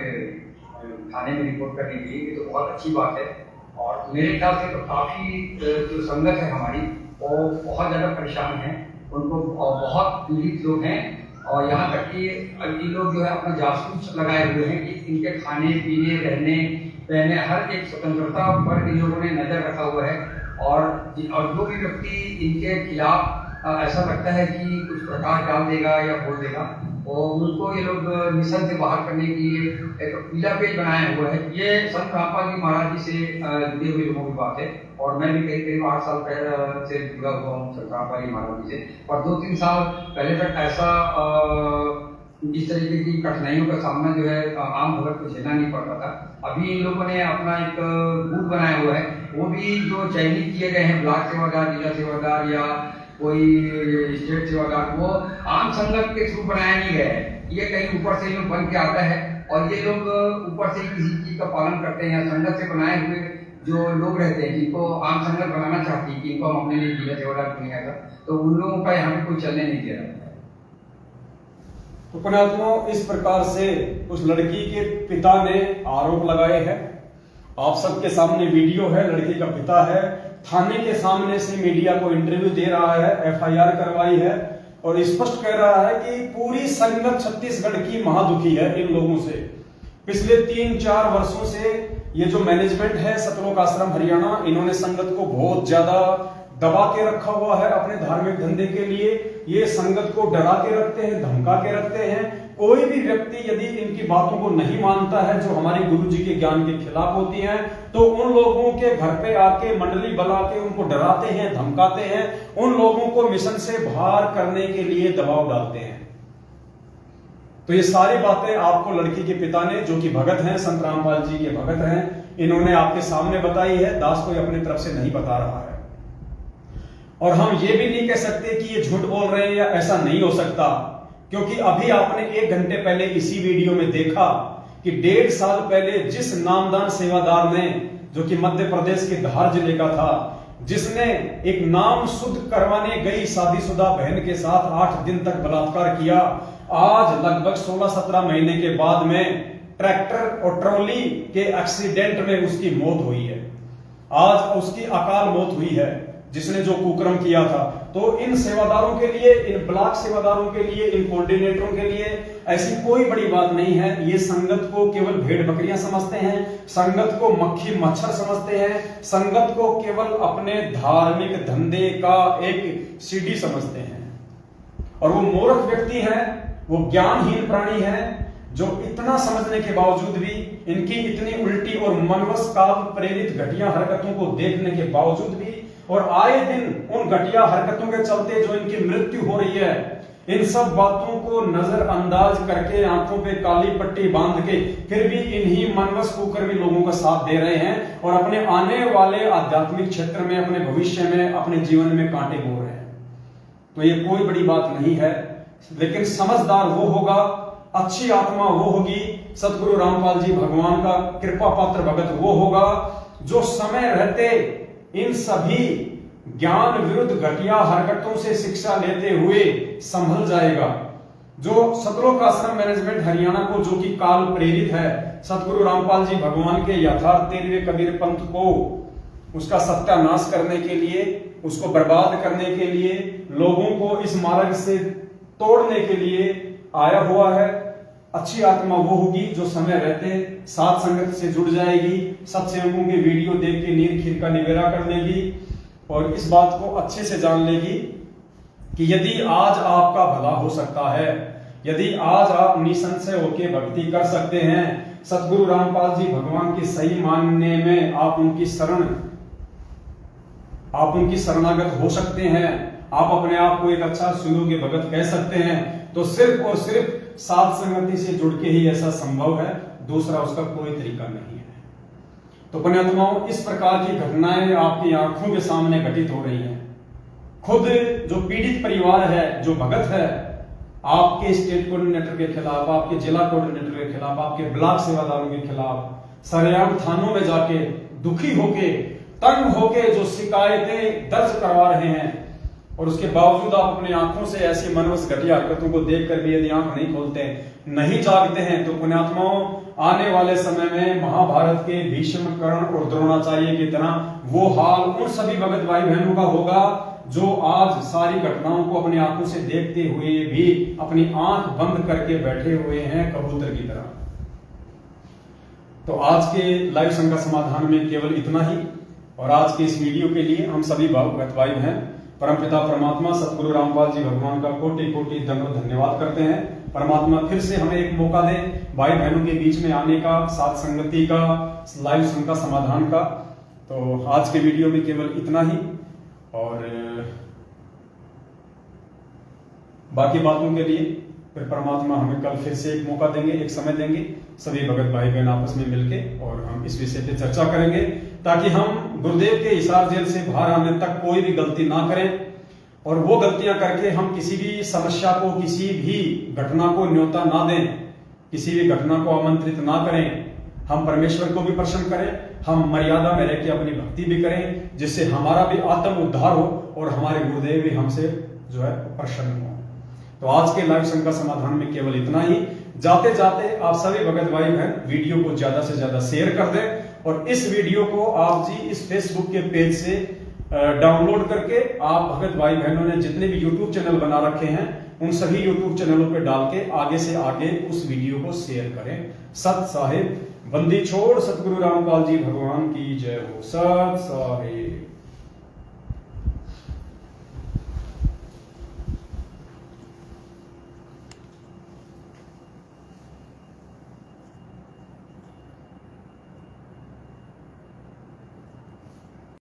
थाने में रिपोर्ट करने के लिए, ये तो बहुत अच्छी बात है। और मेरे ख्याल से तो काफ़ी जो संगत है हमारी वो बहुत ज़्यादा परेशान हैं, उनको बहुत पीड़ित लोग हैं। और यहाँ तक कि ये लोग जो है अपना जासूस लगाए हुए हैं कि इनके खाने पीने, रहने पहने हर एक स्वतंत्रता पर इन लोगों ने नज़र रखा हुआ है। और जो भी व्यक्ति इनके खिलाफ ऐसा लगता है कि कुछ प्रकाश डाल देगा या बोल देगा, और उनको ये लोग मिशन से बाहर करने के लिए एक पीला पेज बनाया हुआ है। ये संत रामपाल जी महाराज जी से जुड़े हुए लोगों की बात है। और मैं भी करीब 8 साल पहले से जुड़ा हुआ हूँ संत रामपाल जी महाराज जी से। और 2-3 साल पहले तक ऐसा इस तरीके की कठिनाइयों का सामना जो है आम भगत को झेलना नहीं पड़ता था। अभी इन लोगों ने अपना एक बूथ बनाया हुआ है, वो भी जो चयनित किए गए हैं ब्लॉक सेवादार, जिला सेवादार या कोई स्टेट सेवादार, वो आम संगत के थ्रू बनाया नहीं गया है। ये कहीं ऊपर से लोग बन के आता है और ये लोग ऊपर से किसी चीज का पालन करते हैं। संगत से बनाए हुए जो लोग रहते हैं जिनको आम संगत बनाना चाहती है कि इनको हम अपने लिए जिला सेवादार चुनेगा, तो उन लोगों का यहाँ पे कोई चलने नहीं दे रहा। तो पुण्यात्माओं, इस प्रकार से उस लड़की के पिता ने आरोप लगाए हैं। आप सबके सामने वीडियो है, लड़की का पिता है, थाने के सामने से मीडिया को इंटरव्यू दे रहा है, एफआईआर करवाई है और स्पष्ट कह रहा है कि पूरी संगत छत्तीसगढ़ की महादुखी है इन लोगों से। पिछले 3-4 वर्षों से ये जो मैनेजमेंट है सतलोक आश्रम हरियाणा, इन्होंने संगत को बहुत ज्यादा दबा के रखा हुआ है अपने धार्मिक धंधे के लिए। ये संगत को डरा के रखते हैं, धमका के रखते हैं। कोई भी व्यक्ति यदि इनकी बातों को नहीं मानता है जो हमारे गुरु जी के ज्ञान के खिलाफ होती हैं, तो उन लोगों के घर पे आके मंडली बुला के उनको डराते हैं, धमकाते हैं, उन लोगों को मिशन से बाहर करने के लिए दबाव डालते हैं। तो ये सारी बातें आपको लड़की के पिता ने, जो कि भगत हैं, संत रामपाल जी के भगत हैं, इन्होंने आपके सामने बताई है। दास कोई अपनी तरफ से नहीं बता रहा है। और हम ये भी नहीं कह सकते कि ये झूठ बोल रहे हैं या ऐसा नहीं हो सकता, क्योंकि अभी आपने 1 घंटे पहले इसी वीडियो में देखा कि 1.5 साल पहले जिस नामदान सेवादार ने, जो कि मध्य प्रदेश के धार जिले का था, जिसने एक नाम शुद्ध करवाने गई शादीशुदा बहन के साथ 8 दिन तक बलात्कार किया, आज लगभग 16-17 महीने के बाद में ट्रैक्टर और ट्रॉली के एक्सीडेंट में उसकी मौत हुई है। आज उसकी अकाल मौत हुई है जिसने जो कुकर्म किया था। तो इन सेवादारों के लिए, इन ब्लॉक सेवादारों के लिए, इन कोऑर्डिनेटरों के लिए ऐसी कोई बड़ी बात नहीं है। ये संगत को केवल भेड़ बकरियां समझते हैं, संगत को मक्खी मच्छर समझते हैं, संगत को केवल अपने धार्मिक धंधे का एक सीढ़ी समझते हैं। और वो मूर्ख व्यक्ति है, वो ज्ञानहीन प्राणी है, जो इतना समझने के बावजूद भी, इनकी इतनी उल्टी और मनवश काल प्रेरित घटिया हरकतों को देखने के बावजूद भी, और आए दिन उन घटिया हरकतों के चलते जो इनकी मृत्यु हो रही है, इन सब बातों को नजरअंदाज करके, आंखों पे काली पट्टी बांध के, फिर भी इन्हीं मनवश होकर भी लोगों का साथ दे रहे हैं और अपने आने वाले आध्यात्मिक क्षेत्र में, अपने भविष्य में, अपने जीवन में कांटे बो रहे हैं। तो ये कोई बड़ी बात नहीं है। लेकिन समझदार वो होगा अच्छी आत्मा वो होगी, सतगुरु रामपाल जी भगवान का कृपा पात्र भगत वो होगा जो समय रहते इन सभी ज्ञान विरुद्ध घटिया हरकतों से शिक्षा लेते हुए संभल जाएगा। जो सतलोक आश्रम मैनेजमेंट हरियाणा को, जो कि काल प्रेरित है, सतगुरु रामपाल जी भगवान के यथार्थ 13वें कबीर पंथ को उसका सत्यानाश करने के लिए, उसको बर्बाद करने के लिए, लोगों को इस मार्ग से तोड़ने के लिए आया हुआ है। अच्छी आत्मा वो होगी जो समय रहते सात संगत से जुड़ जाएगी, सत्संगों के वीडियो देख के नीर खीर का निवेरा कर लेगी और इस बात को अच्छे से जान लेगी कि यदि आज आपका भला हो सकता है, यदि आज आप निसंशय होकर भक्ति कर सकते हैं, सतगुरु रामपाल जी भगवान की सही मानने में आप उनकी शरणागत हो सकते हैं, आप अपने आप को एक अच्छा सुयोग्य भगत कह सकते हैं, तो सिर्फ और सिर्फ सात संगति से जुड़ के ही ऐसा संभव है, दूसरा उसका कोई तरीका नहीं है। तो पुण्यात्माओं, इस प्रकार की घटनाएं आपकी आंखों के सामने घटित हो रही हैं। खुद जो पीड़ित परिवार है, जो भगत है, आपके स्टेट कोऑर्डिनेटर के खिलाफ, आपके जिला कोऑर्डिनेटर के खिलाफ, आपके ब्लॉक सेवादारों के खिलाफ सरेआम थानों में जाके दुखी होके, तंग होके जो शिकायतें दर्ज करवा रहे हैं, और उसके बावजूद आप अपनी आंखों से ऐसी मनवस घटिया हरकतों को देखकर भी यदि आंख नहीं खोलते, नहीं जागते हैं, तो पुण्यात्माओं, आने वाले समय में महाभारत के भीष्म, कर्ण और द्रोणाचार्य की तरह वो हाल उन सभी भगत भाई बहनों का होगा जो आज सारी घटनाओं को अपनी आंखों से देखते हुए भी अपनी आंख बंद करके बैठे हुए हैं कबूतर की तरह। तो आज के लाइव संघ का समाधान में केवल इतना ही, और आज के इस वीडियो के लिए हम सभी भगत भाई बहन परमपिता परमात्मा सतगुरु रामपाल जी भगवान का कोटि कोटि दंड धन्यवाद करते हैं। परमात्मा फिर से हमें एक मौका दे भाई बहनों के बीच में आने का, साथ संगति का, लाइव संघ का समाधान का। तो आज के वीडियो में केवल इतना ही, और बाकी बातों के लिए फिर परमात्मा हमें कल फिर से एक मौका देंगे, एक समय देंगे, सभी भगत भाई बहन आपस में मिलके, और हम इस विषय पे चर्चा करेंगे ताकि हम गुरुदेव के हिसार जेल से बाहर आने तक कोई भी गलती ना करें, और वो गलतियां करके हम किसी भी समस्या को, किसी भी घटना को न्योता ना दें, किसी भी घटना को आमंत्रित ना करें। हम परमेश्वर को भी प्रसन्न करें, हम मर्यादा में रहकर अपनी भक्ति भी करें, जिससे हमारा भी आत्म उद्धार हो और हमारे गुरुदेव भी हमसे जो है प्रसन्न हो। तो आज के लाइव संघ का समाधान में केवल इतना ही। जाते जाते आप सभी भगत भाई बहन वीडियो को ज्यादा से ज्यादा शेयर कर दें, और इस वीडियो को आप जी इस फेसबुक के पेज से डाउनलोड करके आप भगत भाई बहनों ने जितने भी यूट्यूब चैनल बना रखे हैं उन सभी यूट्यूब चैनलों पे डाल के आगे से आगे उस वीडियो को शेयर करें। सत साहिब बंदी छोड़ सतगुरु रामपाल जी भगवान की जय हो। सत साहिब।